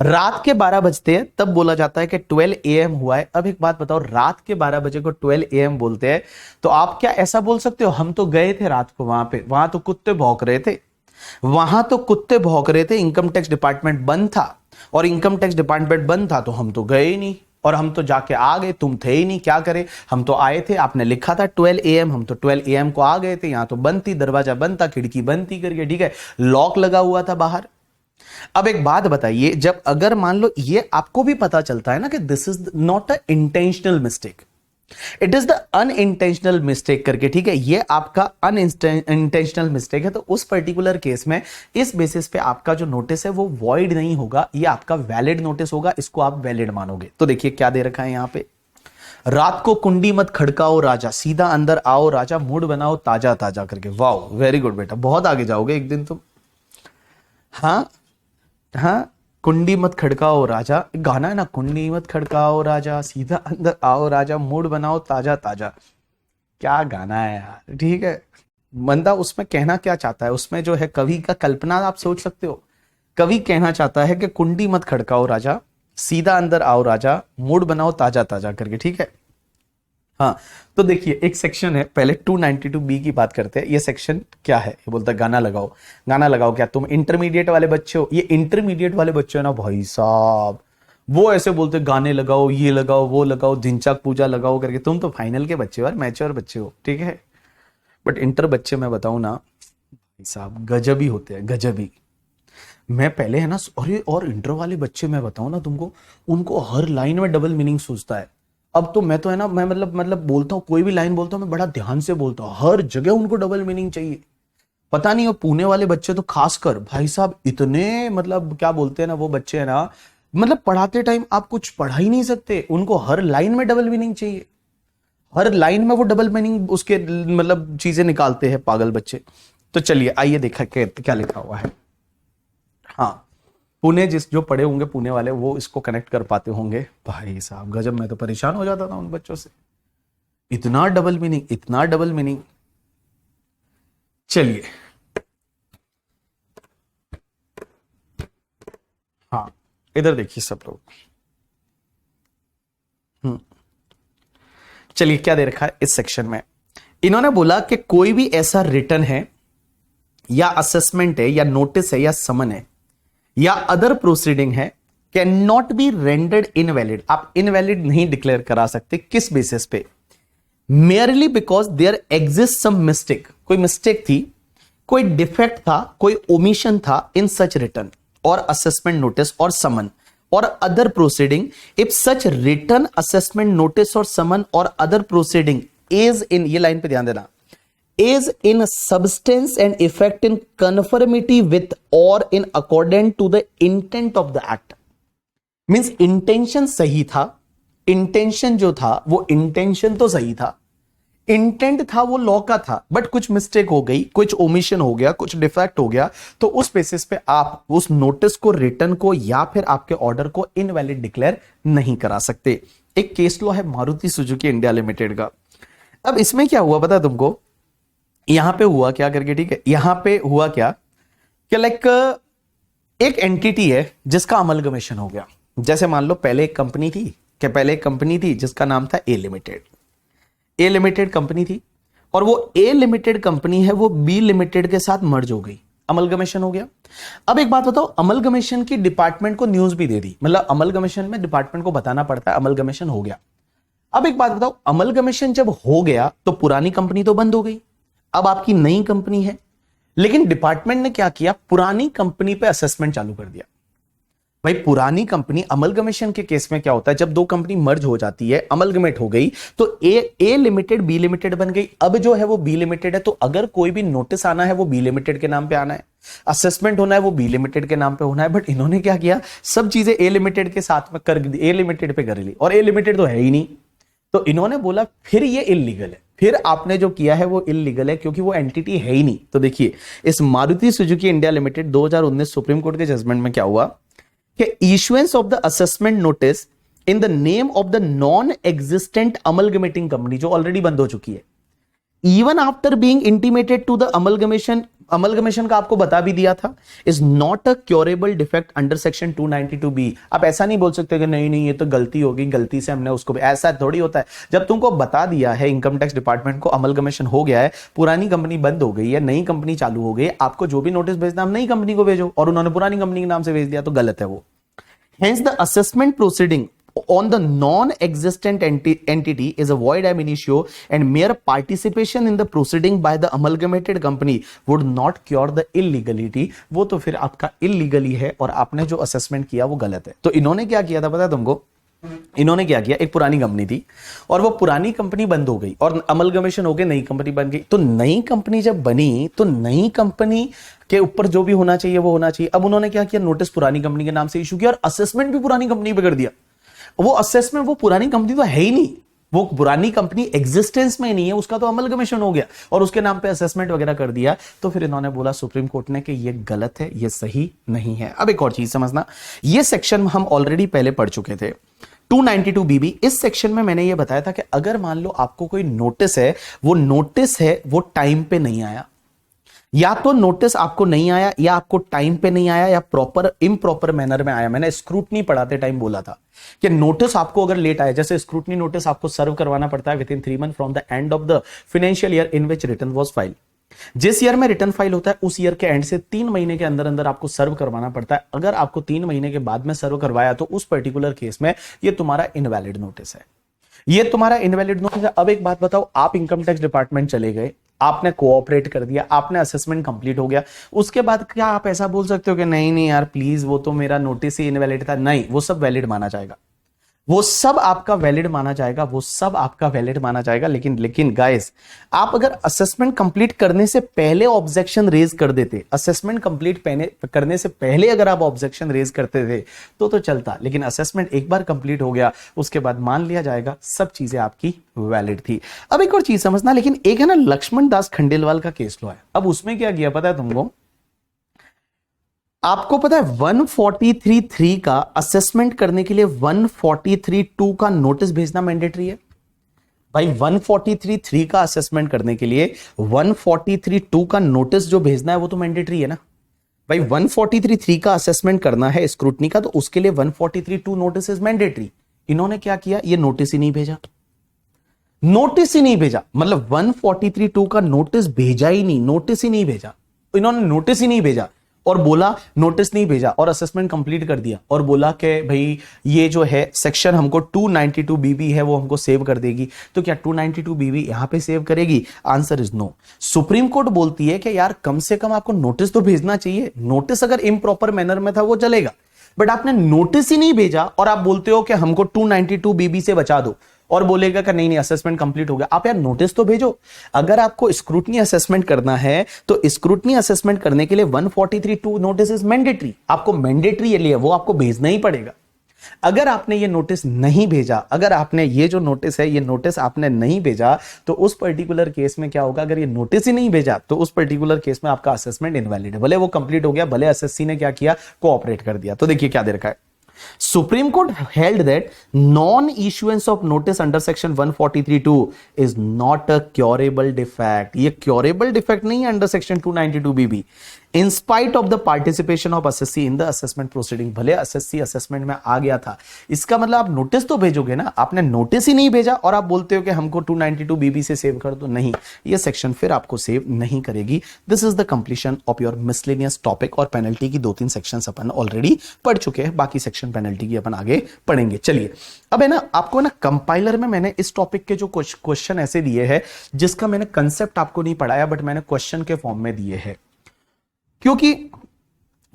A: रात के 12 बजते हैं तब बोला जाता है कि 12 AM हुआ है। अब एक बात बताओ, रात के 12 बजे को 12 AM बोलते हैं तो आप क्या ऐसा बोल सकते हो हम तो गए थे रात को वहां पे, वहां तो कुत्ते भौंक रहे थे, वहां तो कुत्ते भौंक रहे थे, इनकम टैक्स डिपार्टमेंट बंद था, और इनकम टैक्स डिपार्टमेंट बंद था तो हम तो गए ही नहीं, और हम तो जाके आ गए, तुम थे ही नहीं, क्या करें? हम तो आए थे, आपने लिखा था 12 AM, हम तो 12 AM को आ गए थे, यहां तो बंद थी, दरवाजा बंद था, खिड़की बंद थी करके, ठीक है, लॉक लगा हुआ था बाहर। अब एक बात बताइए, जब अगर मान लो ये आपको भी पता चलता है ना कि this is not a intentional mistake, it is the unintentional mistake करके, ठीक है, ये आपका अनइंटेंशनल मिस्टेक है, तो उस पर्टिकुलर केस में इस बेसिस पे आपका जो नोटिस है वो वॉइड नहीं होगा, ये आपका वैलिड नोटिस होगा, इसको आप वैलिड मानोगे। तो देखिए क्या दे रखा है यहां पे, रात को कुंडी मत खड़काओ राजा, सीधा अंदर आओ राजा, मूड बनाओ ताजा ताजा करके। वाओ, वेरी गुड बेटा, बहुत आगे जाओगे एक दिन तुम। हाँ हाँ, कुंडी मत खड़काओ राजा, गाना है ना, कुंडी मत खड़काओ राजा, सीधा अंदर आओ राजा, मूड बनाओ ताजा ताजा। क्या गाना है यार, ठीक है। बंदा उसमें कहना क्या चाहता है, उसमें जो है कवि का कल्पना आप सोच सकते हो। कवि कहना चाहता है कि कुंडी मत खड़काओ राजा, सीधा अंदर आओ राजा, मूड बनाओ ताजा ताजा करके, ठीक है। हाँ, तो देखिए एक सेक्शन है, पहले 292B की बात करते हैं। ये सेक्शन क्या है? ये बोलता है गाना लगाओ। गाना लगाओ क्या? तुम इंटरमीडिएट वाले बच्चे हो? ये इंटरमीडिएट वाले बच्चे हो ना भाई साहब, वो ऐसे बोलते गाने लगाओ, ये लगाओ, वो लगाओ, दिनचक पूजा लगाओ करके। तुम तो फाइनल के बच्चे हो यार, मैच्योर बच्चे हो, ठीक है। बट इंटर बच्चे मैं बताऊं ना भाई साहब, गजबी होते हैं, गजबी। मैं पहले है ना, और इंटर वाले बच्चे मैं बताऊं ना तुमको, उनको हर लाइन में डबल मीनिंग सोचता है। अब तो मैं तो है ना, मैं मतलब बोलता हूँ, कोई भी लाइन बोलता हूँ मैं बड़ा ध्यान से बोलता हूँ, हर जगह उनको डबल मीनिंग चाहिए। पता नहीं, वो पुणे वाले बच्चे तो खासकर भाई साहब इतने, मतलब क्या बोलते हैं ना वो बच्चे है ना, मतलब पढ़ाते टाइम आप कुछ पढ़ा ही नहीं सकते, उनको हर लाइन में डबल मीनिंग चाहिए, हर लाइन में वो डबल मीनिंग उसके मतलब चीजें निकालते हैं पागल बच्चे। तो चलिए आइए देखा क्या लिखा हुआ है। हाँ, पुणे जो पढ़े होंगे पुणे वाले वो इसको कनेक्ट कर पाते होंगे। भाई साहब गजब, मैं तो परेशान हो जाता था उन बच्चों से, इतना डबल मीनिंग, इतना डबल मीनिंग। चलिए हाँ, इधर देखिए सब लोग। चलिए क्या दे रखा है इस सेक्शन में। इन्होंने बोला कि कोई भी ऐसा रिटर्न है या असेसमेंट है या नोटिस है या समन है या अदर प्रोसीडिंग है, can not be rendered invalid. आप इनवैलिड नहीं डिक्लेयर करा सकते, किस बेसिस पे? Merely because there exist some mistake, कोई मिस्टेक थी, कोई डिफेक्ट था, कोई ओमिशन था इन सच रिटर्न और असेसमेंट नोटिस और समन और other proceeding, if such return, assessment notice और समन और अदर प्रोसीडिंग इज इन, ये लाइन पे ध्यान देना, is in substance and effect in conformity with or in accordance to the intent of the act। Means intention सही था, इंटेंशन जो था वो इंटेंशन तो सही था, इंटेंट था वो लॉ का था, बट कुछ मिस्टेक हो गई, कुछ ओमिशन हो गया, कुछ डिफेक्ट हो गया, तो उस बेसिस पे आप उस नोटिस को, रिटर्न को या फिर आपके ऑर्डर को इनवैलिड डिक्लेयर नहीं करा सकते। एक केस लॉ है मारुति सुजुकी इंडिया लिमिटेड का। अब इसमें क्या हुआ पता है तुमको? यहां पे हुआ क्या करके, ठीक है, यहां पे हुआ क्या कि लाइक एक एंटिटी है जिसका अमलगमेशन हो गया। जैसे मान लो पहले एक कंपनी थी, जिसका नाम था ए लिमिटेड। ए लिमिटेड कंपनी थी और वो ए लिमिटेड कंपनी है वो बी लिमिटेड के साथ मर्ज हो गई, अमलगमेशन हो गया। अब एक बात बताओ, अमलगमेशन की डिपार्टमेंट को न्यूज भी दे दी, मतलब अमलगमेशन में डिपार्टमेंट को बताना पड़ता है अमलगमेशन हो गया। अब एक बात बताओ, अमलगमेशन जब हो गया तो पुरानी कंपनी तो बंद हो गई, अब आपकी नई कंपनी है, लेकिन डिपार्टमेंट ने क्या किया, पुरानी कंपनी पे असेसमेंट चालू कर दिया। भाई पुरानी कंपनी, अमलगमेशन के केस में क्या होता है, जब दो कंपनी मर्ज हो जाती है, अमलगमेट हो गई, तो ए लिमिटेड बी लिमिटेड बन गई। अब जो है वो बी लिमिटेड है, तो अगर कोई भी नोटिस आना है वो बी लिमिटेड के नाम पे आना है, असेसमेंट होना है वो बी लिमिटेड के नाम पे होना है। बट इन्होंने क्या किया, सब चीजें ए लिमिटेड के साथ में कर दी, ए लिमिटेड पे कर ली, और ए लिमिटेड तो है ही नहीं, तो इन्होंने बोला फिर ये इल्लीगल है, फिर आपने जो किया है वो इल्लीगल है क्योंकि वो एंटिटी है ही नहीं। तो देखिए इस Maruti Suzuki India Limited 2019 Supreme Court के जजमेंट में क्या हुआ कि issuance of the assessment notice in the name of the non existent amalgamating company, जो ऑलरेडी बंद हो चुकी है, even after being intimated to the amalgamation का आपको बता भी दिया था, is not a curable defect under section 292B। आप ऐसा नहीं बोल सकते कि नहीं नहीं ये तो गलती हो गई, गलती से हमने उसको, ऐसा थोड़ी होता है। जब तुमको बता दिया है इनकम टैक्स डिपार्टमेंट को अमलगमेशन हो गया है, पुरानी कंपनी बंद हो गई है, नई कंपनी चालू हो गई, आपको जो भी नोटिस भेजना हम नई कंपनी को भेजो, और उन्होंने पुरानी कंपनी के नाम से भेज दिया, तो गलत है वो। Hence, the assessment proceeding on the non-existent entity is a void ab initio, and mere participation in the proceeding by the amalgamated company would not cure the illegality। वो तो फिर आपका illegally है और आपने जो assessment किया वो गलत है। तो इन्होंने क्या किया था पता है तुमको? इन्होंने क्या किया, एक पुरानी कंपनी थी और वो पुरानी कंपनी बंद हो गई और अमलगमेशन हो गई, नई कंपनी बन गई। तो नई कंपनी जब बनी तो नई कंपनी के ऊपर जो भी होना चाहिए वो होना चाहिए। अब उन्होंने क्या किया, नोटिस पुरानी कंपनी के नाम से इशू किया और असेसमेंट भी पुरानी कंपनी पे कर दिया। वो असेसमेंट, वो पुरानी कंपनी तो है ही नहीं, वो पुरानी कंपनी एग्जिस्टेंस में नहीं है, उसका तो अमलगमेशन हो गया और उसके नाम पे असेसमेंट वगैरह कर दिया। तो फिर इन्होंने बोला सुप्रीम कोर्ट ने कि ये गलत है, ये सही नहीं है। अब एक और चीज समझना, ये सेक्शन हम ऑलरेडी पहले पढ़ चुके थे, 292BB। इस सेक्शन में मैंने ये बताया था कि अगर मान लो आपको कोई नोटिस है, वो टाइम पे नहीं आया, या तो नोटिस आपको नहीं आया या आपको टाइम पे नहीं आया या प्रॉपर इम्प्रॉपर मैनर में आया। मैंने स्क्रूटनी पढ़ाते टाइम बोला था कि नोटिस आपको अगर लेट आया, जैसे स्क्रूटनी नोटिस आपको सर्व करवाना पड़ता है with in 3 month from the end of the financial year in which return was file. जिस ईयर में रिटर्न फाइल होता है उस ईयर के एंड से 3 महीने के अंदर अंदर आपको सर्व करवाना पड़ता है। अगर आपको 3 महीने के बाद में सर्व करवाया तो उस पर्टिकुलर केस में ये तुम्हारा इनवैलिड नोटिस है, ये तुम्हारा इनवैलिड नोटिस है। अब एक बात बताओ, आप इनकम टैक्स डिपार्टमेंट चले गए, आपने कोऑपरेट कर दिया, आपने असेसमेंट कंप्लीट हो गया, उसके बाद क्या आप ऐसा बोल सकते हो कि नहीं नहीं यार प्लीज वो तो मेरा नोटिस ही इनवैलिड था? नहीं, वो सब वैलिड माना जाएगा, वो सब आपका वैलिड माना जाएगा, वो सब आपका वैलिड माना जाएगा। लेकिन गाइस, आप अगर असेसमेंट कंप्लीट करने से पहले ऑब्जेक्शन रेज कर देते, असेसमेंट कंप्लीट करने से पहले अगर आप ऑब्जेक्शन रेज करते थे तो चलता, लेकिन असेसमेंट एक बार कंप्लीट हो गया उसके बाद मान लिया जाएगा सब चीजें आपकी वैलिड थी। अब एक और चीज समझना, लेकिन एक है ना लक्ष्मण दास खंडेलवाल का केस लो है। अब उसमें क्या किया पता है तुमको? आपको पता है 143(3) का असेसमेंट करने के लिए 143(2) का नोटिस भेजना मैंडेटरी है भाई। 143(3) का असेसमेंट करने के लिए 143(2) का नोटिस जो भेजना है वो तो मैंडेटरी है ना भाई। 143(3) का असेसमेंट करना है स्क्रूटनी का, तो उसके लिए 143(2) नोटिस इज मैंडेटरी। इन्होंने क्या किया, ये नोटिस ही नहीं भेजा, नोटिस ही नहीं भेजा, मतलब 143(2) का नोटिस भेजा ही नहीं, नोटिस ही नहीं भेजा। इन्होंने नोटिस ही नहीं भेजा और बोला नोटिस नहीं भेजा और असेसमेंट कंप्लीट कर दिया और बोला कि भाई ये जो है सेक्शन हमको 292BB है वो हमको सेव कर देगी। तो क्या 292BB यहां पे सेव करेगी? Answer is no. Supreme Court बोलती है कि यार कम से कम आपको नोटिस तो भेजना चाहिए। नोटिस अगर इम्प्रॉपर मैनर में था वो चलेगा, बट आपने नोटिस ही नहीं भेजा और आप बोलते हो कि हमको 292BB से बचा दो और बोलेगा कि नहीं नहीं असेसमेंट कंप्लीट हो गया। आप यार नोटिस तो भेजो। अगर आपको स्क्रूटनी असेसमेंट करना है तो स्क्रूटनी असेसमेंट करने के लिए 143(2) नोटिस इज मैंडेटरी, आपको मैंडेटरी है, वो आपको भेजना ही पड़ेगा। अगर आपने ये नोटिस नहीं भेजा, अगर आपने ये जो नोटिस है ये नोटिस आपने नहीं भेजा, तो उस पर्टिकुलर केस में क्या होगा? अगर ये नोटिस ही नहीं भेजा तो उस पर्टिकुलर केस में आपका असेसमेंट इनवैलिड है। भले वो कंप्लीट हो गया, भले एसएससी ने क्या किया, कोऑपरेट कर दिया। तो देखिए क्या दे रखा है, Supreme Court held that non-issuance of notice under section 143(2) is not a curable defect। ये curable defect नहीं है under section 292BB in spite of the participation of assessee in the assessment proceeding। भले assessee assessment में आ गया था, इसका मतलब आप नोटिस तो भेजोगे ना, आपने नोटिस ही नहीं भेजा और आप बोलते हो कि हमको 292BB से सेव कर दो। नहीं, ये सेक्शन फिर आपको सेव नहीं करेगी। This is the completion of your miscellaneous topic. और पेनल्टी की 2-3 सेक्शंस अपन ऑलरेडी पढ़ चुके हैं, बाकी सेक्शन पेनल्टी की अपन आगे पढ़ेंगे। चलिए अब है ना, आपको ना कंपाइलर में मैंने इस टॉपिक के जो कुछ क्वेश्चन ऐसे दिए हैं जिसका मैंने कंसेप्ट आपको नहीं पढ़ाया, बट मैंने क्वेश्चन के फॉर्म में दिए हैं, क्योंकि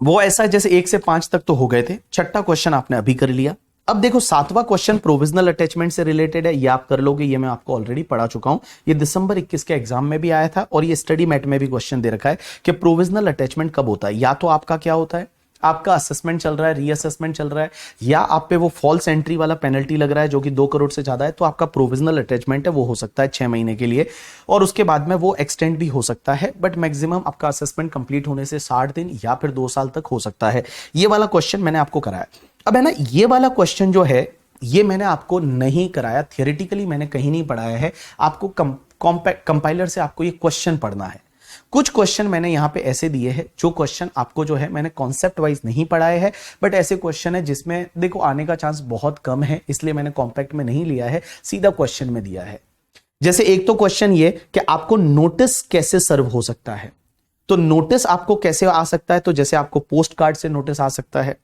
A: वो ऐसा जैसे 1 से 5 तक तो हो गए थे, छठा क्वेश्चन आपने अभी कर लिया। अब देखो 7वां क्वेश्चन प्रोविजनल अटैचमेंट से रिलेटेड है, ये आप कर लोगे, ये मैं आपको ऑलरेडी पढ़ा चुका हूं। ये दिसंबर 21 के एग्जाम में भी आया था और ये स्टडी मैट में भी क्वेश्चन दे रखा है कि प्रोविजनल अटैचमेंट कब होता है। या तो आपका क्या होता है, आपका असेसमेंट चल रहा है, रीअसेसमेंट चल रहा है, या आप पे वो फॉल्स एंट्री वाला पेनल्टी लग रहा है जो कि 2 करोड़ से ज्यादा है, तो आपका प्रोविजनल अटैचमेंट है वो हो सकता है 6 महीने के लिए और उसके बाद में वो एक्सटेंड भी हो सकता है, बट मैक्सिमम आपका असेसमेंट कंप्लीट होने से 60 दिन या फिर 2 साल तक हो सकता है। ये वाला क्वेश्चन मैंने आपको कराया। अब है ना, ये वाला क्वेश्चन जो है ये मैंने आपको नहीं कराया, थियोरेटिकली मैंने कहीं नहीं पढ़ाया है। आपको कंपाइलर से आपको ये क्वेश्चन पढ़ना है। कुछ क्वेश्चन मैंने यहां पे ऐसे दिए हैं जो क्वेश्चन आपको जो है मैंने कॉन्सेप्ट वाइज नहीं पढ़ाए हैं, बट ऐसे क्वेश्चन है जिसमें देखो आने का चांस बहुत कम है, इसलिए मैंने कॉम्पैक्ट में नहीं लिया है, सीधा क्वेश्चन में दिया है। जैसे एक तो क्वेश्चन ये कि आपको नोटिस कैसे सर्व हो सकता है। तो नोटिस आपको कैसे आ सकता है, तो जैसे आपको पोस्ट कार्ड से नोटिस आ सकता है,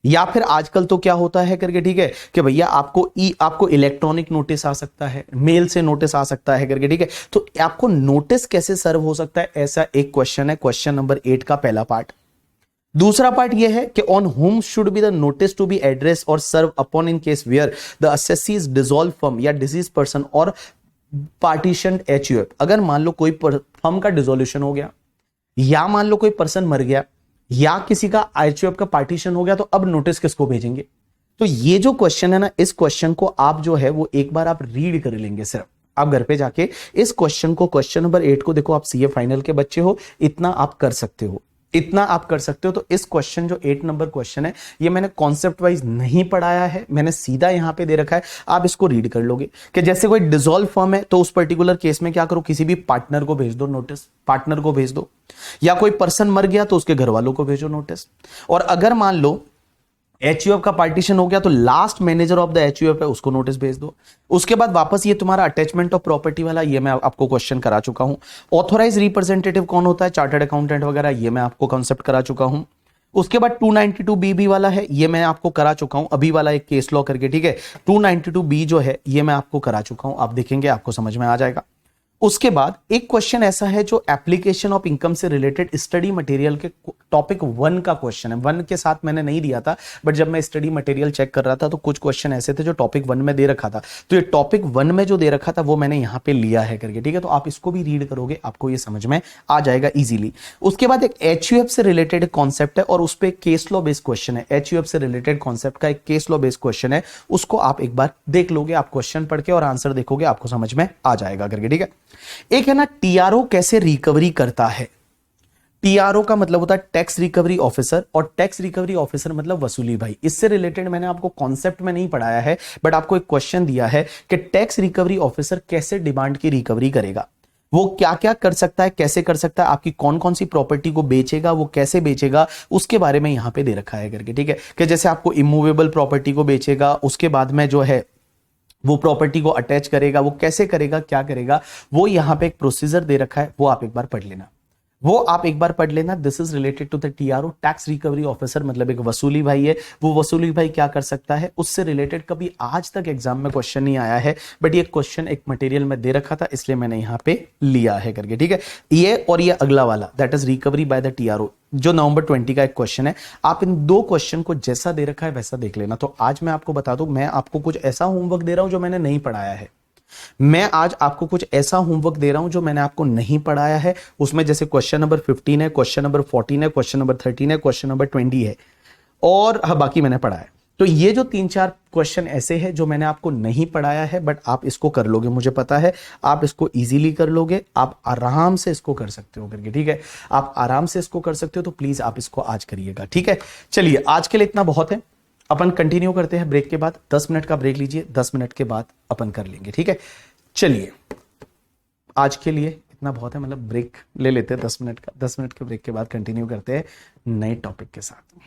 A: या फिर आजकल तो क्या होता है करके, ठीक है, कि भैया आपको इलेक्ट्रॉनिक नोटिस आ सकता है, मेल से नोटिस आ सकता है करके, ठीक है। तो आपको नोटिस कैसे सर्व हो सकता है, ऐसा एक क्वेश्चन है, क्वेश्चन नंबर 8 का पहला पार्ट। दूसरा पार्ट यह है कि on whom should be the notice to be address और serve upon in case where the assessee is dissolve firm या डिसीज पर्सन और पार्टीशन HUF। अगर मान लो कोई फर्म का डिसोल्यूशन हो गया, या मान लो कोई पर्सन मर गया, या किसी का HUF का पार्टीशन हो गया, तो अब नोटिस किसको भेजेंगे। तो ये जो क्वेश्चन है ना, इस क्वेश्चन को आप जो है वो एक बार आप रीड कर लेंगे। सिर्फ आप घर पे जाके इस क्वेश्चन को, क्वेश्चन नंबर 8 को देखो, आप CA फाइनल के बच्चे हो, इतना आप कर सकते हो, इतना आप कर सकते हो। तो इस क्वेश्चन जो 8 नंबर क्वेश्चन है, ये मैंने कॉन्सेप्ट वाइज नहीं पढ़ाया है, मैंने सीधा यहां पे दे रखा है, आप इसको रीड कर लोगे कि जैसे कोई डिसॉल्व फर्म है तो उस पर्टिकुलर केस में क्या करो, किसी भी पार्टनर को भेज दो नोटिस, पार्टनर को भेज दो, या कोई पर्सन मर गया तो उसके घर वालों को भेजो नोटिस। और अगर मान लो HUF का पार्टीशन हो गया तो last manager of the HUF है उसको नोटिस भेज दो। उसके बाद वापस ये तुम्हारा अटैचमेंट ऑफ प्रॉपर्टी वाला, ये मैं आपको क्वेश्चन करा चुका हूं। ऑथोराइज रिप्रेजेंटेटिव कौन होता है, चार्टर्ड अकाउंटेंट वगैरह, ये मैं आपको कॉन्सेप्ट करा चुका हूं। उसके बाद 292BB वाला है, ये मैं आपको करा चुका हूं, अभी वाला एक केस लॉ करके, ठीक है। 292B जो है ये मैं आपको करा चुका हूं, आप देखेंगे आपको समझ में आ जाएगा। उसके बाद एक क्वेश्चन ऐसा है जो एप्लीकेशन ऑफ इनकम से रिलेटेड स्टडी मटेरियल के टॉपिक 1 का क्वेश्चन है। 1 के साथ मैंने नहीं दिया था, बट जब मैं स्टडी मटेरियल चेक कर रहा था तो कुछ क्वेश्चन ऐसे थे जो टॉपिक 1 में दे रखा था। तो ये टॉपिक 1 में जो दे रखा था वो मैंने यहां पे लिया है करके, ठीक है। तो आप इसको भी रीड करोगे, आपको ये समझ में आ जाएगा इजीली। उसके बाद एक HUF से रिलेटेड कॉन्सेप्ट है और उस पर केस लॉ बेस्ड क्वेश्चन है। HUF से रिलेटेड कॉन्सेप्ट का एक केस लॉ बेस्ड क्वेश्चन है, उसको आप एक बार देख लोगे, आप क्वेश्चन पढ़ के और आंसर देखोगे, आपको समझ में आ जाएगा करके, ठीक है। एक है ना TRO कैसे रिकवरी करता है। TRO का मतलब होता है टैक्स रिकवरी ऑफिसर, और टैक्स रिकवरी ऑफिसर मतलब वसूली भाई। इससे रिलेटेड मैंने आपको कॉन्सेप्ट में नहीं पढ़ाया है, बट आपको एक क्वेश्चन दिया है कि टैक्स रिकवरी ऑफिसर कैसे डिमांड की रिकवरी करेगा, वो क्या क्या कर सकता है, कैसे कर सकता है, आपकी कौन कौन सी प्रॉपर्टी को बेचेगा, वो कैसे बेचेगा, उसके बारे में यहां पे दे रखा है करके, ठीक है। कि जैसे आपको इमूवेबल प्रॉपर्टी को बेचेगा, उसके बाद में जो है वो प्रॉपर्टी को अटैच करेगा, वो कैसे करेगा, क्या करेगा, वो यहां पे एक प्रोसीजर दे रखा है, वो आप एक बार पढ़ लेना, वो आप एक बार पढ़ लेना। This is related to the TRO, tax recovery officer, मतलब एक वसूली भाई है। वो वसूली भाई क्या कर सकता है, उससे रिलेटेड कभी आज तक एग्जाम में क्वेश्चन नहीं आया है, बट ये क्वेश्चन एक मटेरियल में दे रखा था, इसलिए मैंने यहां पे लिया है करके, ठीक है। ये और ये अगला वाला, that is recovery by the TRO, जो नवंबर 20 का एक क्वेश्चन है। आप इन दो क्वेश्चन को जैसा दे रखा है वैसा देख लेना। तो आज मैं आपको बता दूं, मैं आपको कुछ ऐसा होमवर्क दे रहा हूं जो मैंने नहीं पढ़ाया है। मैं आज आपको कुछ ऐसा होमवर्क दे रहा हूं जो मैंने आपको नहीं पढ़ाया है। उसमें जैसे क्वेश्चन नंबर 15 है, क्वेश्चन नंबर 14 है, क्वेश्चन नंबर 13 है, क्वेश्चन नंबर 20 है, और हाँ बाकी मैंने पढ़ा है। तो ये जो 3-4 क्वेश्चन ऐसे हैं जो मैंने आपको नहीं पढ़ाया है, बट आप इसको कर लोगे, मुझे पता है आप इसको इजीली कर लोगे, आप आराम से इसको कर सकते हो करके, ठीक है। आप आराम से इसको कर सकते हो, तो प्लीज आप इसको आज करिएगा, ठीक है। चलिए आज के लिए इतना बहुत है, अपन कंटिन्यू करते हैं ब्रेक के बाद। 10 मिनट का ब्रेक लीजिए, 10 मिनट के बाद अपन कर लेंगे, ठीक है। चलिए आज के लिए इतना बहुत है, मतलब ब्रेक ले लेते हैं 10 मिनट का। 10 मिनट के ब्रेक के बाद कंटिन्यू करते हैं नए टॉपिक के साथ।